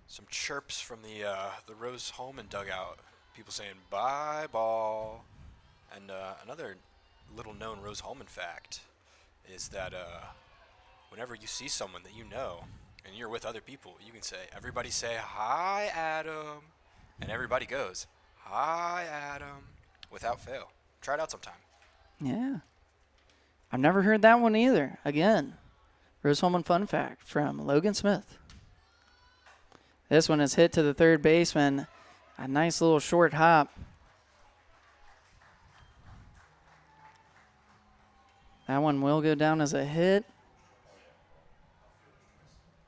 Some chirps from the Rose-Hulman dugout. People saying, bye, ball. And another little-known Rose-Hulman fact is that whenever you see someone that you know and you're with other people, you can say, everybody say, hi, Adam. And everybody goes, hi, Adam, without fail. Try it out sometime. Yeah. I've never heard that one either. Again, Rose-Hulman fun fact from Logan Smith. This one is hit to the third baseman. A nice little short hop. That one will go down as a hit.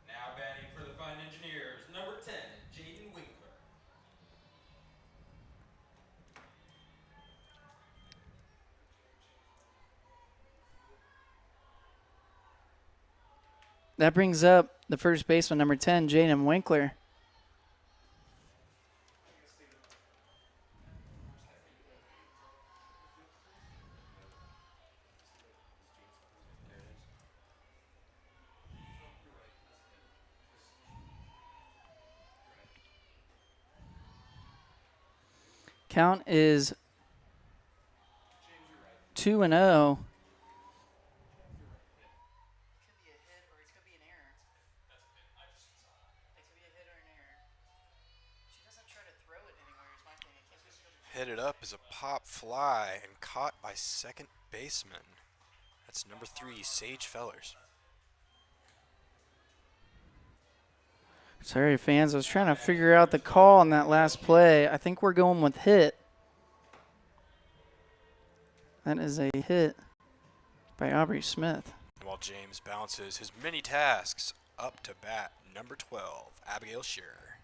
Now batting for the Fighting Engineers, number 10, Jaden Winkler. That brings up the first baseman, number 10, Jaden Winkler. Count is 2-0. Hit it up as a pop fly and caught by second baseman. That's number 3, Sage Fellers. Sorry, fans. I was trying to figure out the call on that last play. I think we're going with hit. That is a hit by Aubrey Smith. While James bounces his mini tasks up to bat, number 12, Abigail Shearer.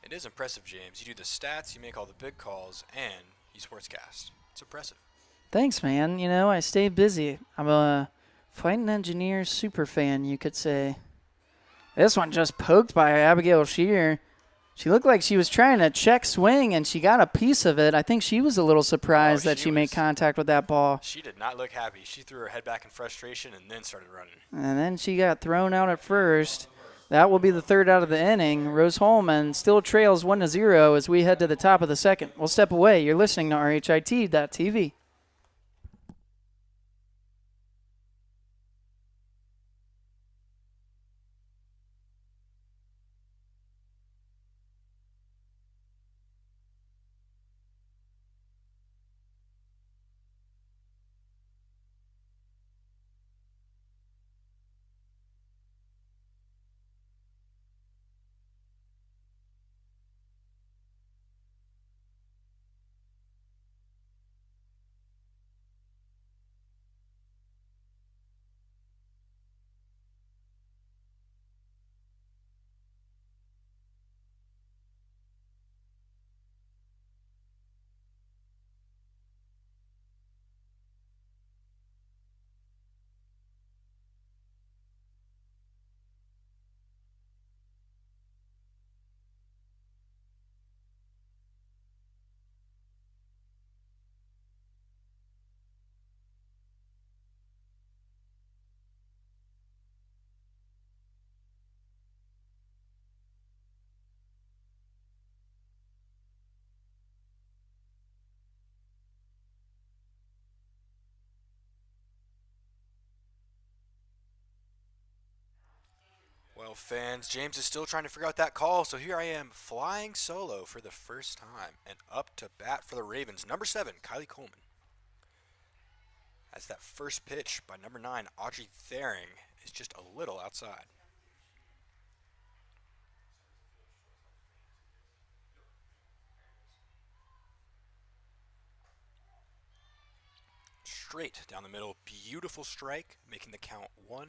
It is impressive, James. You do the stats, you make all the big calls, and you sportscast. It's impressive. Thanks, man. You know, I stay busy. I'm a Fighting Engineers super fan, you could say. This one just poked by Abigail Shearer. She looked like she was trying to check swing, and she got a piece of it. I think she was a little surprised that she made contact with that ball. She did not look happy. She threw her head back in frustration and then started running. And then she got thrown out at first. That will be the third out of the inning. Rose-Hulman still trails 1-0 as we head to the top of the second. We'll step away. You're listening to RHIT.TV. Well, fans, James is still trying to figure out that call, so here I am flying solo for the first time. And up to bat for the Ravens, number 7, Kylie Coleman. As that first pitch by number 9, Audrey Thering, is just a little outside. straight down the middle. Beautiful strike, making the count 1-1.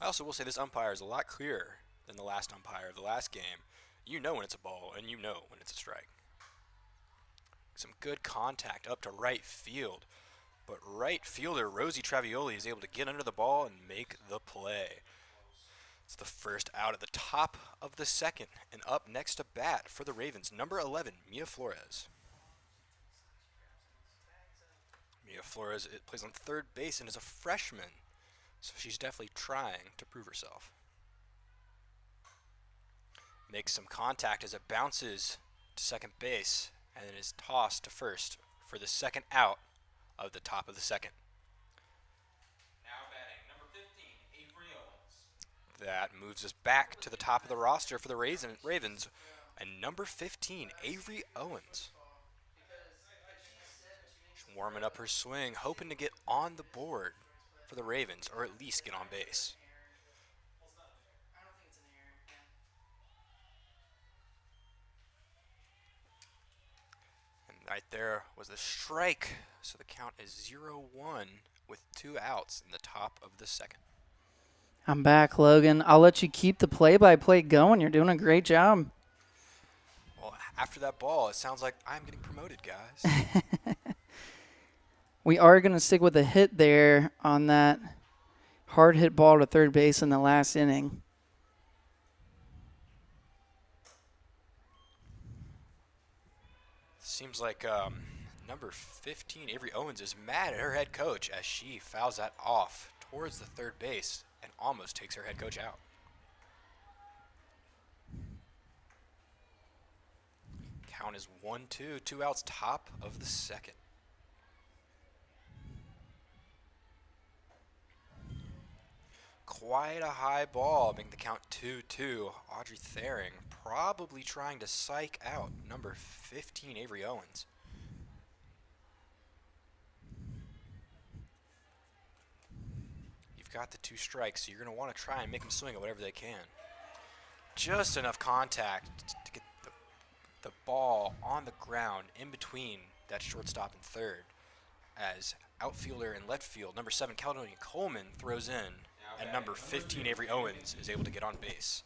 I also will say this umpire is a lot clearer than the last umpire of the last game. You know when it's a ball, and you know when it's a strike. Some good contact up to right field. But right fielder Rosie Travioli is able to get under the ball and make the play. It's the first out at the top of the second. And up next to bat for the Ravens, number 11, Mia Flores. Mia Flores plays on third base and is a freshman, so she's definitely trying to prove herself. Makes some contact as it bounces to second base and then is tossed to first for the second out of the top of the second. Now batting, number 15, Avery Owens. That moves us back to the top of the roster for the Ravens, and number 15, Avery Owens. She's warming up her swing, hoping to get on the board for the Ravens, or at least get on base. Right there was the strike, so the count is 0-1 with 2 outs in the top of the second. I'm back, Logan. I'll let you keep the play-by-play going. You're doing a great job. Well, after that ball, it sounds like I'm getting promoted, guys. We are going to stick with a hit there on that hard hit ball to third base in the last inning. Seems like number 15, Avery Owens, is mad at her head coach as she fouls that off towards the third base and almost takes her head coach out. Count is 1-2, 2 outs, top of the second. Quite a high ball, making the count 2-2. Audrey Thering probably trying to psych out number 15, Avery Owens. You've got the 2 strikes, so you're going to want to try and make them swing at whatever they can. Just enough contact to get the ball on the ground in between that shortstop and third, as outfielder in left field, number 7, Caledonia Coleman, throws in, and number 15, Avery Owens, is able to get on base.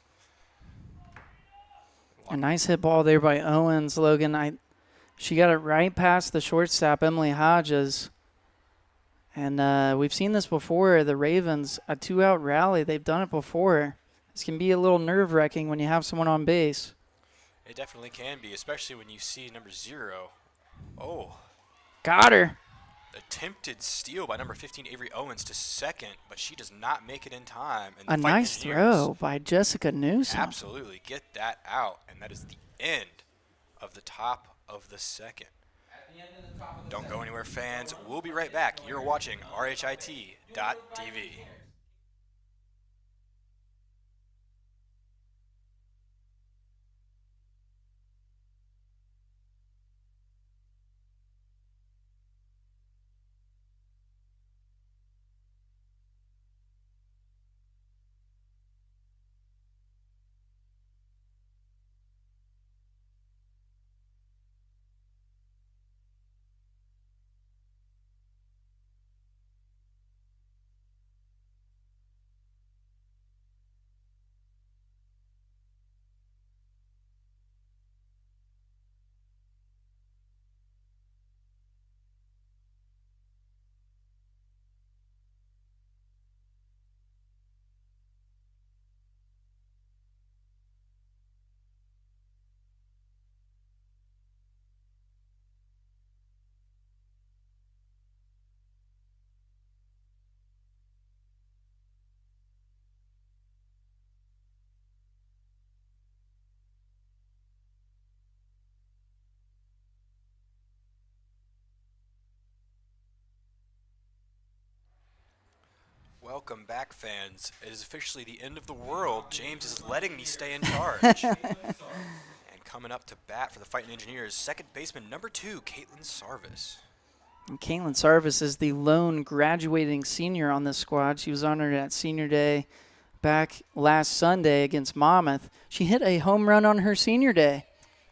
A nice hit ball there by Owens, Logan. She got it right past the shortstop, Emily Hodges. And we've seen this before, the Ravens, a 2-out rally. They've done it before. This can be a little nerve-wracking when you have someone on base. It definitely can be, especially when you see number 0. Oh. Got her. Attempted steal by number 15, Avery Owens, to second, but she does not make it in time. And A nice throw by Jessica Newsom. Absolutely. Get that out, and that is the end of the top of the second. Don't go anywhere, fans. We'll be right back. You're watching RHIT.TV. Welcome back, fans. It is officially the end of the world. James is letting me stay in charge. And coming up to bat for the Fighting Engineers, second baseman number 2, Caitlin Sarvis. And Caitlin Sarvis is the lone graduating senior on this squad. She was honored at Senior Day back last Sunday against Monmouth. She hit a home run on her senior day.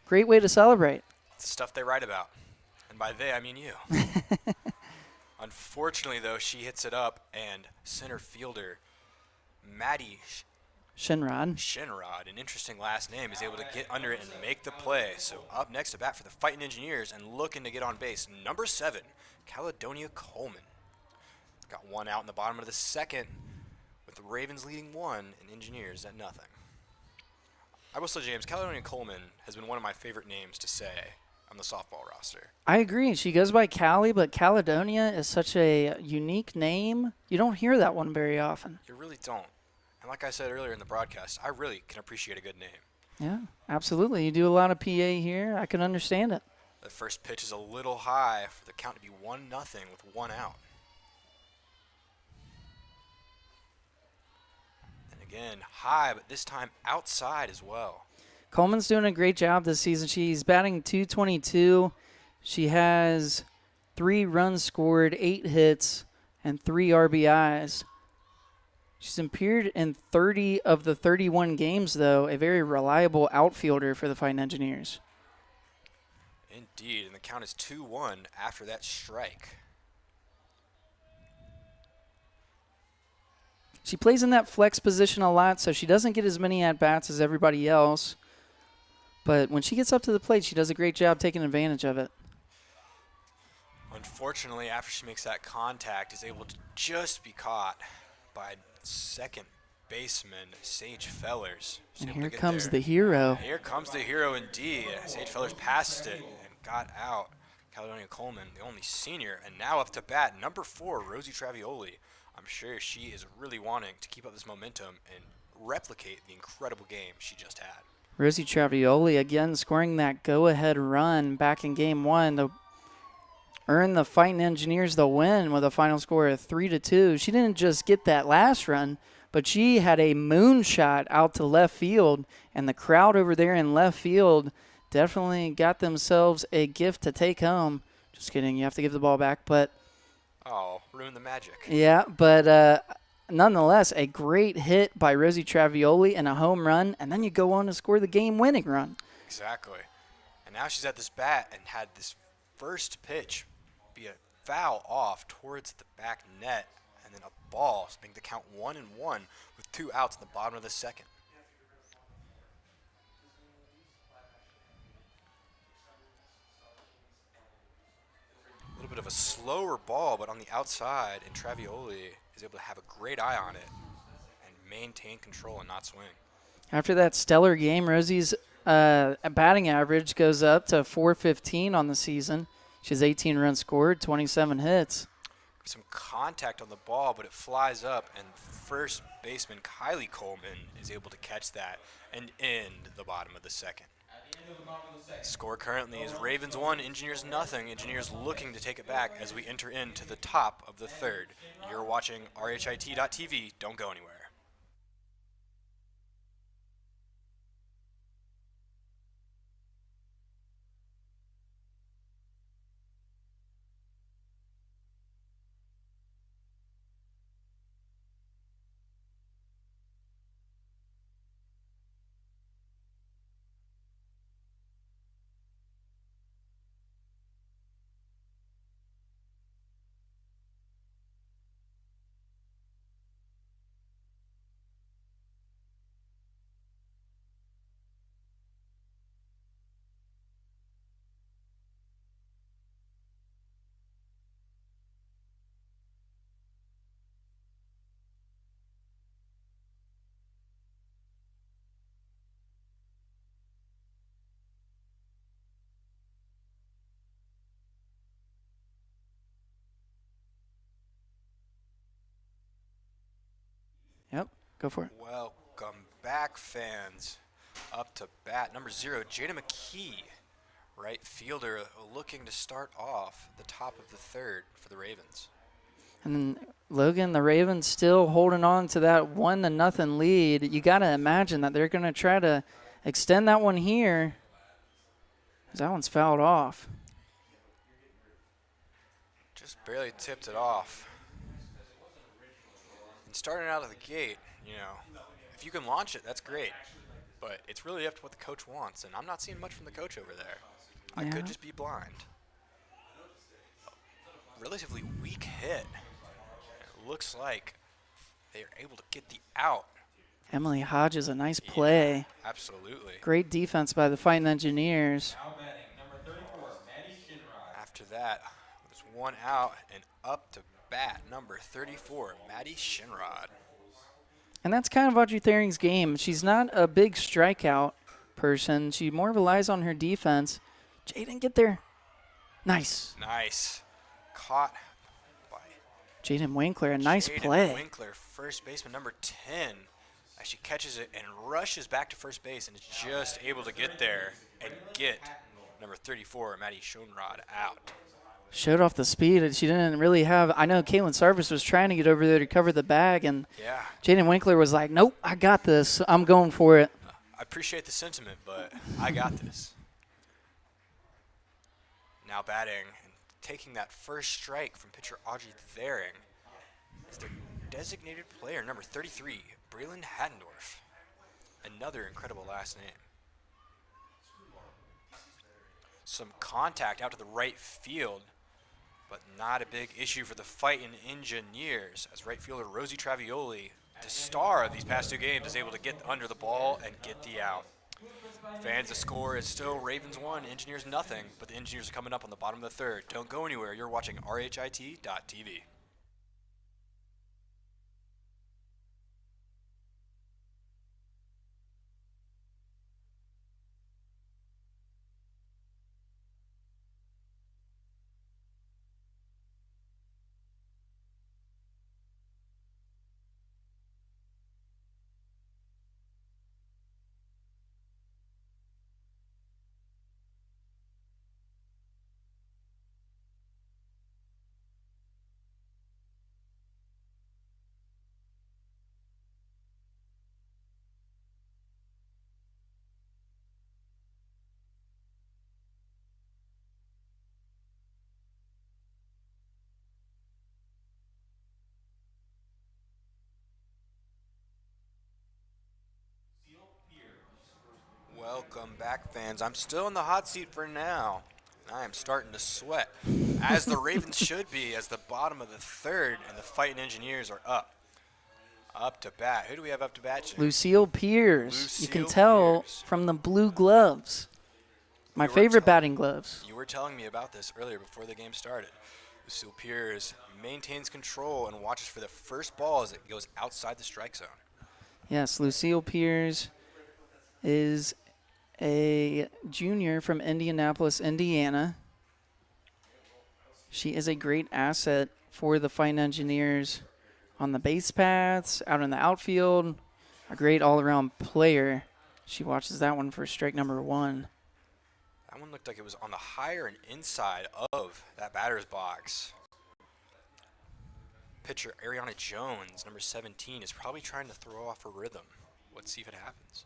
Great way to celebrate. It's the stuff they write about. And by they, I mean you. Unfortunately, though, she hits it up, and center fielder Maddie Shinrod. Shinrod, an interesting last name, is able to get under it and make the play. So up next to bat for the Fighting Engineers and looking to get on base, number 7, Caledonia Coleman. Got one out in the bottom of the second, with the Ravens leading 1 and Engineers at nothing. I will say, James, Caledonia Coleman has been one of my favorite names to say on the softball roster. I agree. She goes by Callie, but Caledonia is such a unique name. You don't hear that one very often. You really don't. And like I said earlier in the broadcast, I really can appreciate a good name. Yeah, absolutely. You do a lot of PA here. I can understand it. The first pitch is a little high for the count to be 1-0 with one out. And again, high, but this time outside as well. Coleman's doing a great job this season. She's batting .222. She has 3 runs scored, 8 hits, and 3 RBIs. She's appeared in 30 of the 31 games, though, a very reliable outfielder for the Fighting Engineers. Indeed, and the count is 2-1 after that strike. She plays in that flex position a lot, so she doesn't get as many at-bats as everybody else. But when she gets up to the plate, she does a great job taking advantage of it. Unfortunately, after she makes that contact, is able to just be caught by second baseman Sage Fellers. She's And able to here get comes there. the hero. Here comes the hero indeed. Sage Fellers passed it and got out. Caledonia Coleman, the only senior, and now up to bat, number 4, Rosie Travioli. I'm sure she is really wanting to keep up this momentum and replicate the incredible game she just had. Rosie Travioli again scoring that go-ahead run back in Game 1 to earn the Fighting Engineers the win with a final score of 3-2. She didn't just get that last run, but she had a moonshot out to left field, and the crowd over there in left field definitely got themselves a gift to take home. Just kidding, you have to give the ball back, but Oh, ruined the magic. yeah, but nonetheless, a great hit by Rosie Travioli and a home run, and then you go on to score the game-winning run. Exactly. And now she's at this bat and had this first pitch be a foul off towards the back net, and then a ball, making the count 1-1 with 2 outs in the bottom of the second. A little bit of a slower ball, but on the outside, and Travioli is able to have a great eye on it and maintain control and not swing. After that stellar game, Rosie's batting average goes up to .415 on the season. She has 18 runs scored, 27 hits. Some contact on the ball, but it flies up, and first baseman Kylie Coleman is able to catch that and end the bottom of the second. Score currently is Ravens 1, Engineers nothing. Engineers looking to take it back as we enter into the top of the third. You're watching RHIT.TV. Don't go anywhere. Yep, go for it. Welcome back, fans. Up to bat, number 0, Jada McKee, right fielder, looking to start off the top of the third for the Ravens. And then Logan, the Ravens still holding on to that 1-0 lead. You got to imagine that they're going to try to extend that one here, 'cause that one's fouled off. Just barely tipped it off. And starting out of the gate, you know, if you can launch it, that's great. But it's really up to what the coach wants, and I'm not seeing much from the coach over there. I Yeah. could just be blind. relatively weak hit. It looks like they are able to get the out. Emily Hodges, a nice play. Yeah, absolutely. Great defense by the Fighting Engineers. Now batting number 34, Maddie Shinrod. After that, there's one out and up to bat, number 34, Maddie Shinrod. And that's kind of Audrey Thering's game. She's not a big strikeout person. She more relies on her defense. Jaden, get there. Nice. Nice. Caught by Jaden Winkler, a nice Jaden play. Winkler, first baseman, number 10. As she catches it and rushes back to first base and is just able to get there and get number 34, Maddie Schoenrod, out. Showed off the speed. She didn't really have. I know Caitlin Sarvis was trying to get over there to cover the bag, and Yeah, Jaden Winkler was like, nope, I got this. I'm going for it. I appreciate the sentiment, but I got this. Now batting and taking that first strike from pitcher Audrey Thering is their designated player, number 33, Braylon Haddendorf. Another incredible last name. Some contact out to the right field, but not a big issue for the Fightin' Engineers, as right fielder Rosie Travioli, the star of these past two games, is able to get under the ball and get the out. Fans, the score is still Ravens 1, Engineers nothing, but the Engineers are coming up on the bottom of the third. Don't go anywhere. You're watching RHIT.TV. Welcome back, fans. I'm still in the hot seat for now. I am starting to sweat, as the Ravens should be, as the bottom of the third and the Fightin' Engineers are up. Up to bat. Who do we have up to bat, Jim? Lucille Pierce. You can Lucille tell Pierce. from the blue gloves. My You were favorite tell- batting gloves. You were telling me about this earlier before the game started. Lucille Pierce maintains control and watches for the first ball as it goes outside the strike zone. Yes, Lucille Pierce is a junior from Indianapolis, Indiana. She is a great asset for the Fighting Engineers on the base paths, out in the outfield. A great all-around player. She watches that one for strike number 1. That one looked like it was on the higher and inside of that batter's box. Pitcher Ariana Jones, number 17, is probably trying to throw off her rhythm. Let's see if it happens.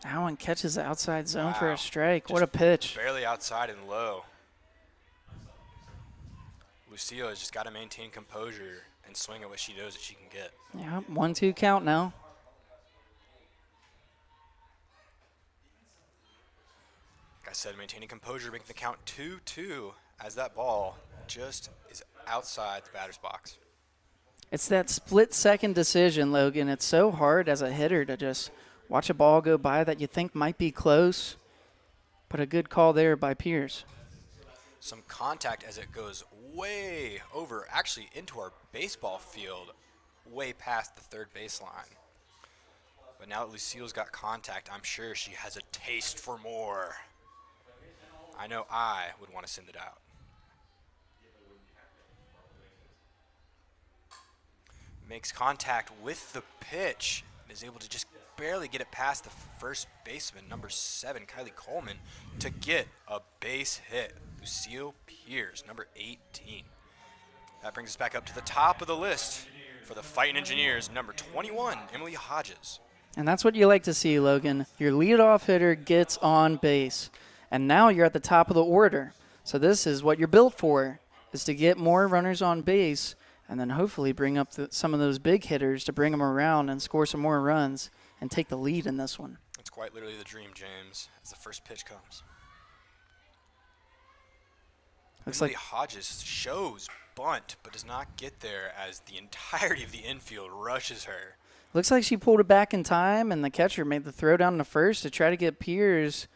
That one catches the outside zone for Wow. a strike. What Just a pitch. Barely outside and low. Lucille has just got to maintain composure and swing at what she knows that she can get. Yeah, 1-2 count now. Like I said, maintaining composure, making the count 2-2 as that ball just is outside the batter's box. It's that split-second decision, Logan. It's so hard as a hitter to just watch a ball go by that you think might be close, but a good call there by Pierce. Some contact as it goes way over, actually into our baseball field, way past the third baseline. But now that Lucille's got contact, I'm sure she has a taste for more. I know I would want to send it out. Makes contact with the pitch and is able to just barely get it past the first baseman, number 7, Kylie Coleman, to get a base hit. Lucille Pierce, number 18. That brings us back up to the top of the list for the Fightin' Engineers, number 21, Emily Hodges. And that's what you like to see, Logan. Your leadoff hitter gets on base. And now you're at the top of the order. So this is what you're built for, is to get more runners on base and then hopefully bring up some of those big hitters to bring them around and score some more runs and take the lead in this one. It's quite literally the dream, James, as the first pitch comes. Looks Emily like Hodges shows bunt, but does not get there as the entirety of the infield rushes her. she pulled it back in time, and the catcher made the throw down to first to try to get Piers,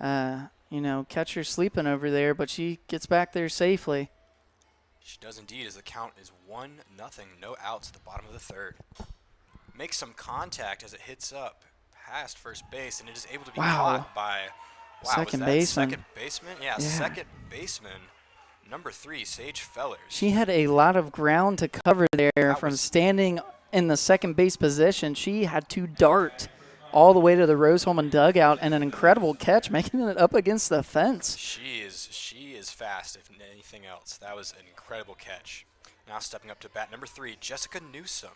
catcher sleeping over there, but she gets back there safely. She does indeed, as the count is 1-0, no outs at the bottom of the third. Makes some contact as it hits up past first base, and it is able to be caught by second was that baseman. Second baseman? Yeah, second baseman, number 3, Sage Fellers. She had a lot of ground to cover there from standing in the second base position. She had to dart all the way to the Rose-Hulman dugout, and an incredible catch, making it up against the fence. She is fast, if anything else. That was an incredible catch. Now stepping up to bat, number 3, Jessica Newsom.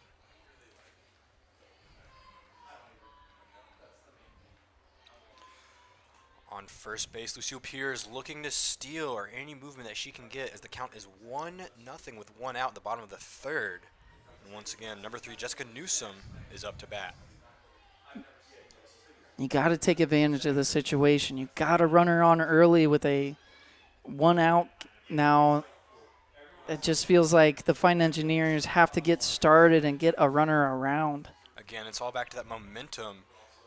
On first base, Lucille Piers looking to steal or any movement that she can get as the count is 1-0 with 1 out at the bottom of the third. And once again, number 3, Jessica Newsom is up to bat. You got to take advantage of the situation. You got to run her on early with a 1 out. Now, it just feels like the Fine Engineers have to get started and get a runner around. Again, it's all back to that momentum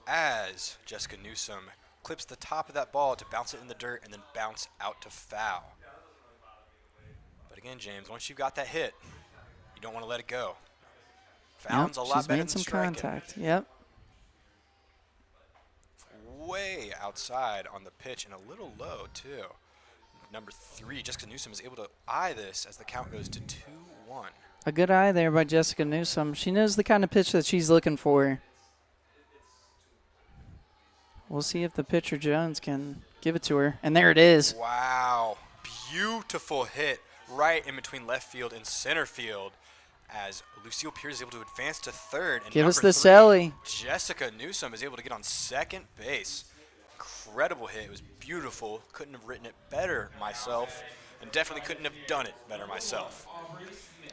as Jessica Newsom clips the top of that ball to bounce it in the dirt and then bounce out to foul. But again, James, once you've got that hit, you don't want to let it go. Foul's a lot better than striking. She's made some contact. Yep. Way outside on the pitch and a little low too. Number 3, Jessica Newsom is able to eye this as the count goes to 2-1. A good eye there by Jessica Newsom. She knows the kind of pitch that she's looking for. We'll see if the pitcher Jones can give it to her. And there it is. Wow. Beautiful hit right in between left field and center field as Lucille Piers is able to advance to third. And give us the 3, Sally. Jessica Newsom is able to get on second base. Incredible hit. It was beautiful. Couldn't have written it better myself, and definitely couldn't have done it better myself.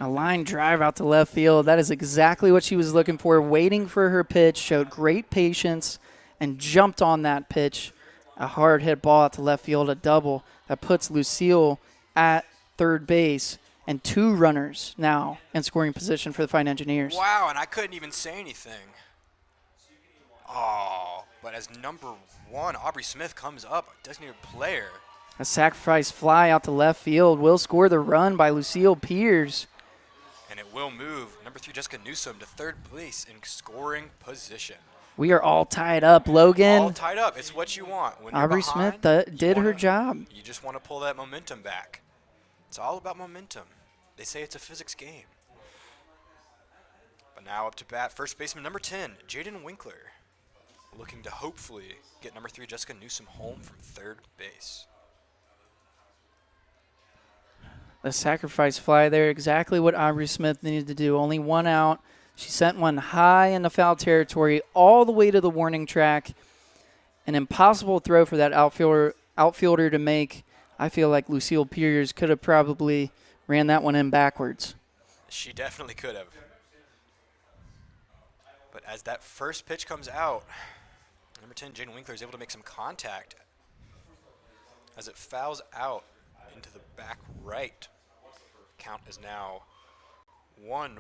A line drive out to left field. That is exactly what she was looking for. Waiting for her pitch. Showed great patience and jumped on that pitch. A hard hit ball out to left field, a double that puts Lucille at third base, and 2 runners now in scoring position for the Fine Engineers. Wow, and I couldn't even say anything. Oh, but as number 1, Aubrey Smith comes up, designated player. A sacrifice fly out to left field will score the run by Lucille Piers. And it will move number 3, Jessica Newsom, to third place in scoring position. We are all tied up, Logan. All tied up. It's what you want. When Aubrey you're behind, Smith did her job. You just want to pull that momentum back. It's all about momentum. They say it's a physics game. But now up to bat, first baseman number 10, Jaden Winkler, looking to hopefully get number 3, Jessica Newsom, home from third base. The sacrifice fly there, exactly what Aubrey Smith needed to do. Only 1 out. She sent one high into foul territory all the way to the warning track. An impossible throw for that outfielder to make. I feel like Lucille Piers could have probably ran that one in backwards. She definitely could have. But as that first pitch comes out, number 10, Jaden Winkler, is able to make some contact as it fouls out into the back right. Count is now 1-1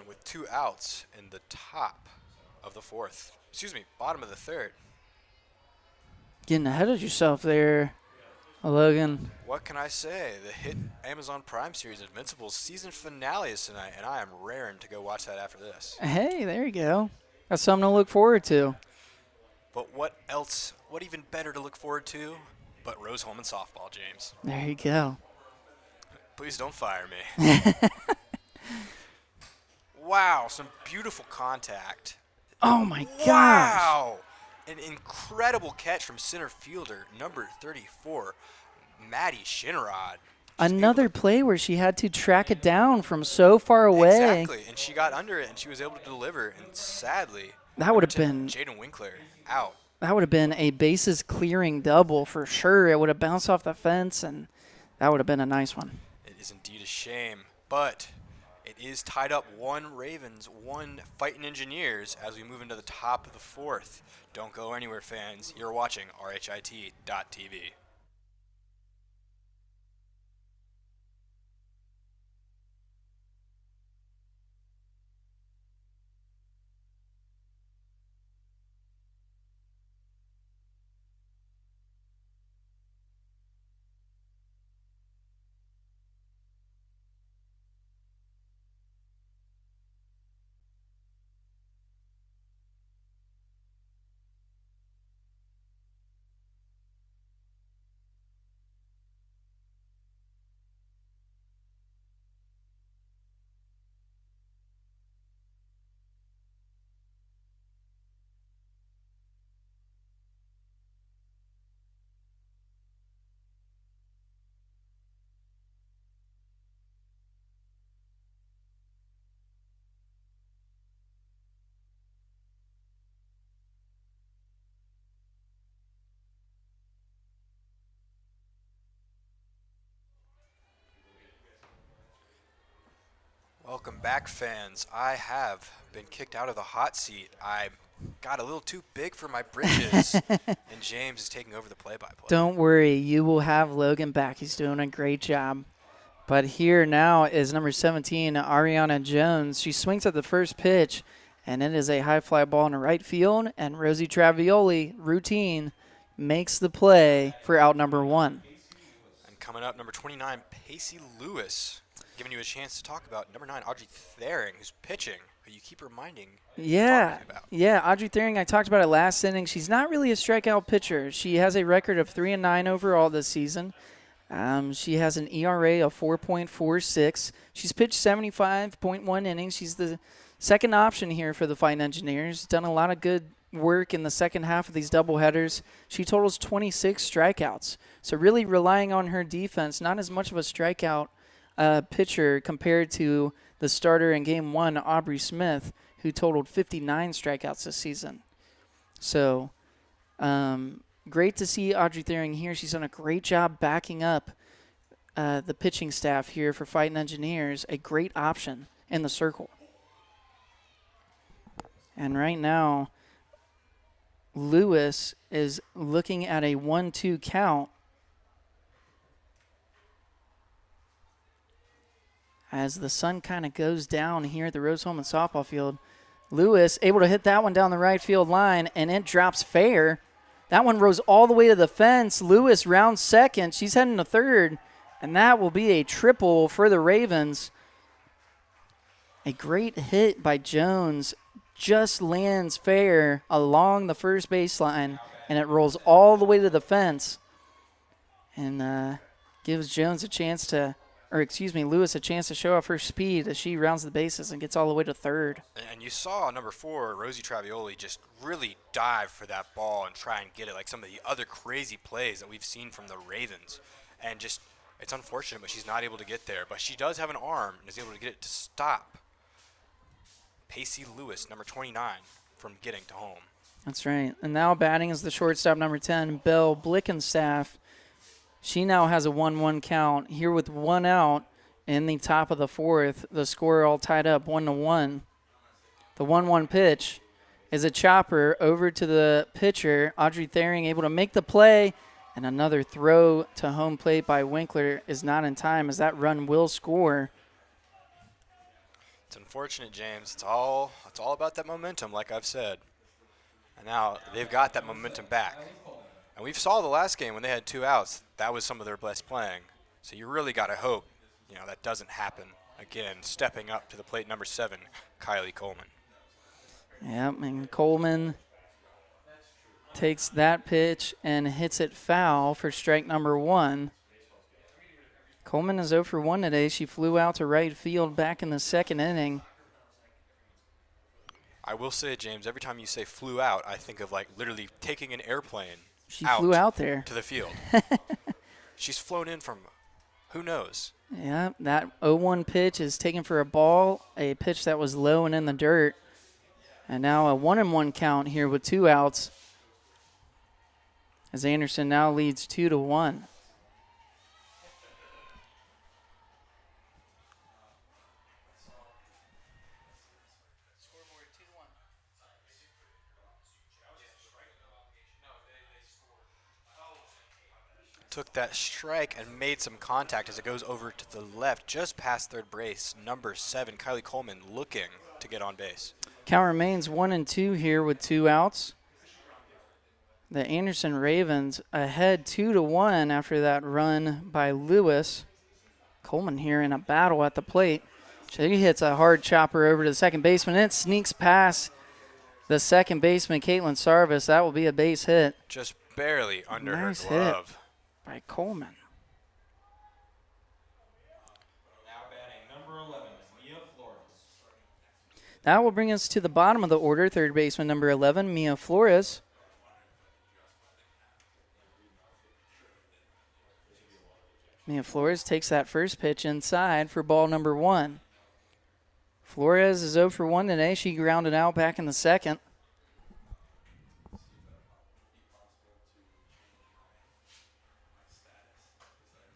with 2 outs in the top of the fourth. Bottom of the third. Getting ahead of yourself there, Logan. What can I say? The hit Amazon Prime series Invincible's season finale is tonight, and I am raring to go watch that after this. Hey, there you go. That's something to look forward to. But what else, what even better to look forward to but Rose-Hulman softball, James? There you go. Please don't fire me. Wow, some beautiful contact. Oh, my gosh. Wow. An incredible catch from center fielder, number 34, Maddie Shinrod. Another play where she had to track it down from so far away. Exactly, and she got under it, and she was able to deliver, and sadly, that would have been Jaden Winkler out. That would have been a bases clearing double for sure. It would have bounced off the fence, and that would have been a nice one. It is indeed a shame, but it is tied up 1 Ravens, 1 Fighting Engineers as we move into the top of the fourth. Don't go anywhere, fans. You're watching RHIT.TV. Welcome back, fans. I have been kicked out of the hot seat. I got a little too big for my britches, and James is taking over the play-by-play. Don't worry, you will have Logan back. He's doing a great job. But here now is number 17, Ariana Jones. She swings at the first pitch, and it is a high fly ball in the right field, and Rosie Travioli, routine, makes the play for out number 1. And coming up, number 29, Pacey Lewis, giving you a chance to talk about number 9, Audrey Thering, who's pitching, who you keep reminding. Audrey Thering, I talked about it last inning. She's not really a strikeout pitcher. She has a record of 3-9 overall this season. She has an ERA of 4.46. She's pitched 75.1 innings. She's the second option here for the Fighting Engineers. Done a lot of good work in the second half of these doubleheaders. She totals 26 strikeouts. So really relying on her defense, not as much of a strikeout pitcher compared to the starter in Game 1, Aubrey Smith, who totaled 59 strikeouts this season. So great to see Audrey Thering here. She's done a great job backing up the pitching staff here for Fighting Engineers. A great option in the circle. And right now, Lewis is looking at a 1-2 count as the sun kind of goes down here at the Rose-Hulman softball field. Lewis able to hit that one down the right field line, and it drops fair. That one rose all the way to the fence. Lewis rounds second. She's heading to third, and that will be a triple for the Ravens. A great hit by Jones. Just lands fair along the first baseline, and it rolls all the way to the fence and gives Jones a chance to, Lewis a chance to show off her speed as she rounds the bases and gets all the way to third. And you saw number 4, Rosie Travioli, just really dive for that ball and try and get it like some of the other crazy plays that we've seen from the Ravens. And just, it's unfortunate, but she's not able to get there. But she does have an arm and is able to get it to stop Pacey Lewis, number 29, from getting to home. That's right. And now batting is the shortstop, number 10, Belle Blickenstaff. She now has a 1-1 count here with one out in the top of the fourth. The score all tied up 1-1. The 1-1 pitch is a chopper over to the pitcher. Audrey Thering able to make the play, and another throw to home plate by Winkler is not in time as that run will score. It's unfortunate, James. It's all about that momentum, like I've said. And now they've got that momentum back. And we saw the last game when they had 2 outs. That was some of their best playing. So you really got to hope, that doesn't happen again. Stepping up to the plate, number 7, Kylie Coleman. Yep, and Coleman takes that pitch and hits it foul for strike number 1. Coleman is 0 for 1 today. She flew out to right field back in the second inning. I will say, James, every time you say flew out, I think of like literally taking an airplane. She flew out there to the field. She's flown in from who knows. Yeah, that 0-1 pitch is taken for a ball, a pitch that was low and in the dirt. And now a 1-1 count here with 2 outs as Anderson now leads 2-1. Took that strike and made some contact as it goes over to the left, just past third base. Number 7, Kylie Coleman, looking to get on base. Count remains 1-2 here with 2 outs. The Anderson Ravens ahead 2-1 after that run by Lewis. Coleman here in a battle at the plate. She hits a hard chopper over to the second baseman. It sneaks past the second baseman, Caitlin Sarvis. That will be a base hit. Just barely under nice her glove. Hit by Coleman. Now batting number 11, Mia Flores. That will bring us to the bottom of the order. Third baseman number 11, Mia Flores. Mia Flores takes that first pitch inside for ball number 1. Flores is 0 for 1 today. She grounded out back in the second.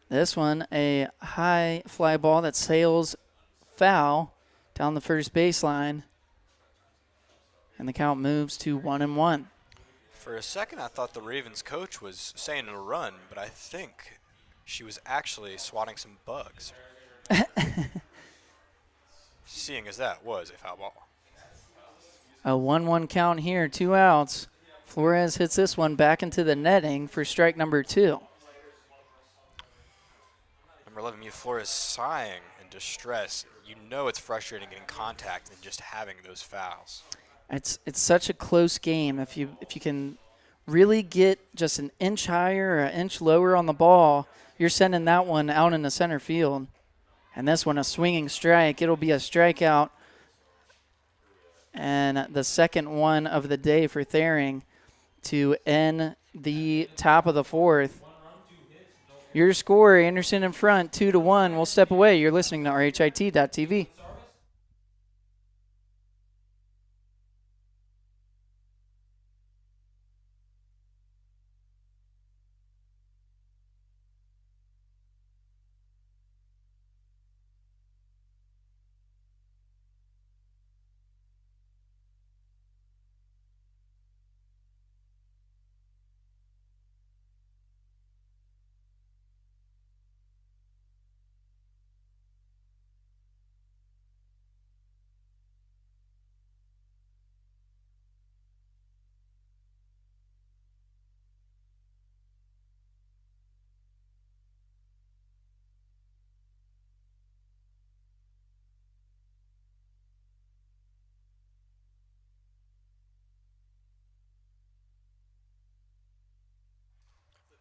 This one, a high fly ball that sails foul down the first baseline. And the count moves to 1-1. For a second, I thought the Ravens coach was saying a run, but I think she was actually swatting some bugs. Seeing as that was a foul ball. A 1-1 count here, 2 outs. Flores hits this one back into the netting for strike number 2. Number 11, Mia Flores sighing in distress. You know it's frustrating getting contact and just having those fouls. It's such a close game. If you can really get just an inch higher or an inch lower on the ball, you're sending that one out in the center field. And this one, a swinging strike. It'll be a strikeout. And the second one of the day for Thering to end the top of the 4th. Your score, Anderson in front, 2-1. We'll step away. You're listening to RHIT.TV.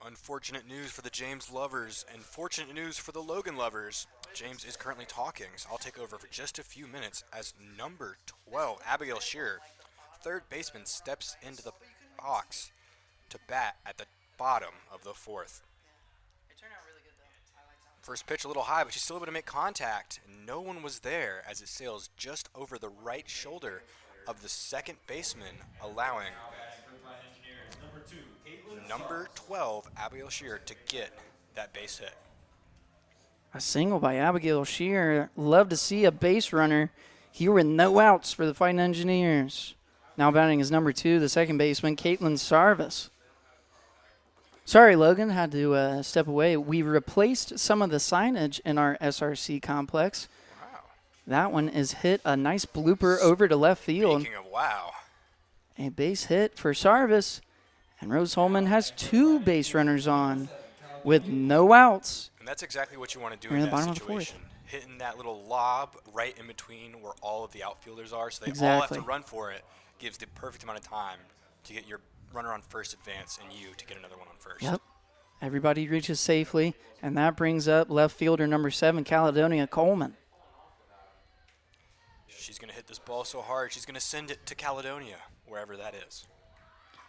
Unfortunate news for the James lovers and fortunate news for the Logan lovers. James is currently talking, so I'll take over for just a few minutes as number 12, Abigail Shearer, third baseman, steps into the box to bat at the bottom of the 4th. First pitch a little high, but she's still able to make contact. No one was there as it sails just over the right shoulder of the second baseman, allowing number 12, Abigail Shearer, to get that base hit. A single by Abigail Shearer. Love to see a base runner here with no outs for the Fighting Engineers. Now batting is number 2, the second baseman, Caitlin Sarvis. Sorry, Logan, had to step away. We replaced some of the signage in our SRC complex. Wow. That one is hit a nice blooper over to left field. Speaking of wow. A base hit for Sarvis. And Rose-Hulman has 2 base runners on with no outs. And that's exactly what you want to do We're in in the that bottom of the 4th. situation. Hitting that little lob right in between where all of the outfielders are, so they all Exactly. have to run for it. Gives the perfect amount of time to get your runner on first advance and you to get another one on first. Yep. Everybody reaches safely, and that brings up left fielder number 7, Caledonia Coleman. She's going to hit this ball so hard, she's going to send it to Caledonia, wherever that is.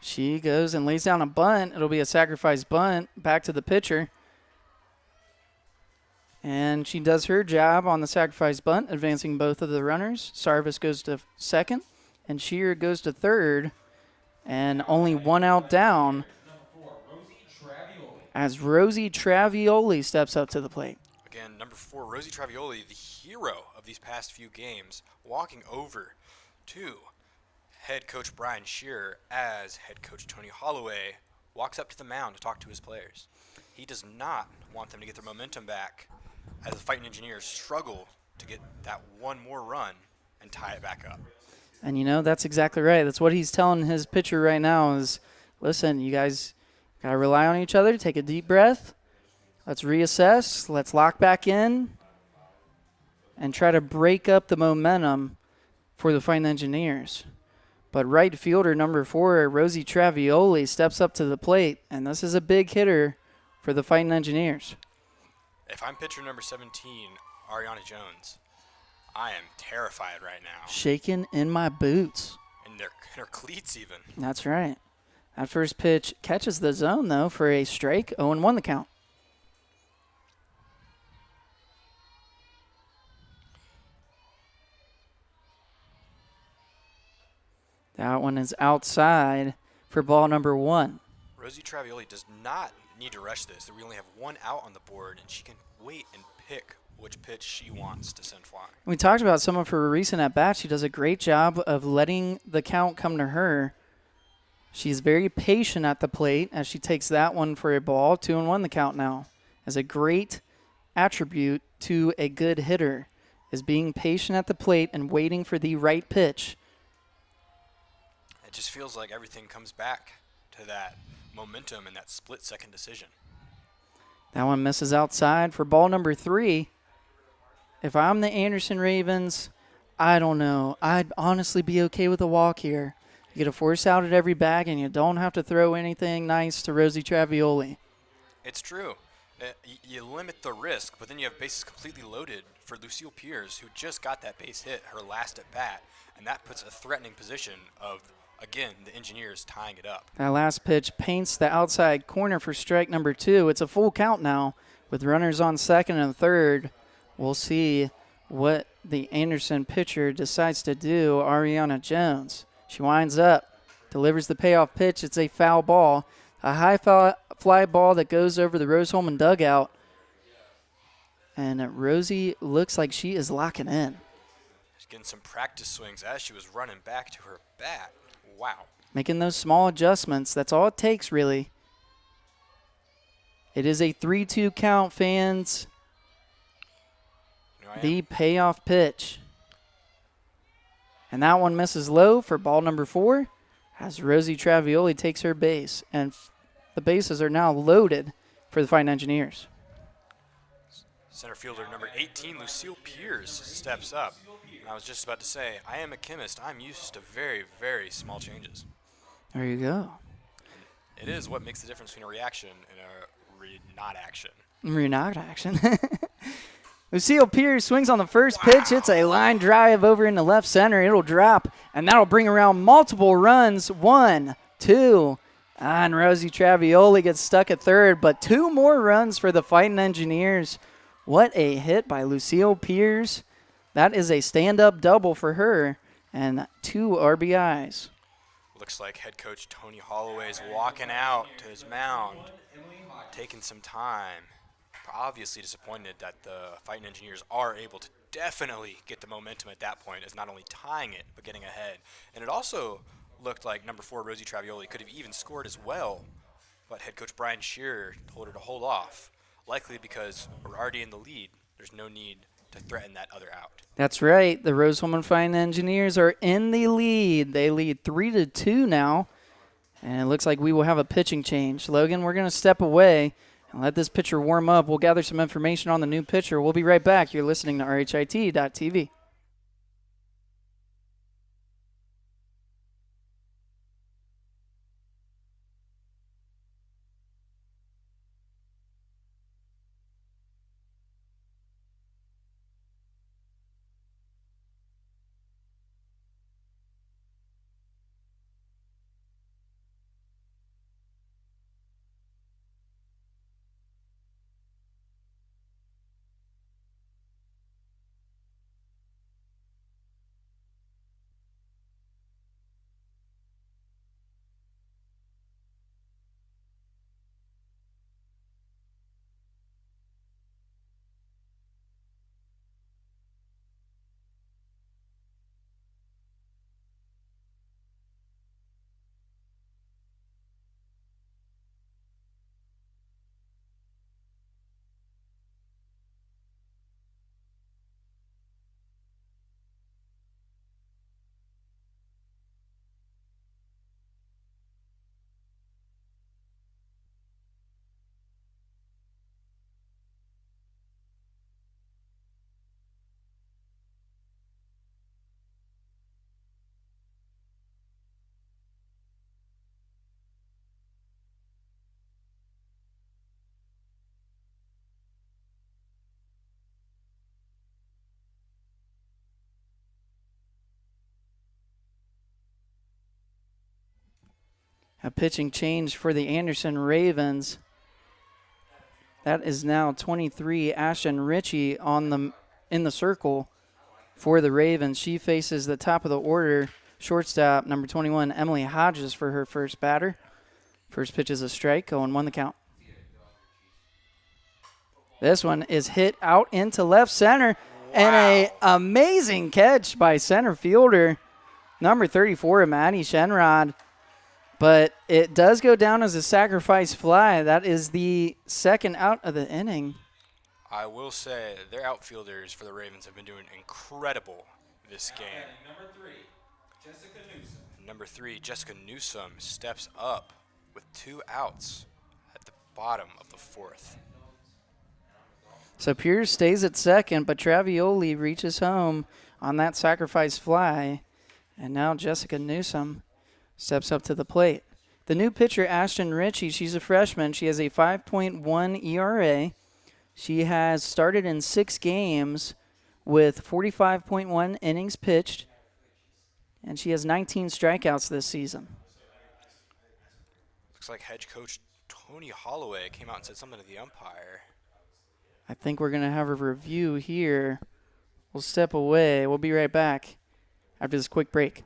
She goes and lays down a bunt. It'll be a sacrifice bunt back to the pitcher. And she does her job on the sacrifice bunt, advancing both of the runners. Sarvis goes to second, and Shearer goes to third. And only 1 out down as Rosie Travioli steps up to the plate. Again, number 4, Rosie Travioli, the hero of these past few games, walking over to head coach Brian Shearer as head coach Tony Holloway walks up to the mound to talk to his players. He does not want them to get their momentum back as the Fighting Engineers struggle to get that one more run and tie it back up. And, you know, that's exactly right. That's what he's telling his pitcher right now is, listen, you guys got to rely on each other. Take a deep breath. Let's reassess. Let's lock back in and try to break up the momentum for the Fighting Engineers. But right fielder number 4, Rosie Travioli, steps up to the plate, and this is a big hitter for the Fighting Engineers. If I'm pitcher number 17, Ariana Jones, I am terrified right now. Shaking in my boots. And her cleats even. That's right. That first pitch catches the zone, though, for a strike. 0-1 the count. That one is outside for ball number 1. Rosie Travioli does not need to rush this. We only have 1 out on the board, and she can wait and pick which pitch she wants to send flying. We talked about some of her recent at-bats. She does a great job of letting the count come to her. She's very patient at the plate as she takes that one for a ball. 2-1 the count now. As a great attribute to a good hitter is being patient at the plate and waiting for the right pitch. It just feels like everything comes back to that momentum and that split-second decision. That one misses outside for ball number 3. If I'm the Anderson Ravens, I don't know. I'd honestly be okay with a walk here. You get a force out at every bag, and you don't have to throw anything nice to Rosie Travioli. It's true. You limit the risk, but then you have bases completely loaded for Lucille Pierce, who just got that base hit her last at bat, and that puts a threatening position of, again, the Engineers tying it up. That last pitch paints the outside corner for strike number 2. It's a full count now with runners on second and third. We'll see what the Anderson pitcher decides to do. Ariana Jones. She winds up, delivers the payoff pitch. It's a foul ball. A high fly ball that goes over the Rose-Hulman dugout. And Rosie looks like she is locking in. She's getting some practice swings as she was running back to her bat. Wow. Making those small adjustments. That's all it takes, really. It is a 3-2 count, fans. The payoff pitch. And that one misses low for ball number 4 as Rosie Travioli takes her base. And the bases are now loaded for the Fighting Engineers. Center fielder number 18, Lucille Pierce, steps up. And I was just about to say, I am a chemist. I'm used to very, very small changes. There you go. It is what makes the difference between a reaction and a not action. Not action. Lucille Pierce swings on the first pitch. It's a line drive over into left center. It'll drop, and that'll bring around multiple runs. 1, 2, and Rosie Travioli gets stuck at third, but 2 more runs for the Fighting Engineers. What a hit by Lucille Pierce. That is a stand-up double for her, and 2 RBIs. Looks like head coach Tony Holloway is walking out to his mound, taking some time. Obviously disappointed that the Fighting Engineers are able to definitely get the momentum at that point as not only tying it, but getting ahead. And it also looked like number 4, Rosie Travioli, could have even scored as well, but head coach Brian Shearer told her to hold off, likely because we're already in the lead. There's no need to threaten that other out. That's right. The Rose-Hulman Fighting Engineers are in the lead. They lead 3-2 now, and it looks like we will have a pitching change. Logan, we're going to step away and let this pitcher warm up. We'll gather some information on the new pitcher. We'll be right back. You're listening to RHIT.TV. A pitching change for the Anderson Ravens. That is now 23, Ashton Ritchie in the circle for the Ravens. She faces the top of the order, shortstop number 21, Emily Hodges, for her first batter. First pitch is a strike, 0-1 the count. This one is hit out into left center. And a amazing catch by center fielder, number 34, Maddie Shenrod. But it does go down as a sacrifice fly. That is the second out of the inning. I will say their outfielders for the Ravens have been doing incredible this game. Number three, Jessica Newsom steps up with 2 outs at the bottom of the 4th. So Pierce stays at second, but Travioli reaches home on that sacrifice fly. And now Jessica Newsom steps up to the plate. The new pitcher, Ashton Ritchie, she's a freshman. She has a 5.1 ERA. She has started in 6 games with 45.1 innings pitched, and she has 19 strikeouts this season. Looks like head coach Tony Holloway came out and said something to the umpire. I think we're going to have a review here. We'll step away. We'll be right back after this quick break.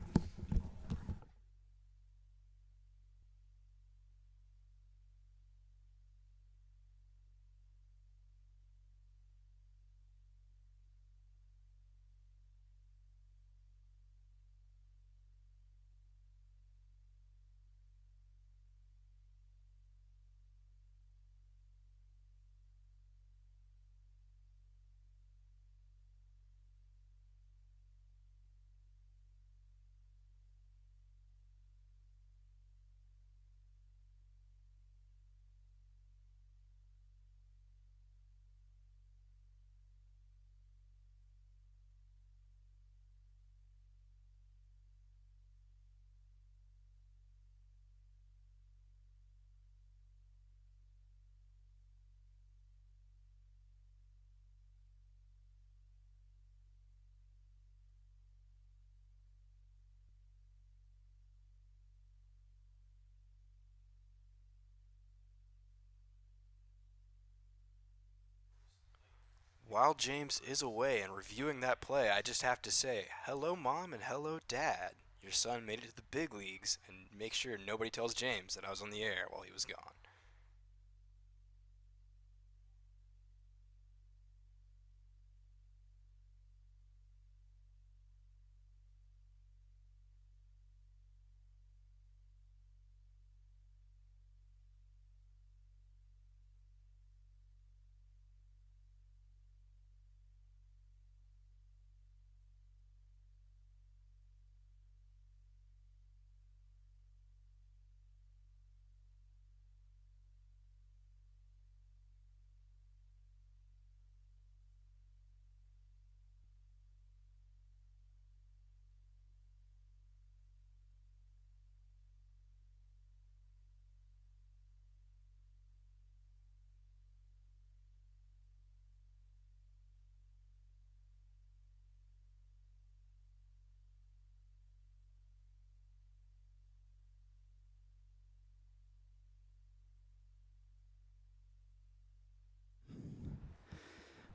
While James is away and reviewing that play, I just have to say, hello, Mom, and hello, Dad. Your son made it to the big leagues, and make sure nobody tells James that I was on the air while he was gone.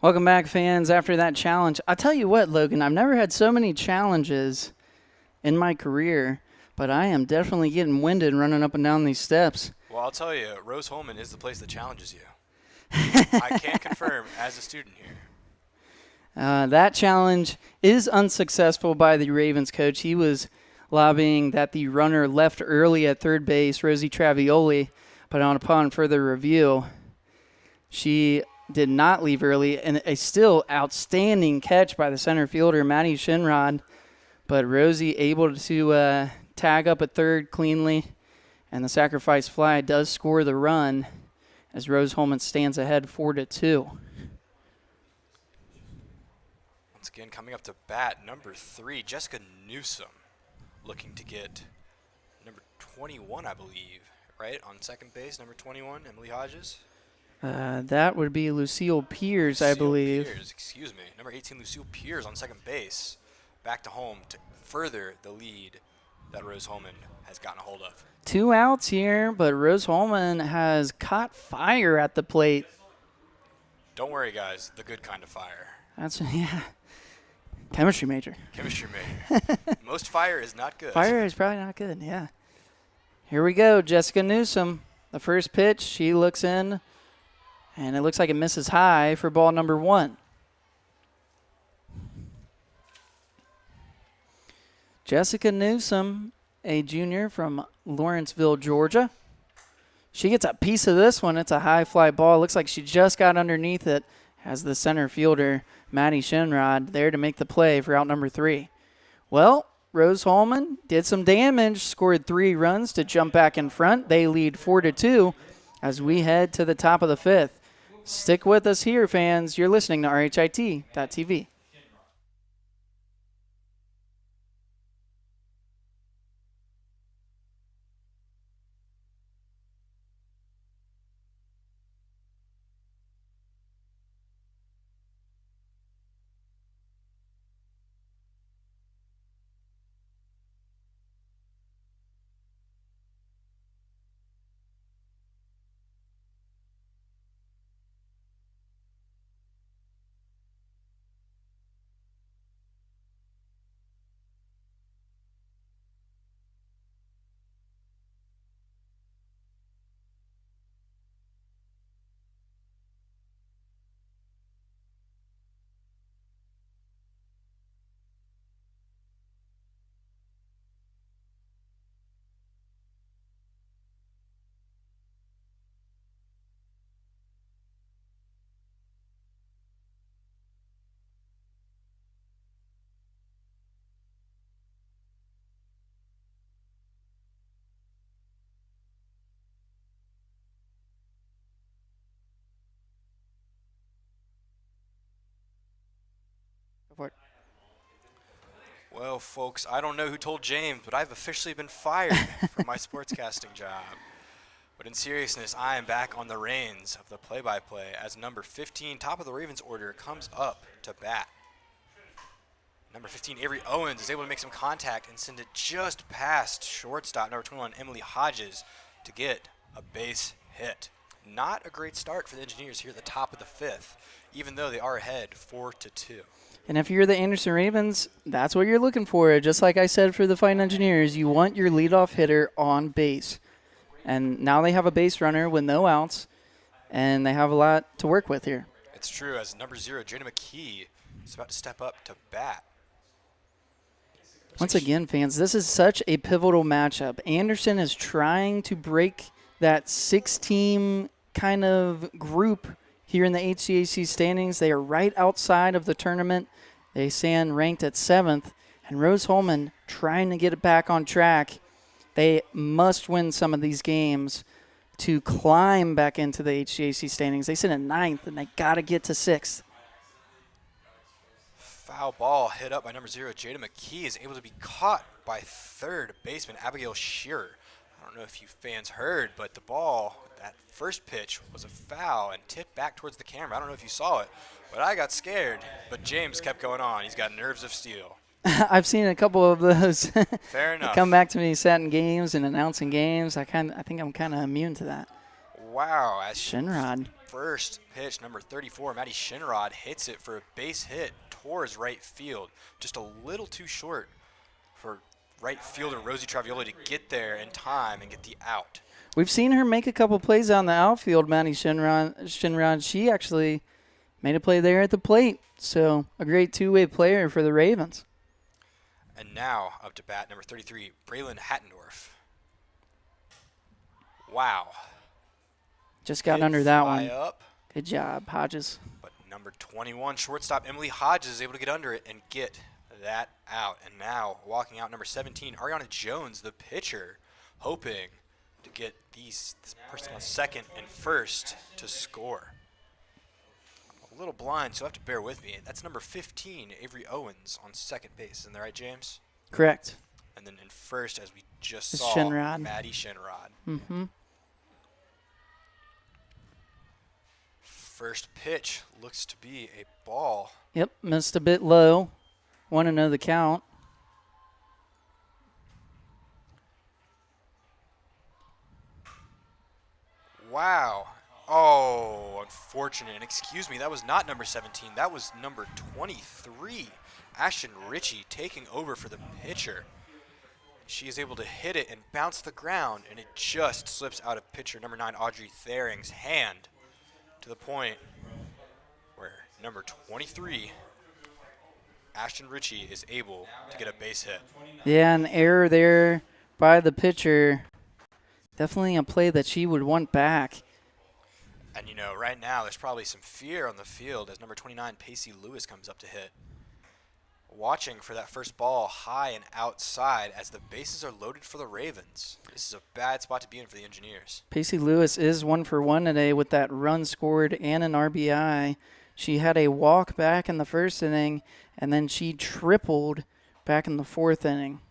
Welcome back, fans, after that challenge. I'll tell you what, Logan, I've never had so many challenges in my career, but I am definitely getting winded running up and down these steps. Well, I'll tell you, Rose-Hulman is the place that challenges you. I can confirm as a student here. That challenge is unsuccessful by the Ravens coach. He was lobbying that the runner left early at third base, Rosie Travioli, but upon further review, she did not leave early, and a still outstanding catch by the center fielder, Maddie Shenrod. But Rosie able to tag up at third cleanly, and the sacrifice fly does score the run as Rose-Hulman stands ahead 4-2. Once again, coming up to bat, number 3, Jessica Newsom, looking to get number 21, I believe, right? On second base, number 21, Emily Hodges. That would be Lucille Piers, I believe. Piers, excuse me. Number 18, Lucille Piers on second base. Back to home to further the lead that Rose-Hulman has gotten a hold of. 2 outs here, but Rose-Hulman has caught fire at the plate. Don't worry, guys. The good kind of fire. That's, yeah. Chemistry major. Chemistry major. Most fire is not good. Fire is probably not good, yeah. Here we go, Jessica Newsom. The first pitch, she looks in, And it looks like it misses high for ball number 1. Jessica Newsom, a junior from Lawrenceville, Georgia. She gets a piece of this one. It's a high fly ball. It looks like she just got underneath it as the center fielder, Maddie Shinrod, there to make the play for out number 3. Well, Rose-Hulman did some damage, scored 3 runs to jump back in front. They lead 4-2 as we head to the top of the 5th. Stick with us here, fans. You're listening to RHIT.TV. Go for it. Well, folks, I don't know who told James, but I've officially been fired from my sportscasting job. But in seriousness, I am back on the reins of the play-by-play as number 15, top of the Ravens order, comes up to bat. Number 15, Avery Owens, is able to make some contact and send it just past shortstop, number 21, Emily Hodges, to get a base hit. Not a great start for the Engineers here at the top of the 5th, even though they are ahead 4-2. And if you're the Anderson Ravens, that's what you're looking for. Just like I said for the Fighting Engineers, you want your leadoff hitter on base. And now they have a base runner with no outs, and they have a lot to work with here. It's true, as number 0, Jada McKee, is about to step up to bat. Once again, fans, this is such a pivotal matchup. Anderson is trying to break that 6-team kind of group here in the HCAC standings. They are right outside of the tournament. They stand ranked at 7th. And Rose-Hulman trying to get it back on track. They must win some of these games to climb back into the HCAC standings. They sit at 9th, and they got to get to 6th. Foul ball hit up by number 0, Jada McKee, is able to be caught by third baseman Abigail Shearer. I don't know if you fans heard, but the ball, that first pitch, was a foul and tipped back towards the camera. I don't know if you saw it, but I got scared. But James kept going on. He's got nerves of steel. I've seen a couple of those. Fair enough. Come back to me, sat in games and announcing games. I think I'm kind of immune to that. Wow. As Shinrod. First pitch, number 34, Maddie Shinrod, hits it for a base hit towards right field. Just a little too short for right fielder Rosie Traviola to get there in time and get the out. We've seen her make a couple plays on the outfield, Maddie Shinrod. She actually made a play there at the plate. So a great two-way player for the Ravens. And now up to bat, number 33, Braylon Hattendorf. Wow. Just got Hit under that fly one. Up, Good job, Hodges. but number 21, shortstop Emily Hodges, is able to get under it and get that out. And now walking out, number 17, Ariana Jones, the pitcher, hoping to get this person on second and first to score. I'm a little blind, so you have to bear with me. That's number 15, Avery Owens, on second base. Isn't that right, James? Correct. And then in first, as we just It's saw, Shinrod. Maddie Shinrod. Mm-hmm. First pitch looks to be a ball. Yep, missed a bit low. Want to know the count. Wow. Oh, unfortunate. And excuse me, that was not number 17. That was number 23, Ashton Ritchie, taking over for the pitcher. She is able to hit it and bounce the ground, and it just slips out of pitcher number 9, Audrey Thering's hand to the point where number 23, Ashton Ritchie, is able to get a base hit. Yeah, an error there by the pitcher. Definitely a play that she would want back. And, right now there's probably some fear on the field as number 29, Pacey Lewis, comes up to hit. Watching for that first ball high and outside as the bases are loaded for the Ravens. This is a bad spot to be in for the Engineers. Pacey Lewis is 1 for 1 today with that run scored and an RBI. She had a walk back in the first inning, and then she tripled back in the fourth inning.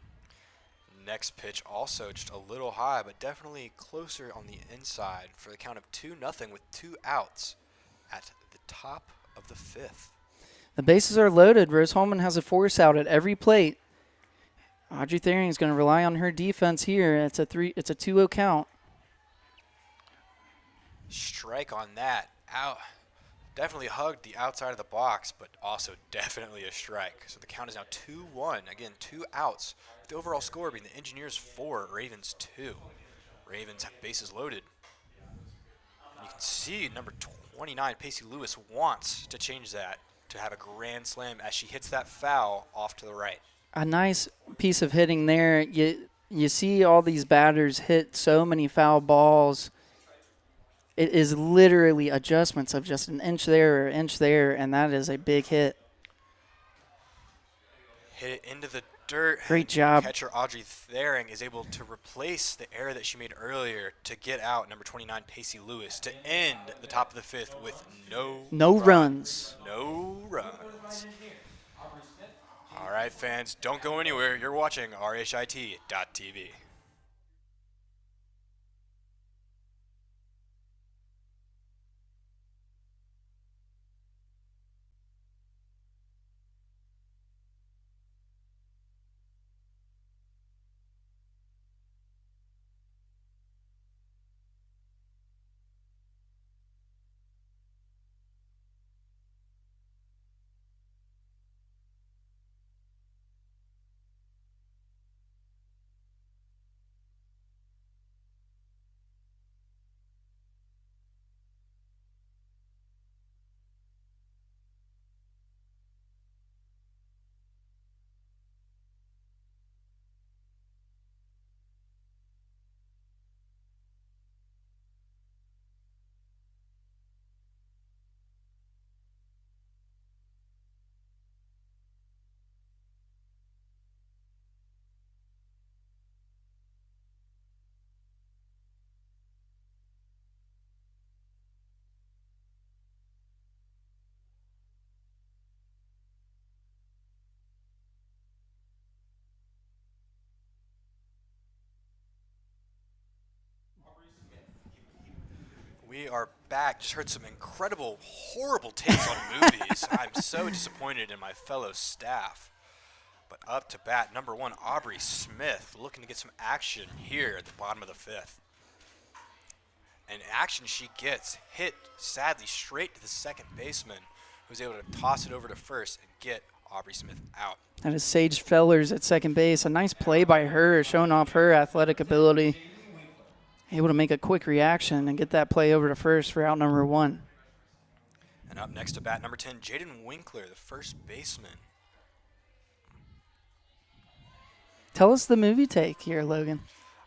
Next pitch also just a little high, but definitely closer on the inside for the count of 2-0 with 2 outs at the top of the fifth. The bases are loaded. Rose-Hulman has a force out at every plate. Audrey Thering is going to rely on her defense here. It's a 2-0 count. Strike on that. Out. Definitely hugged the outside of the box, but also definitely a strike. So the count is now 2-1. Again, 2 outs. The overall score being the Engineers 4, Ravens 2. Ravens have bases loaded. And you can see number 29, Pacey Lewis, wants to change that to have a grand slam as she hits that foul off to the right. A nice piece of hitting there. You see all these batters hit so many foul balls. It is literally adjustments of just an inch there or inch there, and that is a big hit. Hit it into the dirt. Great job. Catcher Audrey Thering is able to replace the error that she made earlier to get out number 29, Pacey Lewis, to end the top of the fifth with no runs. No runs. All right, fans, don't go anywhere. You're watching RHIT.TV. We are back. Just heard some incredible, horrible takes on movies. I'm so disappointed in my fellow staff. But up to bat, number 1, Aubrey Smith, looking to get some action here at the bottom of the fifth. And action she gets, hit sadly straight to the second baseman, who's able to toss it over to first and get Aubrey Smith out. That is Sage Fellers at second base. A nice play by her, showing off her athletic ability. Able to make a quick reaction and get that play over to first for out number 1. And up next to bat, number 10, Jaden Winkler, the first baseman. Tell us the movie take here, Logan.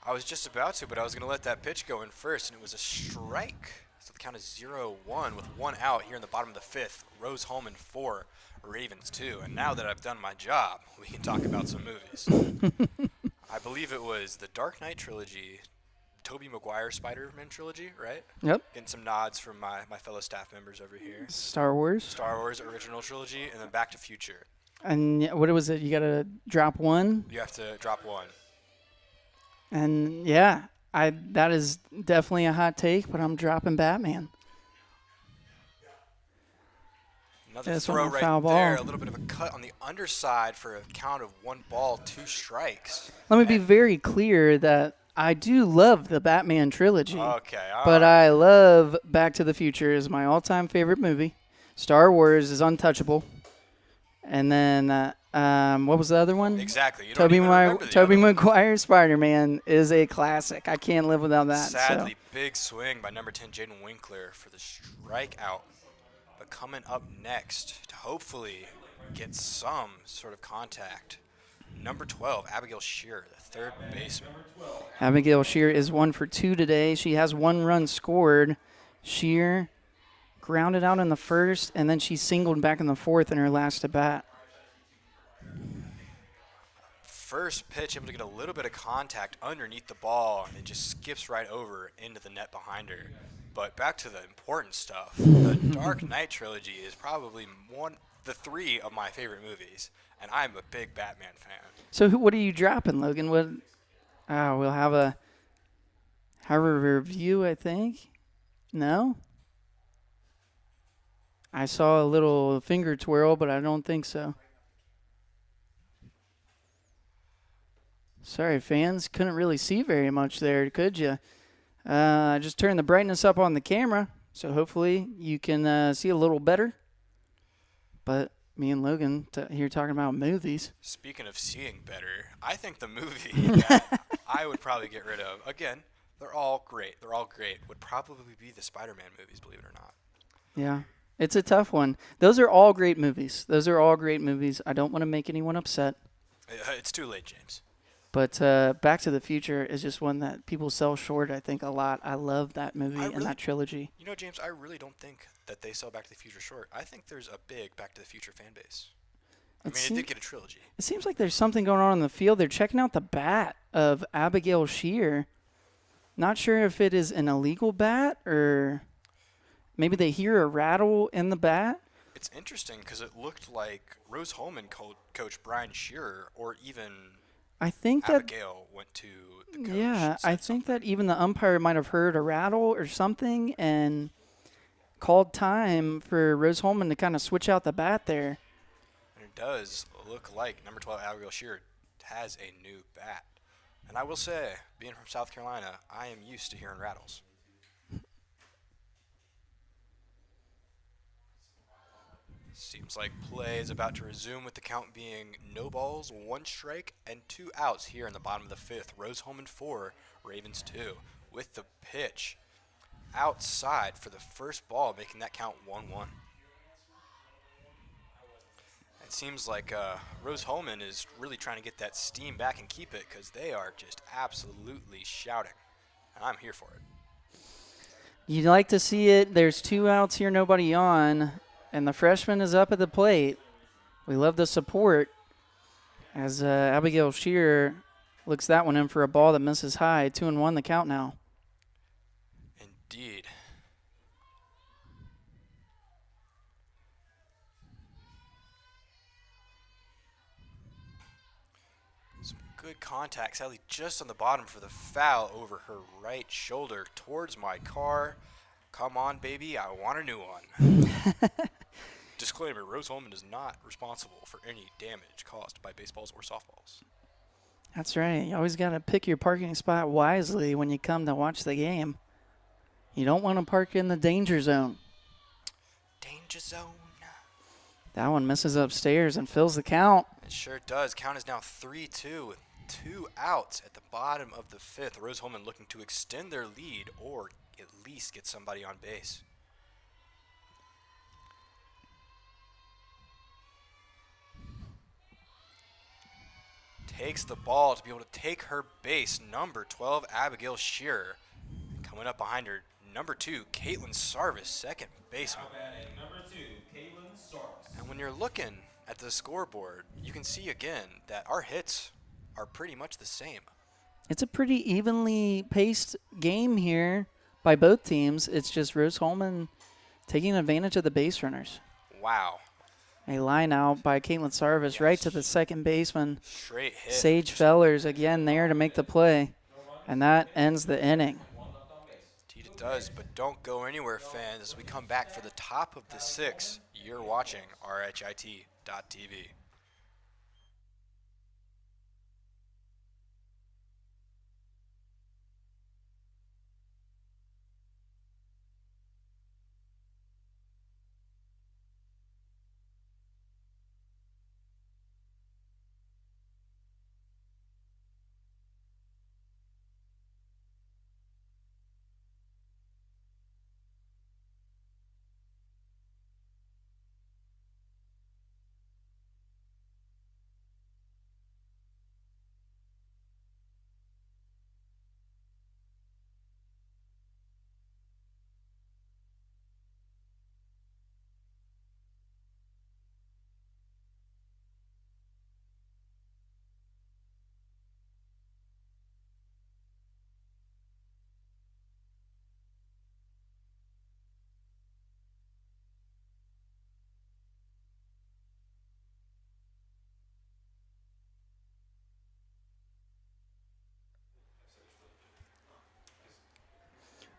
I was just about to, but I was going to let that pitch go in first, and it was a strike. So the count is 0-1 with 1 out here in the bottom of the fifth. Rose-Hulman 4, Ravens 2. And now that I've done my job, we can talk about some movies. I believe it was the Dark Knight trilogy, Tobey Maguire Spider-Man trilogy, right? Yep. Getting some nods from my fellow staff members over here. Star Wars. Star Wars original trilogy, and then Back to Future. And what was it? You got to drop one? You have to drop one. And, yeah, that is definitely a hot take, but I'm dropping Batman. Another That's throw one right foul there. ball. A little bit of a cut on the underside for a count of 1 ball, 2 strikes. Let me be very clear that I do love the Batman trilogy. Okay, all But right. I love Back to the Future is my all-time favorite movie. Star Wars is untouchable. And then what was the other one? Exactly. You don't even remember the Tobey other one. Maguire Spider-Man is a classic. I can't live without that. Sadly, big swing by number 10, Jaden Winkler, for the strikeout. But coming up next to hopefully get some sort of contact, number 12, Abigail Shearer, the third baseman. Abigail Shear is 1 for 2 today. She has 1 run scored. Shear grounded out in the first, and then she singled back in the fourth in her last at bat. First pitch, able to get a little bit of contact underneath the ball, and it just skips right over into the net behind her. But back to the important stuff. The Dark Knight trilogy is probably the 3 of my favorite movies, and I'm a big Batman fan. So what are you dropping, Logan? We'll have a review, I think. No? I saw a little finger twirl, but I don't think so. Sorry, fans. Couldn't really see very much there, could you? I just turned the brightness up on the camera, so hopefully you can see a little better. But me and Logan here talking about movies. Speaking of seeing better, I think the movie that I would probably get rid of, again, they're all great, would probably be the Spider-Man movies, believe it or not. Yeah, it's a tough one. Those are all great movies. I don't want to make anyone upset. It's too late, James. But Back to the Future is just one that people sell short, I think, a lot. I love that movie and that trilogy. You know, James, I really don't think that they sell Back to the Future short. I think there's a big Back to the Future fan base. It did get a trilogy. It seems like there's something going on in the field. They're checking out the bat of Abigail Shear. Not sure if it is an illegal bat or maybe they hear a rattle in the bat. It's interesting because it looked like Rose-Hulman coach Brian Shearer, or even I think Abigail went to the coach. Yeah, I think that even the umpire might have heard a rattle or something and called time for Rose-Hulman to kind of switch out the bat there. And it does look like number 12 Abigail Shearer has a new bat. And I will say, being from South Carolina, I am used to hearing rattles. Seems like play is about to resume with the count being no balls, 1 strike, and 2 outs here in the bottom of the 5th. Rose-Hulman 4, Ravens 2. With the pitch outside for the first ball, making that count 1-1. It seems like Rose-Hulman is really trying to get that steam back and keep it because they are just absolutely shouting. And I'm here for it. You'd like to see it. There's 2 outs here, nobody on. And the freshman is up at the plate. We love the support as Abigail Shearer looks that one in for a ball that misses high. 2-1 the count now. Indeed. Some good contact. Sadly, just on the bottom for the foul over her right shoulder towards my car. Come on, baby. I want a new one. Disclaimer, Rose-Hulman is not responsible for any damage caused by baseballs or softballs. That's right. You always got to pick your parking spot wisely when you come to watch the game. You don't want to park in the danger zone. Danger zone. That one misses upstairs and fills the count. It sure does. Count is now 3-2 with 2 outs at the bottom of the 5th. Rose-Hulman looking to extend their lead or at least get somebody on base. Takes the ball to be able to take her base. Number 12, Abigail Shearer. Coming up behind her, number 2, Caitlin Sarvis, second baseman. Number 2, Caitlin Sarvis. And when you're looking at the scoreboard, you can see again that our hits are pretty much the same. It's a pretty evenly paced game here by both teams. It's just Rose-Hulman taking advantage of the base runners. Wow. A line out by Caitlin Sarvis right to the second baseman. Straight hit. Sage Fellers again there to make the play. And that ends the inning. Indeed it does, but don't go anywhere, fans. As we come back for the top of the 6th, you're watching RHIT.TV.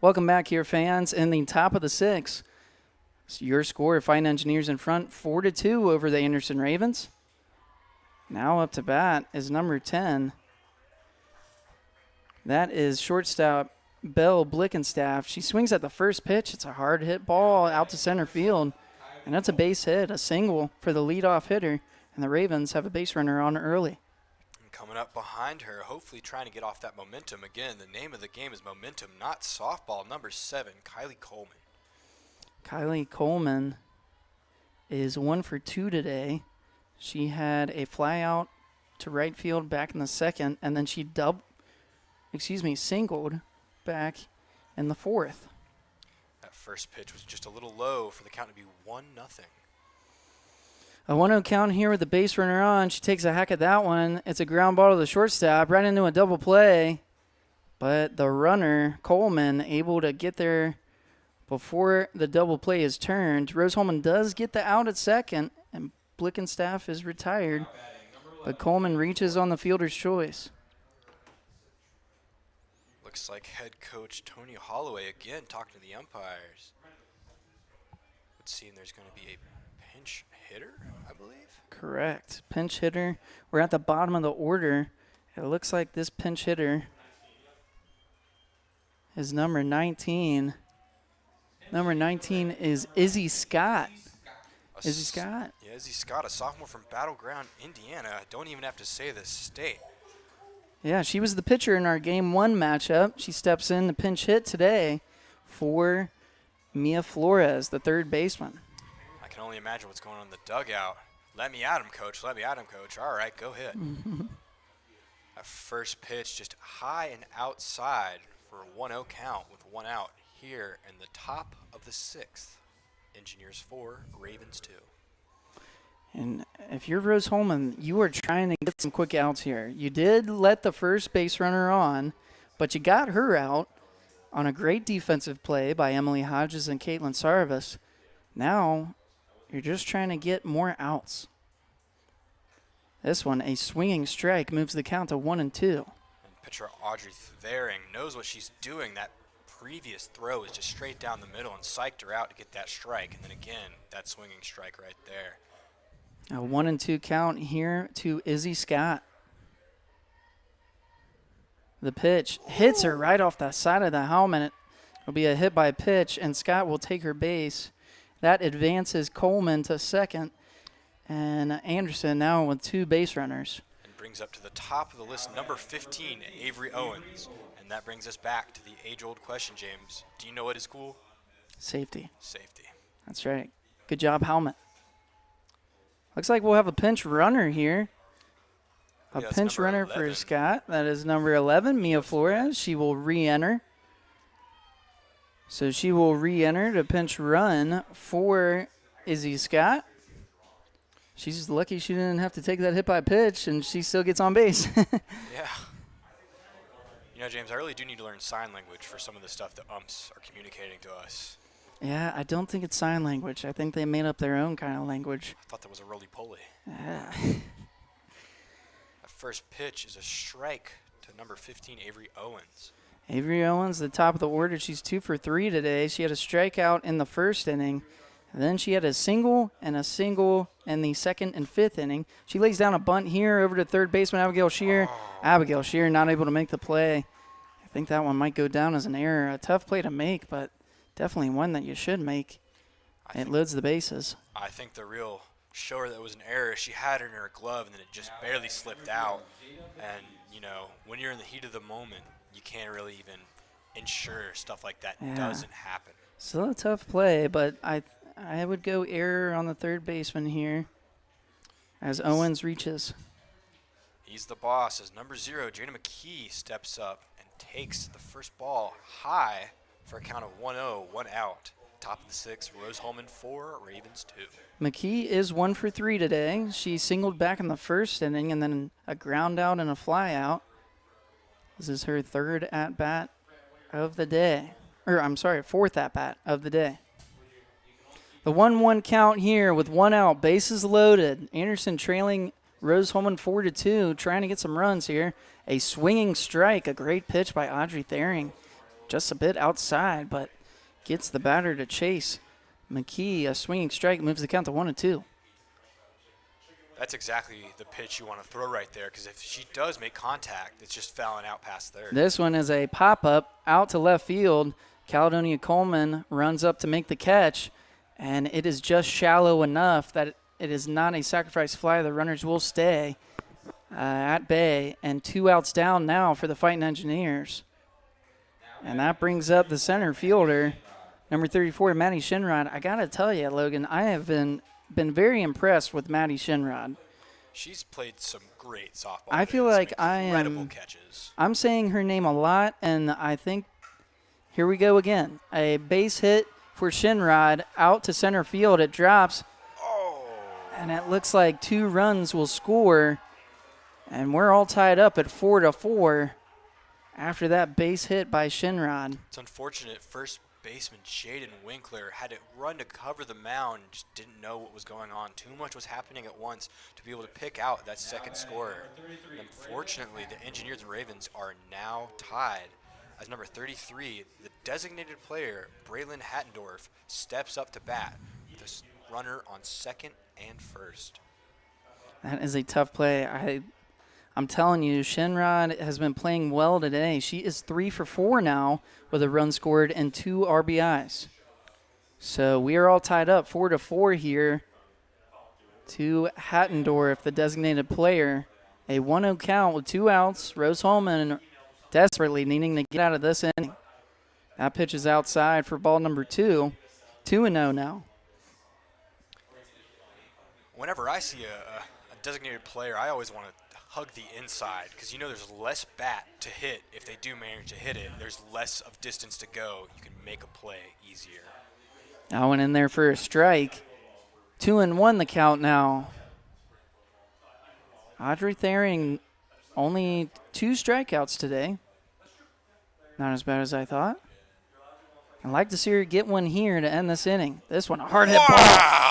Welcome back here, fans. In the top of the 6th, so your score, Fighting Engineers in front, 4-2 over the Anderson Ravens. Now up to bat is number 10. That is shortstop Belle Blickenstaff. She swings at the first pitch. It's a hard hit ball out to center field, and that's a base hit, a single for the leadoff hitter, and the Ravens have a base runner on early. And coming up behind her, hopefully trying to get off that momentum. Again, the name of the game is momentum, not softball. Number 7, Kylie Coleman. Kylie Coleman is 1 for 2 today. She had a fly out to right field back in the second, and then she singled back in the 4th. That first pitch was just a little low for the count to be 1-0. A 1-0 count here with the base runner on. She takes a hack at that one. It's a ground ball to the shortstop, right into a double play. But the runner, Coleman, able to get there before the double play is turned. Rose-Hulman does get the out at second, and Blickenstaff is retired. But Coleman reaches on the fielder's choice. Looks like head coach Tony Holloway again talking to the umpires. Let's see, and there's going to be a pinch hitter, I believe. Correct. Pinch hitter. We're at the bottom of the order. It looks like this pinch hitter is number 19. Number 19 is Izzy Scott. Izzy Scott? Yeah, Izzy Scott, a sophomore from Battleground, Indiana. I don't even have to say the state. Yeah, she was the pitcher in our Game 1 matchup. She steps in to pinch hit today for Mia Flores, the third baseman. I can only imagine what's going on in the dugout. Let me at him, coach. Let me at him, coach. All right, go hit. That first pitch just high and outside for a 1-0 count with 1 out here in the top of the 6th. Engineers 4, Ravens 2. And if you're Rose-Hulman, you are trying to get some quick outs here. You did let the first base runner on, but you got her out on a great defensive play by Emily Hodges and Caitlin Sarvis. Now you're just trying to get more outs. This one, a swinging strike, moves the count to 1-2. And pitcher Audrey Thering knows what she's doing. That previous throw is just straight down the middle and psyched her out to get that strike. And then again, that swinging strike right there. A 1-2 count here to Izzy Scott. The pitch hits her right off the side of the helmet. It'll be a hit by pitch, and Scott will take her base. That advances Coleman to second, and Anderson now with 2 base runners. And brings up to the top of the list number 15, Avery Owens. And that brings us back to the age-old question, James. Do you know what is cool? Safety. Safety. That's right. Good job, helmet. Looks like we'll have a pinch runner here. A pinch runner 11. for Scott. That is number 11, Mia Flores. She will re-enter. So she will re-enter to pinch run for Izzy Scott. She's lucky she didn't have to take that hit by pitch, and she still gets on base. Yeah. You know, James, I really do need to learn sign language for some of the stuff that umps are communicating to us. Yeah, I don't think it's sign language. I think they made up their own kind of language. I thought that was a roly-poly. Yeah. That first pitch is a strike to number 15, Avery Owens. Avery Owens, the top of the order. She's 2 for 3 today. She had a strikeout in the first inning. And then she had a single in the 2nd and 5th inning. She lays down a bunt here over to third baseman Abigail Shear. Abigail Shear not able to make the play. I think that one might go down as an error. A tough play to make, but definitely one that you should make. It loads the bases. I think the real shower that was an error, she had it in her glove and then it just barely slipped out. And, you know, when you're in the heat of the moment, you can't really even ensure stuff like that doesn't happen. Still a tough play, but I would go error on the third baseman here as Owens reaches. He's the boss as number 0, Jada McKee, steps up and takes the first ball high for a count of 1-0, 1 out. Top of the 6th, Rose-Hulman 4, Ravens 2. McKee is 1 for 3 today. She singled back in the first inning and then a ground out and a fly out. This is her 3rd at-bat of the day. Or, I'm sorry, 4th at-bat of the day. The 1-1 count here with 1 out, bases loaded. Anderson trailing Rose-Hulman 4-2, trying to get some runs here. A swinging strike, a great pitch by Audrey Thering. just a bit outside, but gets the batter to chase. McKee, a swinging strike, moves the count to 1-2. That's exactly the pitch you want to throw right there, because if she does make contact, it's just fouling out past third. This one is a pop-up out to left field. Caledonia Coleman runs up to make the catch, and it is just shallow enough that it is not a sacrifice fly. The runners will stay at bay, and 2 outs down now for the Fighting Engineers. And that brings up the center fielder, number 34, Maddie Shinrod. I got to tell you, Logan, I have been very impressed with Maddie Shinrod. She's played some great softball. I feel like incredible catches. I'm saying her name a lot, and I think here we go again. A base hit for Shinrod out to center field. It drops, and it looks like 2 runs will score, and we're all tied up at 4-4 after that base hit by Shinrod. It's unfortunate. First baseman Jaden Winkler had to run to cover the mound, just didn't know what was going on. Too much was happening at once to be able to pick out that second scorer. And unfortunately, the Engineers and Ravens are now tied as number 33, the designated player, Braylon Hattendorf, steps up to bat with this runner on second and first. That is a tough play. I'm telling you, Shinrod has been playing well today. She is 3 for 4 now with a run scored and 2 RBIs. So we are all tied up 4-4 here to Hattendorf, the designated player. A 1-0 count with 2 outs. Rose-Hulman desperately needing to get out of this inning. That pitch is outside for ball number 2. 2-0 now. Whenever I see a designated player, I always want to hug the inside, because you know there's less bat to hit. If they do manage to hit it, there's less of distance to go. You can make a play easier. I went in there for a strike. 2-1 the count now. Audrey Thering, only 2 strikeouts today. Not as bad as I thought. I'd like to see her get one here to end this inning. This one, a hard hit ball.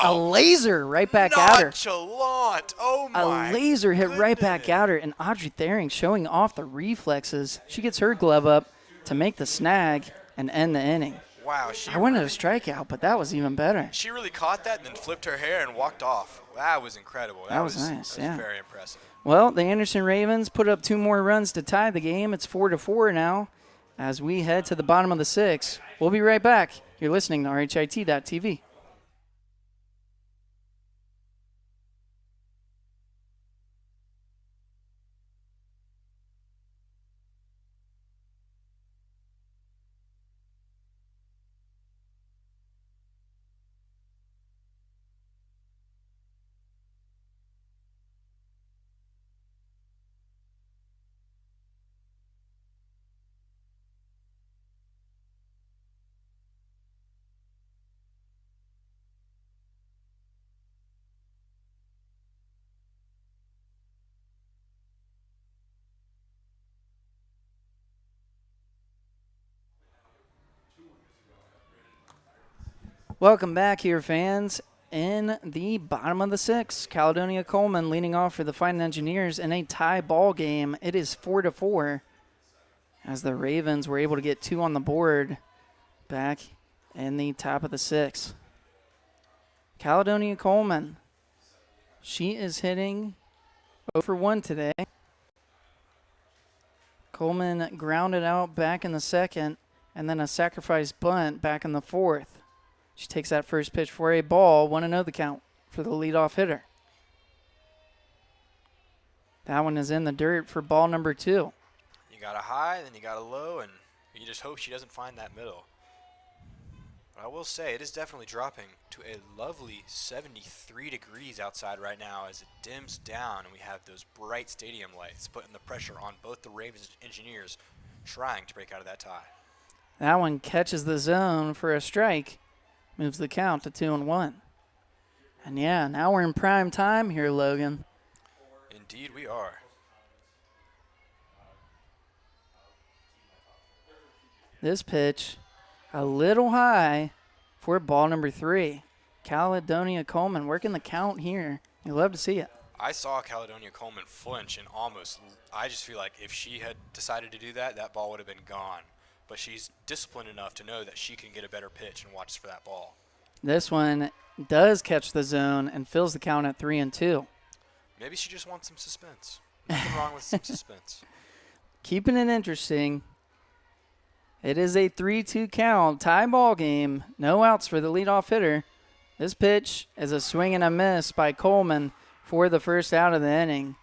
A laser right back at her. Nonchalant. Oh, my A laser hit right back at her, and Audrey Thering showing off the reflexes. She gets her glove up to make the snag and end the inning. Wow. I wanted a strikeout, but that was even better. She really caught that and then flipped her hair and walked off. That was incredible. That was nice, that was very impressive. Well, the Anderson Ravens put up 2 more runs to tie the game. It's 4-4 now as we head to the bottom of the 6th. We'll be right back. You're listening to RHIT.TV. Welcome back here, fans. In the bottom of the 6th, Caledonia Coleman leading off for the Fighting Engineers in a tie ball game. It is 4-4 as the Ravens were able to get 2 on the board back in the top of the 6th. Caledonia Coleman, she is hitting 0 for 1 today. Coleman grounded out back in the 2nd, and then a sacrifice bunt back in the 4th. She takes that first pitch for a ball, 1-0 the count for the leadoff hitter. That one is in the dirt for ball number 2. You got a high, then you got a low, and you just hope she doesn't find that middle. But I will say, it is definitely dropping to a lovely 73 degrees outside right now as it dims down and we have those bright stadium lights putting the pressure on both the Ravens and Engineers trying to break out of that tie. That one catches the zone for a strike. Moves the count to 2-1. And yeah, now we're in prime time here, Logan. Indeed we are. This pitch, a little high for ball number 3. Caledonia Coleman working the count here. You love to see it. I saw Caledonia Coleman flinch and almost, I just feel like if she had decided to do that, that ball would have been gone. but she's disciplined enough to know that she can get a better pitch and watch for that ball. This one does catch the zone and fills the count at 3-2. Maybe she just wants some suspense. Nothing wrong with some suspense. Keeping it interesting. It is a 3-2 count, tie ball game. No outs for the leadoff hitter. This pitch is a swing and a miss by Coleman for the first out of the inning.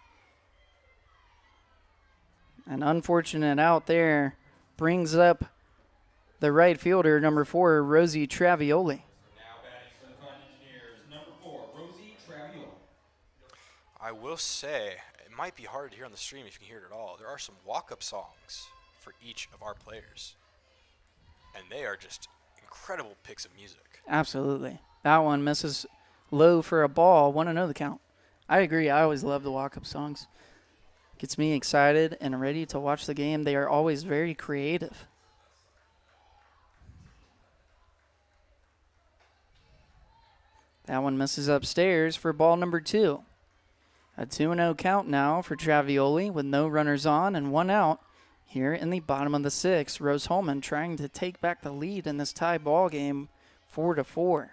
An unfortunate out there brings up the right fielder, number 4, Rosie Travioli. Now batting for the Fun Engineers, number 4, Rosie Travioli. I will say, it might be hard to hear on the stream if you can hear it at all. There are some walk-up songs for each of our players, and they are just incredible picks of music. Absolutely. That one misses low for a ball. 1-0 the count. I agree. I always love the walk-up songs. Gets me excited and ready to watch the game. They are always very creative. That one misses upstairs for ball number 2. A 2-0 count now for Travioli with no runners on and 1 out. Here in the bottom of the 6th, Rose-Hulman trying to take back the lead in this tie ball game, 4-4.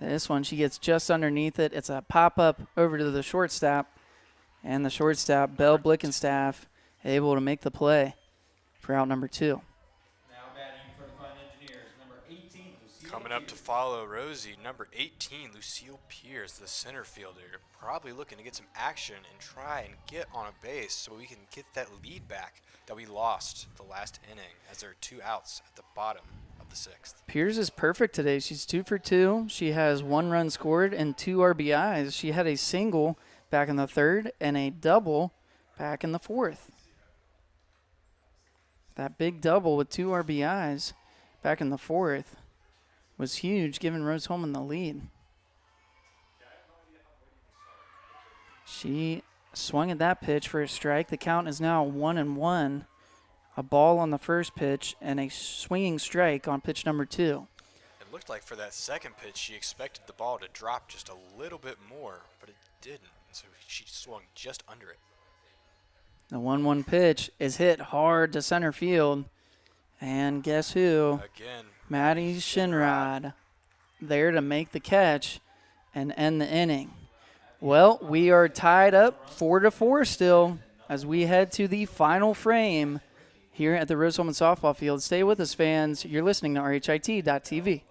This one, she gets just underneath it. It's a pop-up over to the shortstop, and the shortstop, Belle Blickenstaff, able to make the play for out number 2. Now batting for the Fun Engineers, number 18, Lucille Coming up to follow Rosie, number 18, Lucille Pierce, the center fielder. Probably looking to get some action and try and get on a base so we can get that lead back that we lost the last inning, as there are 2 outs at the bottom of the 6th. Pierce is perfect today. She's 2 for 2. She has 1 run scored and 2 RBIs. She had a single back in the 3rd and a double back in the 4th. That big double with 2 RBIs back in the 4th was huge, giving Rose-Hulman the lead. She swung at that pitch for a strike. The count is now 1-1. A ball on the first pitch and a swinging strike on pitch number 2. It looked like for that second pitch she expected the ball to drop just a little bit more, but it didn't. So she swung just under it. The 1-1 pitch is hit hard to center field. And guess who? Again, Maddie Shinrod there to make the catch and end the inning. Well, we are tied up 4-4 still as we head to the final frame here at the Rose-Hulman softball field. Stay with us, fans. You're listening to RHIT.TV.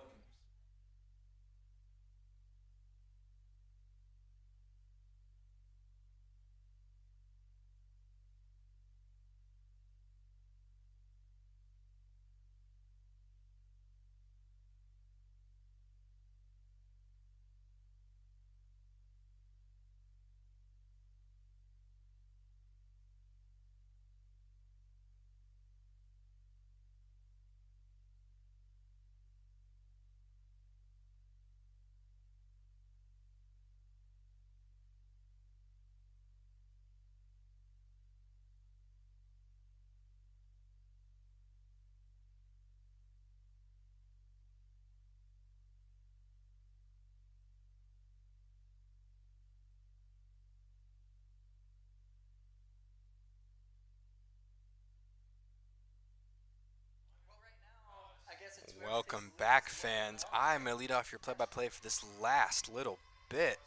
welcome back, fans. I'm going to lead off your play-by-play for this last little bit.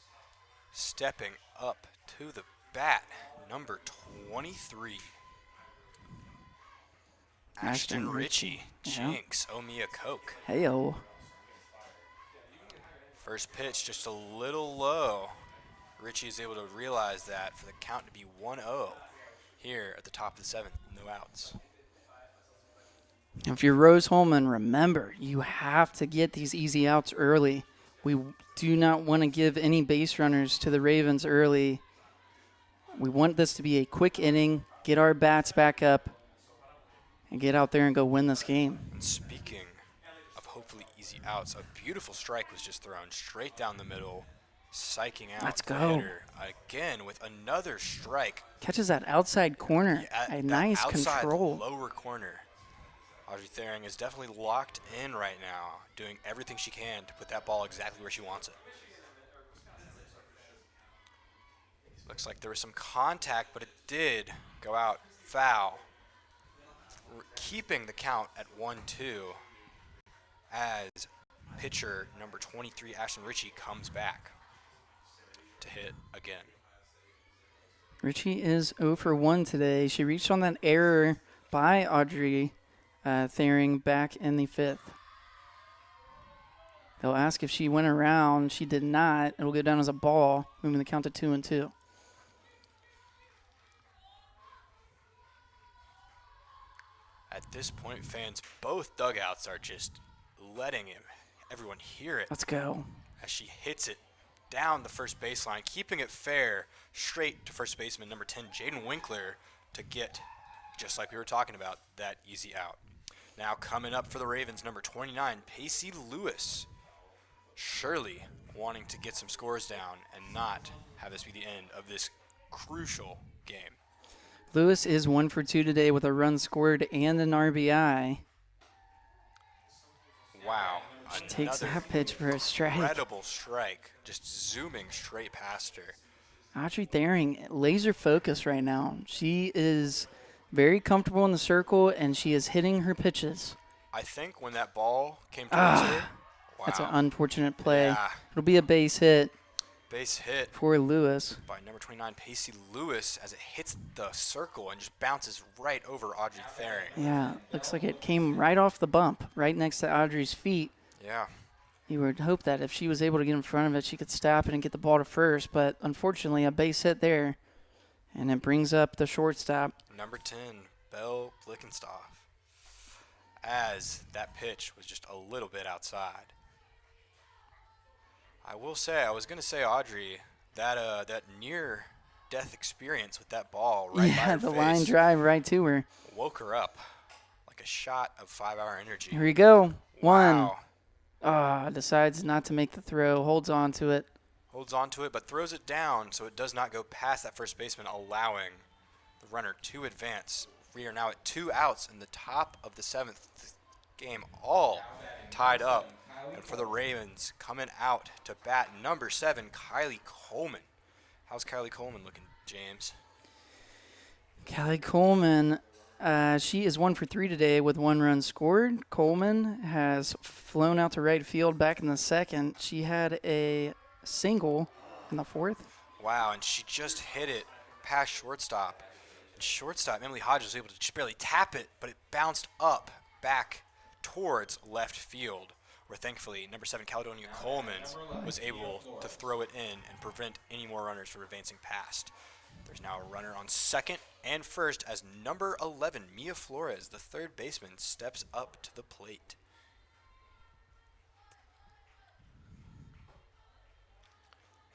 Stepping up to the bat, number 23. Ashton Ritchie, Jinx, Omiya Coke. Heyo. First pitch just a little low. Ritchie is able to realize that for the count to be 1-0 here at the top of the 7th, no outs. If you're Rose-Hulman, remember, you have to get these easy outs early. We do not want to give any base runners to the Ravens early. We want this to be a quick inning, get our bats back up, and get out there and go win this game. And speaking of hopefully easy outs, a beautiful strike was just thrown straight down the middle, psyching out Let's the go. hitter again with another strike. Catches that outside corner. Yeah, A that nice outside control. lower corner. Audrey Thering is definitely locked in right now, doing everything she can to put that ball exactly where she wants it. Looks like there was some contact, but it did go out foul. keeping the count at 1-2 as pitcher number 23, Ashton Ritchie, comes back to hit again. Ritchie is 0 for 1 today. She reached on that error by Audrey Thering back in the 5th. They'll ask if she went around. She did not. It'll go down as a ball, moving the count to 2-2. At this point, fans, both dugouts are just letting everyone hear it Let's go. as she hits it down the first baseline, keeping it fair, straight to first baseman number 10, Jaden Winkler, to get, just like we were talking about, that easy out. Now coming up for the Ravens, number 29, Pacey Lewis. Surely wanting to get some scores down and not have this be the end of this crucial game. Lewis is 1 for 2 today with a run scored and an RBI. Wow. She takes that pitch for a strike. Incredible strike. Just zooming straight past her. Audrey Thering, laser focus right now. She is very comfortable in the circle, and she is hitting her pitches. I think when that ball came towards her, wow. That's an unfortunate play. Yeah. It'll be a base hit Base hit for Lewis. by number 29, Pacey Lewis, as it hits the circle and just bounces right over Audrey Thering. Yeah, looks like it came right off the bump, right next to Audrey's feet. Yeah. You would hope that if she was able to get in front of it, she could stop it and get the ball to first. But unfortunately, a base hit there, and it brings up the shortstop. Number 10, Belle Blickenstoff, as that pitch was just a little bit outside. I will say, I was going to say, Audrey, that near-death experience with that ball right by her the face line drive right to her. woke her up like a shot of 5-hour energy. Here we go. One. Wow. Decides not to make the throw, holds on to it. Holds on to it, but throws it down so it does not go past that first baseman, allowing the runner to advance. We are now at 2 outs in the top of the 7th game, all tied up. And for the Ravens, coming out to bat, number 7, Kylie Coleman. How's Kylie Coleman looking, James? Callie Coleman, she is 1 for 3 today with 1 run scored. Coleman has flown out to right field back in the 2nd. She had a single in the 4th. Wow, and she just hit it past shortstop. And shortstop, Emily Hodges, was able to just barely tap it, but it bounced up back towards left field, where thankfully number 7, Caledonia Coleman, was able to throw it in and prevent any more runners from advancing past. There's now a runner on second and first as number 11, Mia Flores, the third baseman, steps up to the plate.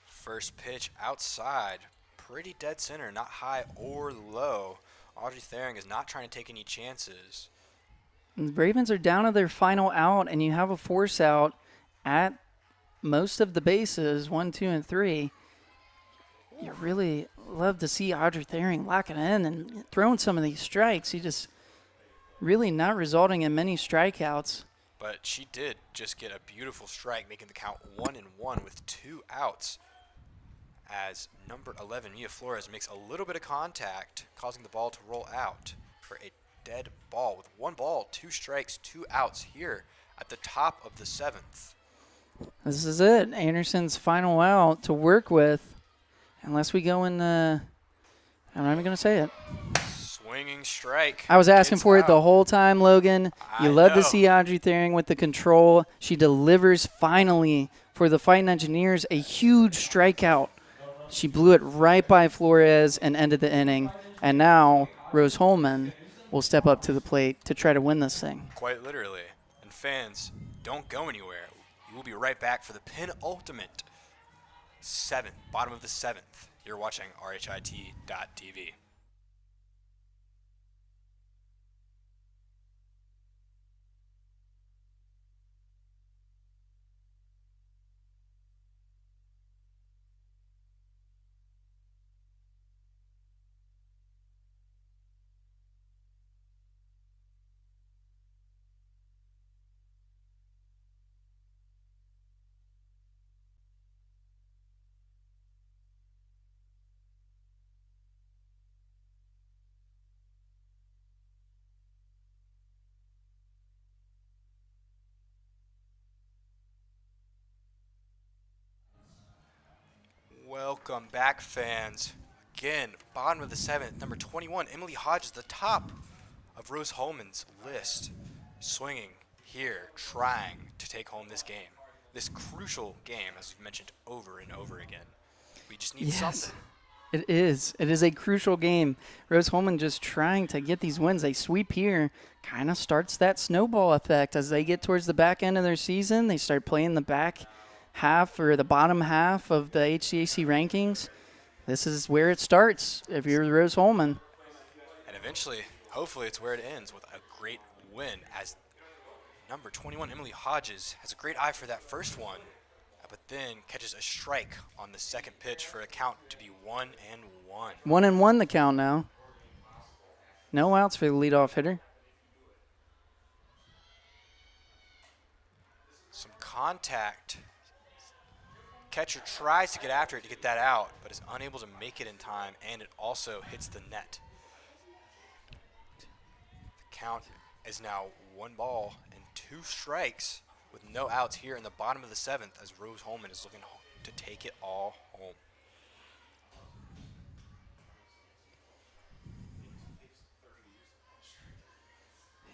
First pitch outside, pretty dead center, not high or low. Audrey Thering is not trying to take any chances. The Ravens are down to their final out, and you have a force out at most of the bases, 1, 2, and 3. You really love to see Audrey Thering locking in and throwing some of these strikes. He just really not resulting in many strikeouts. But she did just get a beautiful strike, making the count 1-1 with 2 outs, as number 11, Mia Flores, makes a little bit of contact, causing the ball to roll out for a dead ball. With 1 ball, 2 strikes, 2 outs here at the top of the 7th. This is it. Anderson's final out to work with. Unless we go in I'm not even going to say it. Swinging strike. I was asking Gets for it the out. whole time, Logan. You I love to know. see Audrey Thering with the control. She delivers finally for the Fighting Engineers a huge strikeout. She blew it right by Flores and ended the inning. And now Rose-Hulman will step up to the plate to try to win this thing. Quite literally. And fans, don't go anywhere. We will be right back for the penultimate 7th, bottom of the 7th. You're watching RHIT.TV. Welcome back, fans. Again, bottom of the 7th, number 21, Emily Hodges, the top of Rose-Hulman's list, swinging here, trying to take home this game. This crucial game, as we've mentioned over and over again. We just need something. It is. It is a crucial game. Rose-Hulman just trying to get these wins. A sweep here kind of starts that snowball effect as they get towards the back end of their season. They start playing the back half or the bottom half of the HCAC rankings. This is where it starts if you're Rose-Hulman. And eventually, hopefully, it's where it ends with a great win as number 21, Emily Hodges, has a great eye for that first one, but then catches a strike on the second pitch for a count to be 1-1. 1-1 the count now. No outs for the leadoff hitter. Some contact. Catcher tries to get after it to get that out, but is unable to make it in time, and it also hits the net. The count is now 1 ball and 2 strikes with no outs here in the bottom of the 7th as Rose-Hulman is looking to take it all home.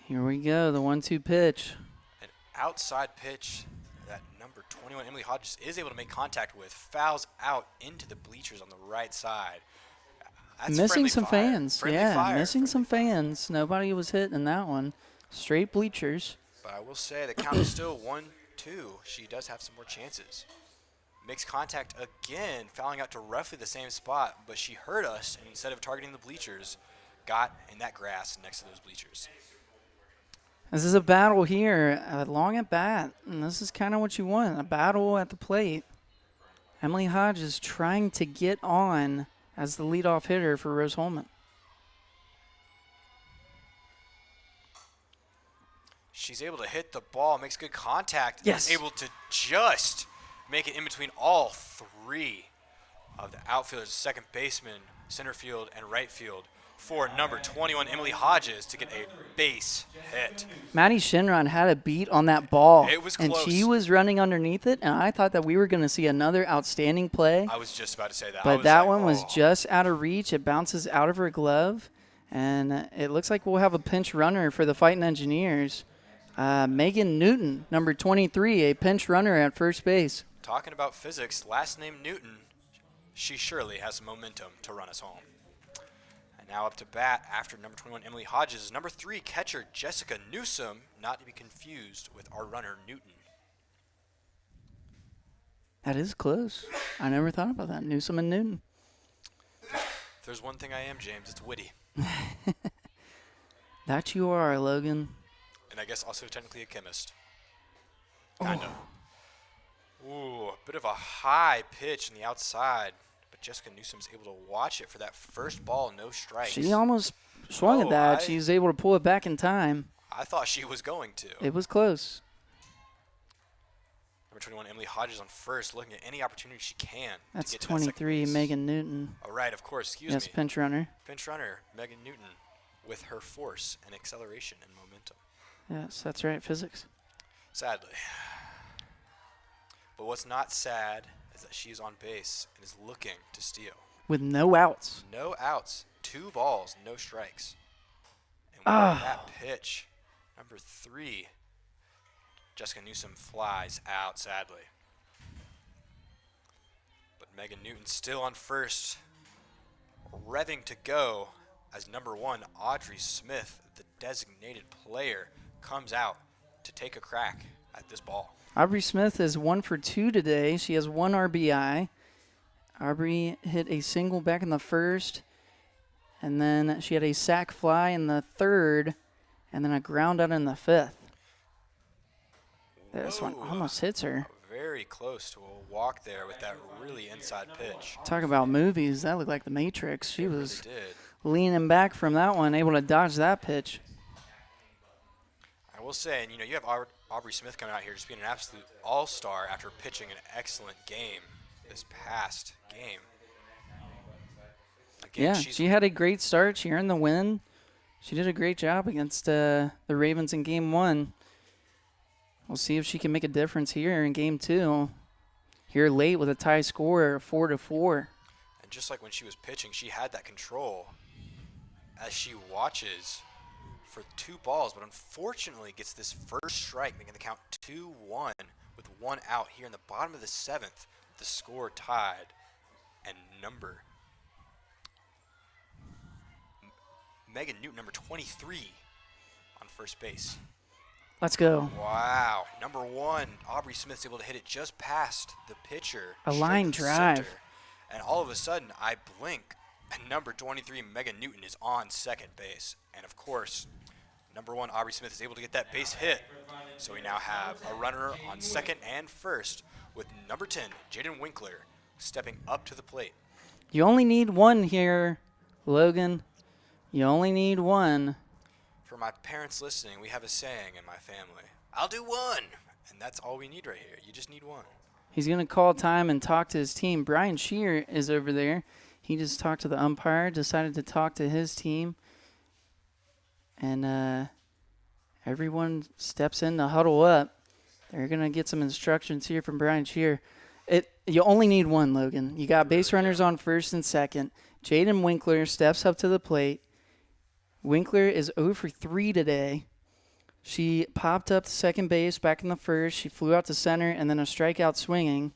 Here we go, the 1-2 pitch. An outside pitch that number 21, Emily Hodges, is able to make contact with, fouls out into the bleachers on the right side. That's missing some fire. fans. Friendly Yeah, fire. missing some fans. Nobody was hit in that one. Straight bleachers. But I will say the count is still 1-2. She does have some more chances. Makes contact again, fouling out to roughly the same spot, but she heard us, and instead of targeting the bleachers, got in that grass next to those bleachers. This is a battle here, long at bat, and this is kind of what you want, a battle at the plate. Emily Hodges trying to get on as the leadoff hitter for Rose-Hulman. She's able to hit the ball, makes good contact, Yes. and is able to just make it in between all 3 of the outfielders, second baseman, center field, and right field, for number 21, Emily Hodges, to get a base hit. Maddie Shinron had a beat on that ball. It was and close. she was running underneath it, and I thought that we were going to see another outstanding play. I was just about to say that. But that one was just out of reach. It bounces out of her glove, and it looks like we'll have a pinch runner for the Fighting Engineers. Megan Newton, number 23, a pinch runner at first base. Talking about physics, last name Newton, she surely has some momentum to run us home. And now up to bat after number 21, Emily Hodges, is number 3, catcher Jessica Newsom, not to be confused with our runner Newton. That is close. I never thought about that. Newsom and Newton. If there's one thing I am, James, it's witty. That you are, Logan. And I guess also technically a chemist. Kind of. Ooh, a bit of a high pitch on the outside. But Jessica Newsom's able to watch it for that first ball, no strikes. She almost swung at that. I- She's able to pull it back in time. I thought she was going to. It was close. Number 21, Emily Hodges on first, looking at any opportunity she can. That's to get to that second 23, base. Megan Newton. Oh, right, of course, excuse Yes, me. pinch runner. Pinch runner, Megan Newton, with her force and acceleration and momentum. Yes, that's right, physics. Sadly. But what's not sad is that she's on base and is looking to steal. With no outs. No outs, 2 balls, no strikes. And with that pitch, number 3, Jessica Newsom flies out, sadly. But Megan Newton still on first, revving to go as number 1, Audrey Smith, the designated player, comes out to take a crack at this ball. Aubrey Smith is 1 for 2 today. She has 1 RBI. Aubrey hit a single back in the first, and then she had a sac fly in the third, and then a ground out in the fifth. This one Whoa. almost hits her. Very close to a walk there with that really inside pitch. Talk about movies. That looked like The Matrix. She was Really did. leaning back from that one, able to dodge that pitch. I will say, and you have Aubrey Smith coming out here just being an absolute all-star after pitching an excellent game this past game. Again, Yeah, she's she had a great start. She earned the win. She did a great job against the Ravens in Game 1. We'll see if she can make a difference here in Game 2. Here late with a tie score, 4-4. And just like when she was pitching, she had that control as she watches for 2 balls, but unfortunately gets this first strike, making the count 2-1 with 1 out here in the bottom of the 7th. The score tied, and Megan Newton, number 23, on first base. Let's go. Wow. Number 1, Aubrey Smith's able to hit it just past the pitcher. A straight line to the drive. center. And all of a sudden, I blink, and number 23, Megan Newton, is on second base. And of course, number 1, Aubrey Smith, is able to get that base hit. So we now have a runner on second and first with number 10, Jaden Winkler, stepping up to the plate. You only need one here, Logan. You only need one. For my parents listening, we have a saying in my family, I'll do one. And that's all we need right here. You just need one. He's going to call time and talk to his team. Brian Shear is over there. He just talked to the umpire, decided to talk to his team. And everyone steps in to huddle up. They're going to get some instructions here from Brian Shear. You only need one, Logan. You got base runners on first and second. Jaden Winkler steps up to the plate. Winkler is 0 for 3 today. She popped up to second base back in the first. She flew out to center and then a strikeout swinging.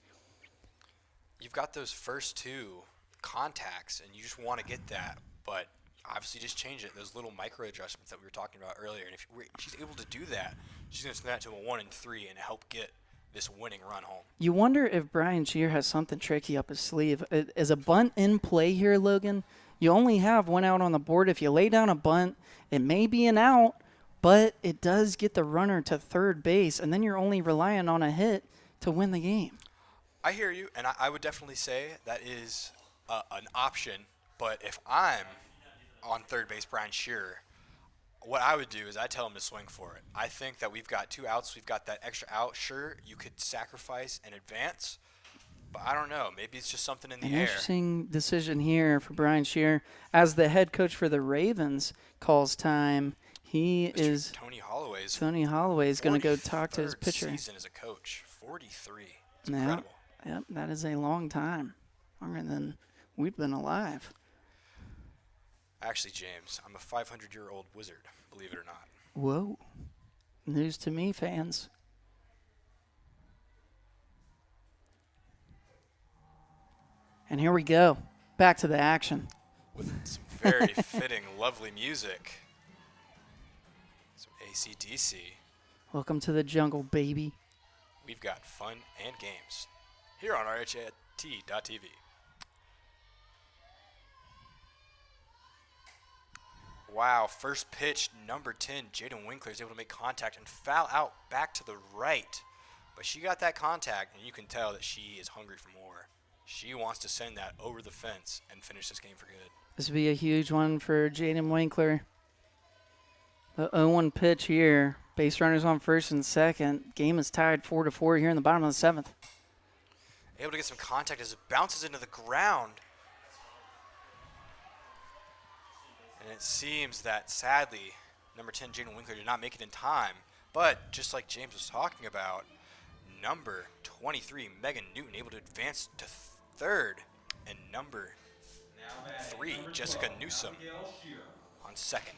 You've got those first 2 contacts, and you just want to get that. But obviously just change it, those little micro adjustments that we were talking about earlier. And if she's able to do that, she's going to turn that to a 1 and 3 and help get this winning run home. You wonder if Brian Shear has something tricky up his sleeve. Is a bunt in play here, Logan? You only have 1 out on the board. If you lay down a bunt, it may be an out, but it does get the runner to third base, and then you're only relying on a hit to win the game. I hear you, and I would definitely say that is an option. But if I'm on third base, Brian Shearer, what I would do is I tell him to swing for it. I think that we've got 2 outs. We've got that extra out. Sure, you could sacrifice and advance, but I don't know. Maybe it's just something in the An air. interesting decision here for Brian Shearer. As the head coach for the Ravens calls time, Tony Holloway is going to go talk to his 43rd pitcher. season as a coach, 43. It's Yeah. incredible. Yep, that is a long time, longer than we've been alive. Actually, James, I'm a 500-year-old wizard, believe it or not. Whoa. News to me, fans. And here we go. Back to the action. With some very fitting, lovely music. Some AC/DC. Welcome to the jungle, baby. We've got fun and games here on RHT.TV. Wow, first pitch, number 10, Jaden Winkler is able to make contact and foul out back to the right. But she got that contact, and you can tell that she is hungry for more. She wants to send that over the fence and finish this game for good. This would be a huge one for Jaden Winkler. The 0-1 pitch here. Base runners on first and second. Game is tied 4-4 here in the bottom of the 7th. Able to get some contact as it bounces into the ground. And it seems that, sadly, number 10, Jaden Winkler, did not make it in time. But, just like James was talking about, number 23, Megan Newton, able to advance to third. And number 3, Jessica Newsom, on second.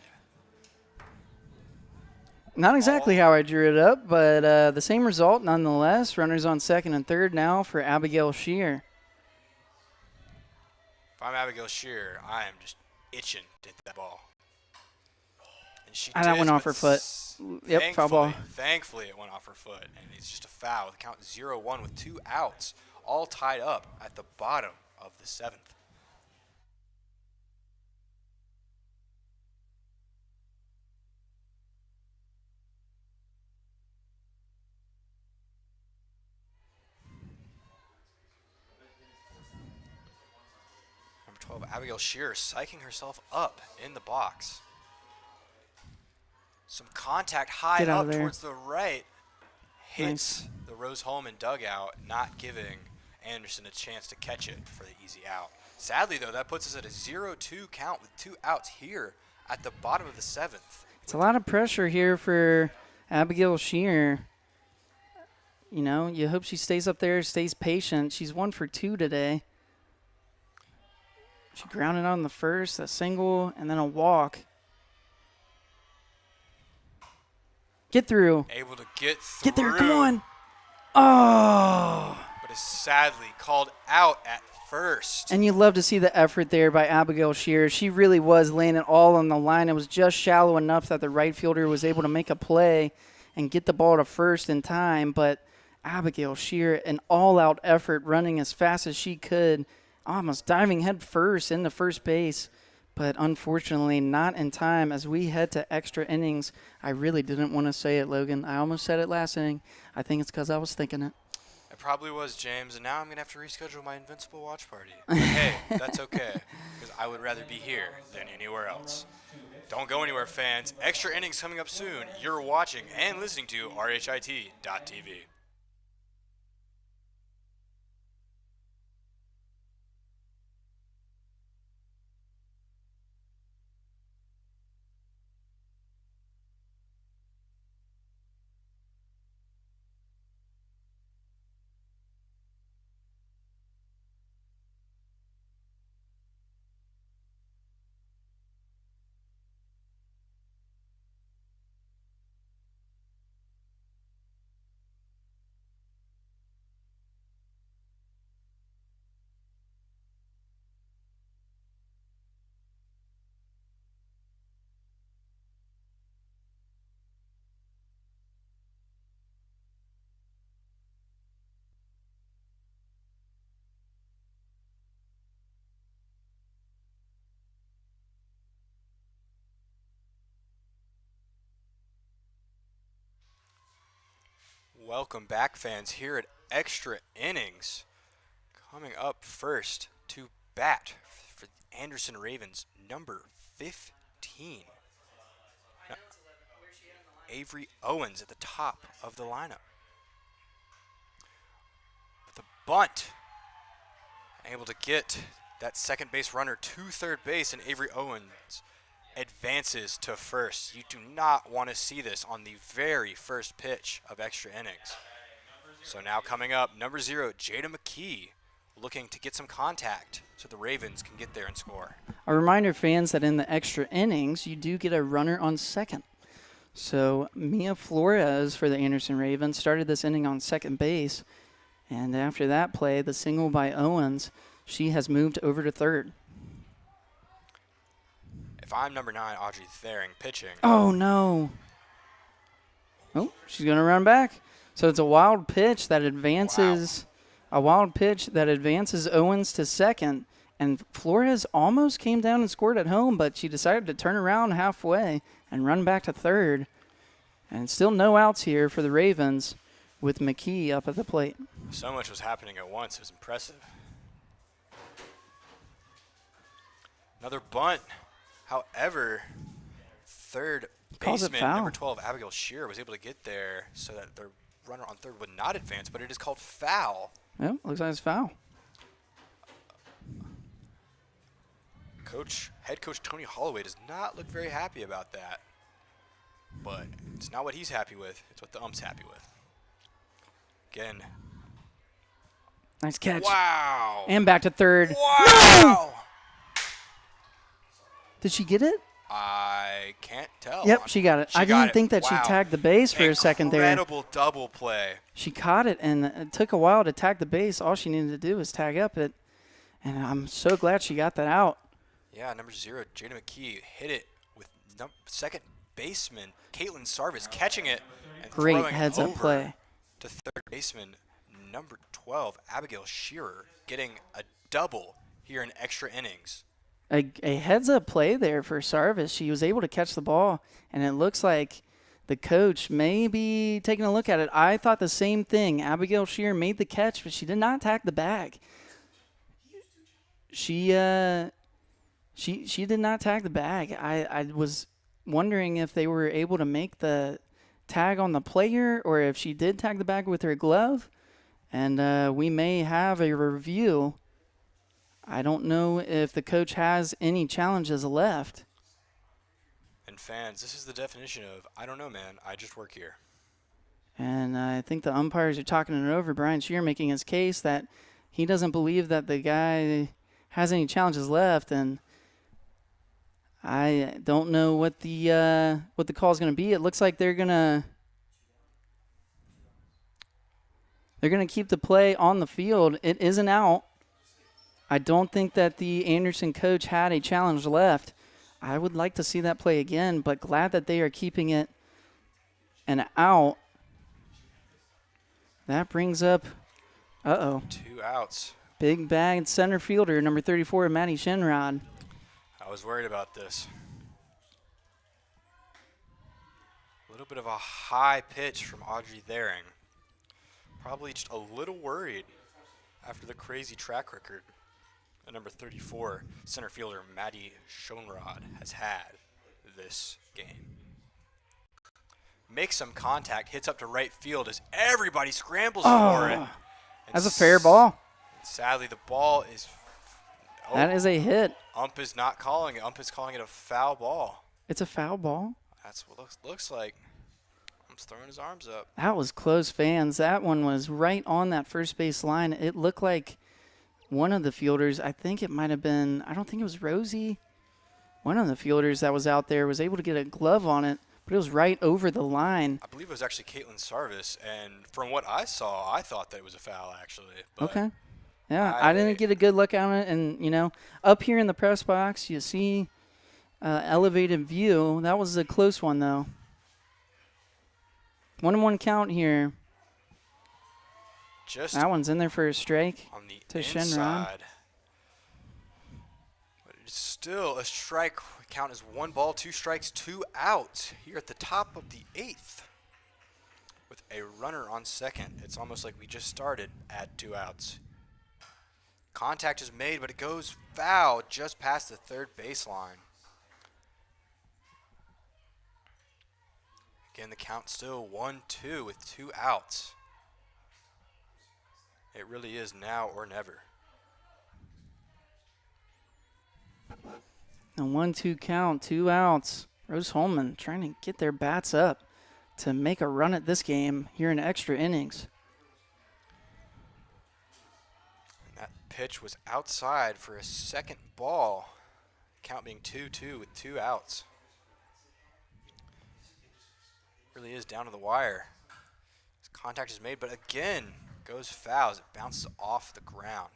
Not exactly how I drew it up, but the same result nonetheless. Runners on second and third now for Abigail Shear. If I'm Abigail Shear, I am just itching to hit that ball. And that went off her foot. Yep, foul ball. Thankfully, it went off her foot, and it's just a foul. The count 0-1 with 2 outs, all tied up at the bottom of the 7th. Number 12, Abigail Shearer, psyching herself up in the box. Some contact high up towards the right. Hits the Rose-Hulman dugout, not giving Anderson a chance to catch it for the easy out. Sadly, though, that puts us at a 0-2 count with 2 outs here at the bottom of the 7th. It's a lot of pressure here for Abigail Shear. You know, you hope she stays up there, stays patient. She's 1 for 2 today. She grounded on the first, a single, and then a walk. Get through. Able to get through. Get there. Come on. Oh. But is sadly called out at first. And you love to see the effort there by Abigail Shearer. She really was laying it all on the line. It was just shallow enough that the right fielder was able to make a play and get the ball to first in time. But Abigail Shearer, an all-out effort, running as fast as she could, almost diving head first into first base. But unfortunately, not in time as we head to extra innings. I really didn't want to say it, Logan. I almost said it last inning. I think it's because I was thinking it. It probably was, James, and now I'm going to have to reschedule my Invincible watch party. But hey, that's okay, because I would rather be here than anywhere else. Don't go anywhere, fans. Extra innings coming up soon. You're watching and listening to RHIT.TV. Welcome back, fans, here at Extra Innings. Coming up first to bat for the Anderson Ravens, number 15. Now, Avery Owens at the top of the lineup. With the bunt, able to get that second base runner to third base, and Avery Owens advances to first. You do not want to see this on the very first pitch of extra innings. So now coming up, number 0, Jada McKee, looking to get some contact so the Ravens can get there and score. A reminder, fans, that in the extra innings, you do get a runner on second. So Mia Flores for the Anderson Ravens started this inning on second base. And after that play, the single by Owens, she has moved over to third. If I'm number 9, Audrey Thering, pitching. Oh, no. Oh, she's going to run back. So it's a wild pitch that advances Owens to second. And Flores almost came down and scored at home, but she decided to turn around halfway and run back to third. And still no outs here for the Ravens with McKee up at the plate. So much was happening at once. It was impressive. Another bunt. However, third baseman, number 12, Abigail Shearer, was able to get there so that the runner on third would not advance, but it is called foul. Yeah, looks like it's foul. Head coach Tony Holloway does not look very happy about that. But it's not what he's happy with. It's what the ump's happy with. Again. Nice catch. Wow. And back to third. Wow. No! Did she get it? I can't tell. Yep, she got it. I didn't think that she tagged the base for a second there. Incredible double play. She caught it, and it took a while to tag the base. All she needed to do was tag up it, and I'm so glad she got that out. Yeah, number 0, Jada McKee hit it with second baseman Caitlin Sarvis catching it and Great throwing heads-up over play to third baseman number 12, Abigail Shearer, getting a double here in extra innings. A heads-up play there for Sarvis. She was able to catch the ball, and it looks like the coach may be taking a look at it. I thought the same thing. Abigail Shearer made the catch, but she did not tag the bag. She did not tag the bag. I was wondering if they were able to make the tag on the player or if she did tag the bag with her glove. And we may have a review. I don't know if the coach has any challenges left. And fans, this is the definition of, I don't know, man, I just work here. And I think the umpires are talking it over. Brian Shearer making his case that he doesn't believe that the guy has any challenges left, and I don't know what the call is going to be. It looks like they're gonna keep the play on the field. It is an out. I don't think that the Anderson coach had a challenge left. I would like to see that play again, but glad that they are keeping it an out. That brings up, 2 outs. big bag center fielder, number 34, Matty Shinrod. I was worried about this. A little bit of a high pitch from Audrey Thering. Probably just a little worried after the crazy track record that number 34 center fielder Maddie Schoenrod has had this game. Makes some contact, hits up to right field as everybody scrambles for it. That's a fair ball. Sadly, the ball is... That is a hit. Ump is not calling it. Ump is calling it a foul ball. It's a foul ball. That's what looks like. Ump's throwing his arms up. That was close, fans. That one was right on that first base line. It looked like one of the fielders, I think it might have been, I don't think it was Rosie. One of the fielders that was out there was able to get a glove on it, but it was right over the line. I believe it was actually Caitlin Sarvis, and from what I saw, I thought that it was a foul, actually. But Okay. Yeah, I didn't get a good look on it. And, up here in the press box, you see elevated view. That was a close one, though. 1-1 count here. Just that one's in there for a strike on the to Shinrod. inside. But it's still a strike. Count is 1 ball, 2 strikes, 2 outs here at the top of the 8th. With a runner on second. It's almost like we just started at 2 outs. Contact is made, but it goes foul just past the third baseline. Again, the count still 1-2 with 2 outs. It really is now or never. A 1-2 count, 2 outs. Rose-Hulman trying to get their bats up to make a run at this game here in extra innings. That pitch was outside for a second ball. Count being 2-2 with 2 outs. Really is down to the wire. Contact is made, but again, goes foul as it bounces off the ground.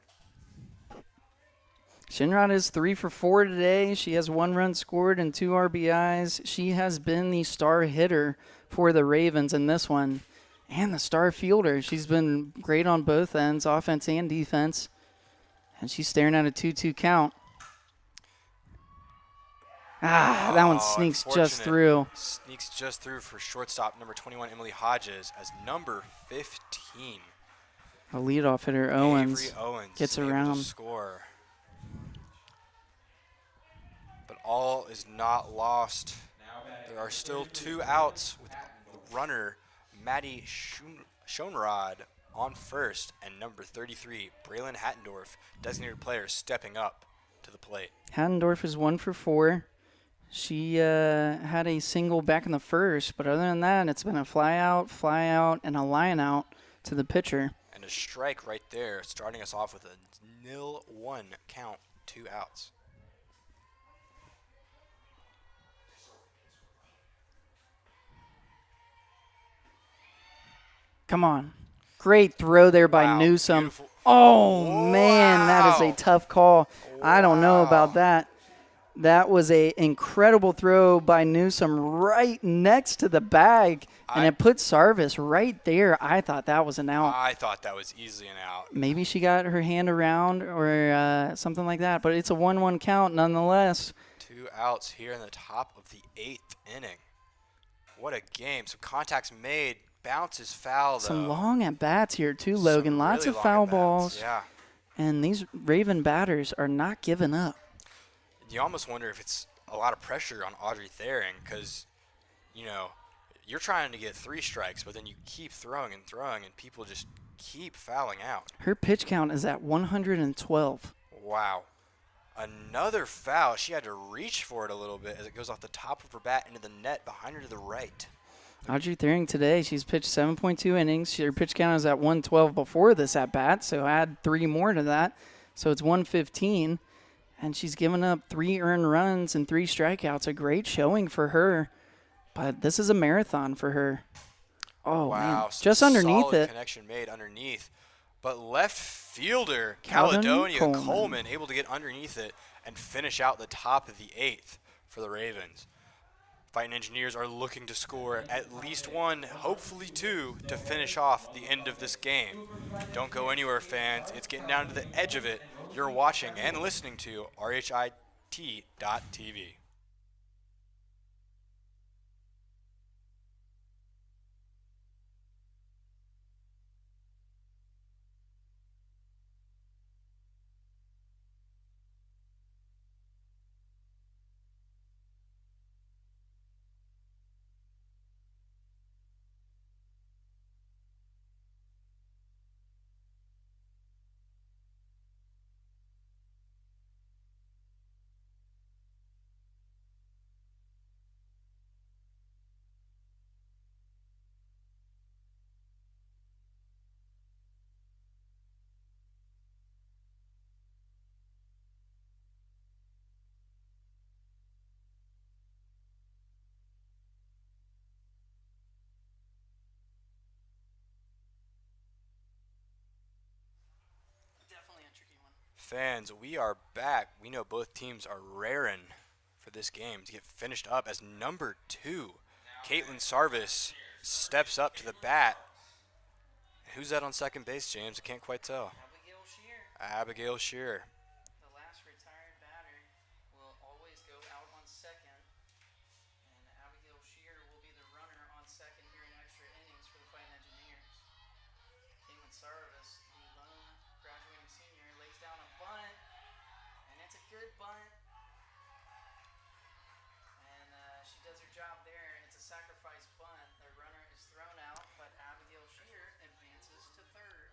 Shinrod is 3 for 4 today. She has 1 run scored and 2 RBIs. She has been the star hitter for the Ravens in this one and the star fielder. She's been great on both ends, offense and defense. And she's staring at a 2-2 count. That one sneaks just through. Sneaks just through for shortstop number 21, Emily Hodges, as number 15. A leadoff hitter, Owens, Avery Owens gets able around. to score. But all is not lost. There are still 2 outs with the runner Maddie Schoenrod on first and number 33, Braylon Hattendorf, designated player, stepping up to the plate. Hattendorf is 1 for 4. She had a single back in the first, but other than that, it's been a fly out, and a line out to the pitcher. And a strike right there, starting us off with a 0-1 count, 2 outs. Come on. Great throw there by Wow, Newsome. beautiful. Oh, man, that is Wow. a tough call. I don't know Wow. about that. That was a incredible throw by Newsome right next to the bag, and it put Sarvis right there. I thought that was an out. I thought that was easily an out. Maybe she got her hand around or something like that, but it's a 1-1 count nonetheless. 2 outs here in the top of the 8th inning. What a game. Some contacts made. Bounces foul, though. Some long at-bats here, too, Logan. Some Lots really of foul long at-bats, balls. Yeah. And these Raven batters are not giving up. You almost wonder if it's a lot of pressure on Audrey Thering because, you're trying to get 3 strikes, but then you keep throwing, and people just keep fouling out. Her pitch count is at 112. Wow. Another foul. She had to reach for it a little bit as it goes off the top of her bat into the net behind her to the right. Audrey Thering today, she's pitched 7.2 innings. Her pitch count is at 112 before this at-bat, so add 3 more to that. So it's 115. and she's given up 3 earned runs and 3 strikeouts. A great showing for her, but this is a marathon for her. Oh, Wow, man, some just underneath solid it. connection made underneath. But left fielder Caledonia Caledonia Coleman. Coleman able to get underneath it and finish out the top of the 8th for the Ravens. Fighting Engineers are looking to score at least 1, hopefully 2, to finish off the end of this game. Don't go anywhere, fans. It's getting down to the edge of it. You're watching and listening to RHIT.TV. Fans, we are back. We know both teams are raring for this game to get finished up as number 2. Caitlin Sarvis steps up to the bat. Who's that on second base, James? I can't quite tell. Abigail Shearer. The last retired batter will always go out on second, and Abigail Shearer will be the runner on second here in extra innings for the Fighting Engineers. Caitlin Sarvis, the lone graduating senior, lays down a bunt, and it's a good bunt. And she does her job there. It's a sacrifice bunt. The runner is thrown out, but Abigail Shearer advances to third.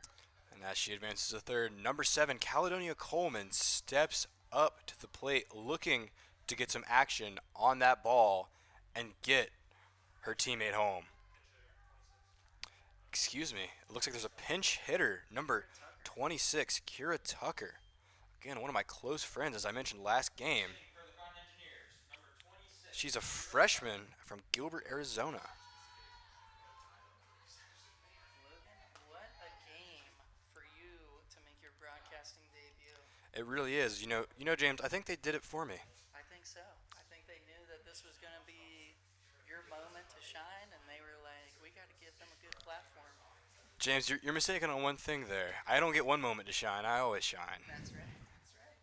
And as she advances to third, number 7, Caledonia Coleman steps up to the plate looking to get some action on that ball and get her teammate home. Excuse me. It looks like there's a pinch hitter, number 26, Kira Tucker. Again, one of my close friends, as I mentioned last game. She's a freshman from Gilbert, Arizona. What a game for you to make your broadcasting debut. It really is. You know, James, I think they did it for me. I think so. I think they knew that this was going to be your moment to shine, and they were like, we got to give them a good platform. James, you're mistaken on one thing there. I don't get one moment to shine. I always shine. That's right. That's right.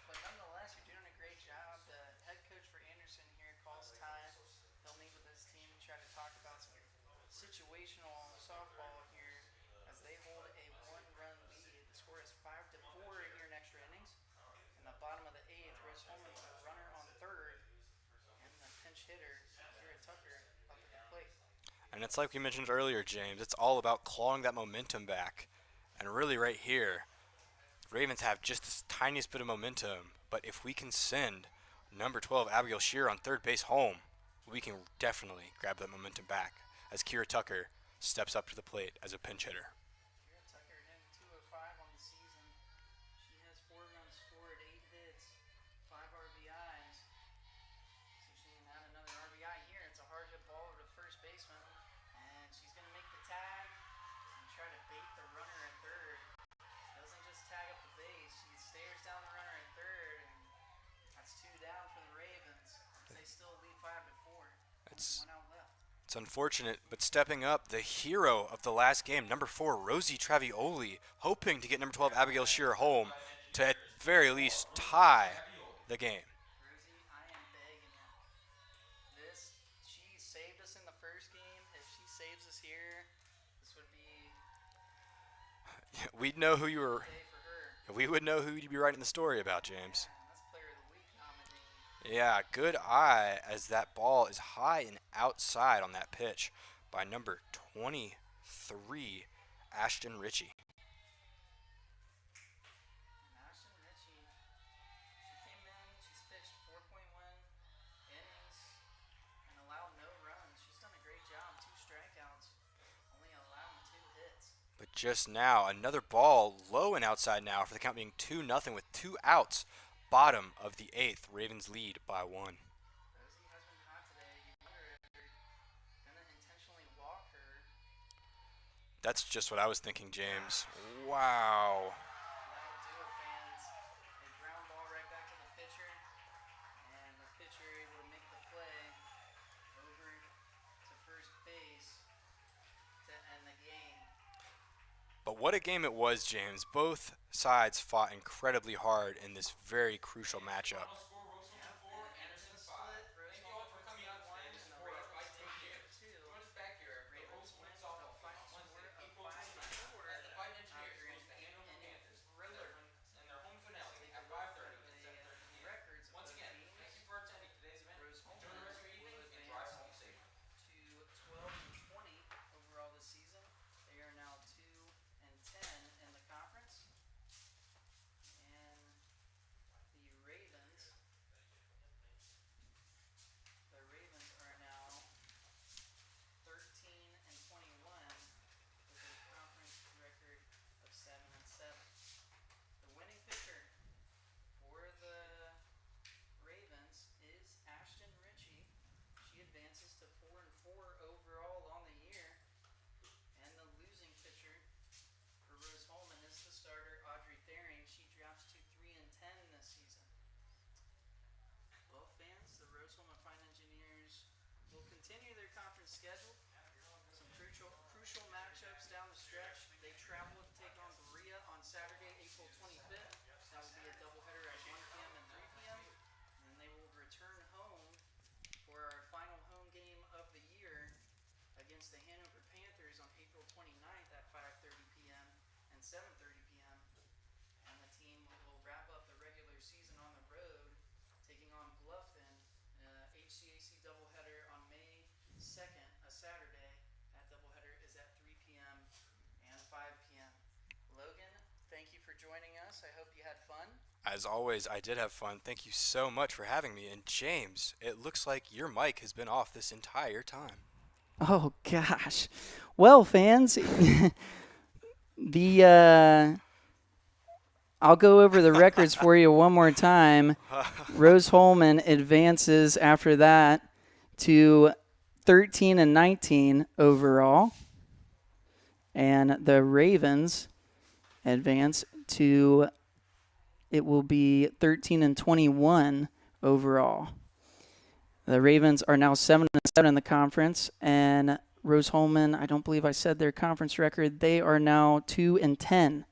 But nonetheless, you're doing a great job. The head coach for Anderson here calls time. He'll meet with his team and try to talk about some situational softball here as they hold a 1-run lead. The score is 5-4 here in extra innings. In the bottom of the 8th, Rose-Hulman with a runner on third, and the pinch hitter, Kira Tucker, up at the plate. And it's like we mentioned earlier, James. It's all about clawing that momentum back. And really right here, Ravens have just the tiniest bit of momentum. But if we can send number 12, Abigail Shearer, on third base home, we can definitely grab that momentum back as Kira Tucker steps up to the plate as a pinch hitter. Kira Tucker hitting 205 on the season. She has 4 runs scored, 8 hits, 5 RBIs. So she can add another RBI here. It's a hard hit ball over to first baseman. And she's going to make the tag and try to bait the runner at third. Doesn't just tag up the base. She stares down the runner at third. And that's 2 down for the Ravens. They still lead 5-4. One out left. It's unfortunate, but stepping up, the hero of the last game, number 4, Rosie Travioli, hoping to get number 12, Abigail Shearer, home to at very least tie the game. Rosie, I am begging you. She saved us in the first game. If she saves us here, this would be We'd know who you were. a day for her. We would know who you'd be writing the story about, James. And that's Player of the Week nominee. Yeah, good eye as that ball is high and outside on that pitch by number 23, Ashton Ritchie. Ashton Ritchie, she came in, she's pitched 4.1 innings and allowed no runs. She's done a great job, 2 strikeouts, only allowing 2 hits. But just now. Another ball low and outside now for the count being 2-0 with 2 outs. Bottom of the 8th, Ravens lead by 1. Rosie has been hot today. You wonder if they're going to intentionally walk her. That's just what I was thinking, James. Wow. That'll do it, fans. A ground ball right back to the pitcher. And the pitcher able to make the play over to first base to end the game. But what a game it was, James. Both sides fought incredibly hard in this very crucial matchup. Final score, Rose-Hulman 4, Anderson 5. Thank you all for coming out today to support our fight team here. Join us back here at the Rose-Hulman softball field on Wednesday, April 29th as the Fight Engineers host the Hanover Panthers in their home finale at 5:30 and 7:30 p.m. Once again, thank you for attending today's event. Enjoy the rest of your evening and drive home safe. To 12-20 overall this season. They are now 2-10 in the conference. And the Ravens are now 13-21 with a conference record of 7-7. The winning pitcher for the Ravens is Ashton Ritchie. She advances to 4-4 overall on the year. And the losing pitcher for Rose-Hulman is the starter, Audrey Thering. She drops to 3-10 this season. Well, fans, the Rose-Hulman Fine Engineers will continue their conference schedule. Some crucial matchups down the stretch. They travel to take on Berea on Saturday, April 25th. That will be a doubleheader at 1 p.m. and 3 p.m. And then they will return home for our final home game of the year against the Hanover Panthers on April 29th at 5:30 p.m. and 7:30 p.m. And the team will wrap up the regular season on the road, taking on Bluffton, HCAC doubleheader on May 2nd, a Saturday. That doubleheader is at 3 p.m. and 5 p.m. Logan, thank you for joining us. I hope you had fun. As always, I did have fun. Thank you so much for having me. And James, it looks like your mic has been off this entire time. Oh, gosh. Well, fans, I'll go over the records for you one more time. Rose-Hulman advances after that to 13-19 overall. And the Ravens advance to, it will be 13-21 overall. The Ravens are now 7-7 in the conference, and Rose-Hulman, I don't believe I said their conference record. They are now 2-10.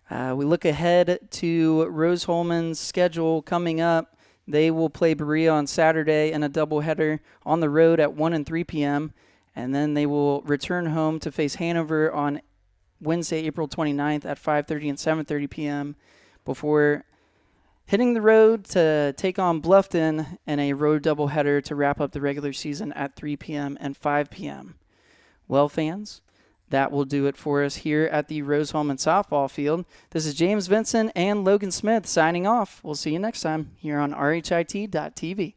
We look ahead to Rose-Hulman's schedule coming up. They will play Berea on Saturday in a doubleheader on the road at 1 and 3 p.m., and then they will return home to face Hanover on Wednesday, April 29th at 5:30 and 7:30 p.m. before hitting the road to take on Bluffton in a road doubleheader to wrap up the regular season at 3 p.m. and 5 p.m. Well, fans, that will do it for us here at the Rose-Hulman softball field. This is James Vincent and Logan Smith signing off. We'll see you next time here on RHIT.TV.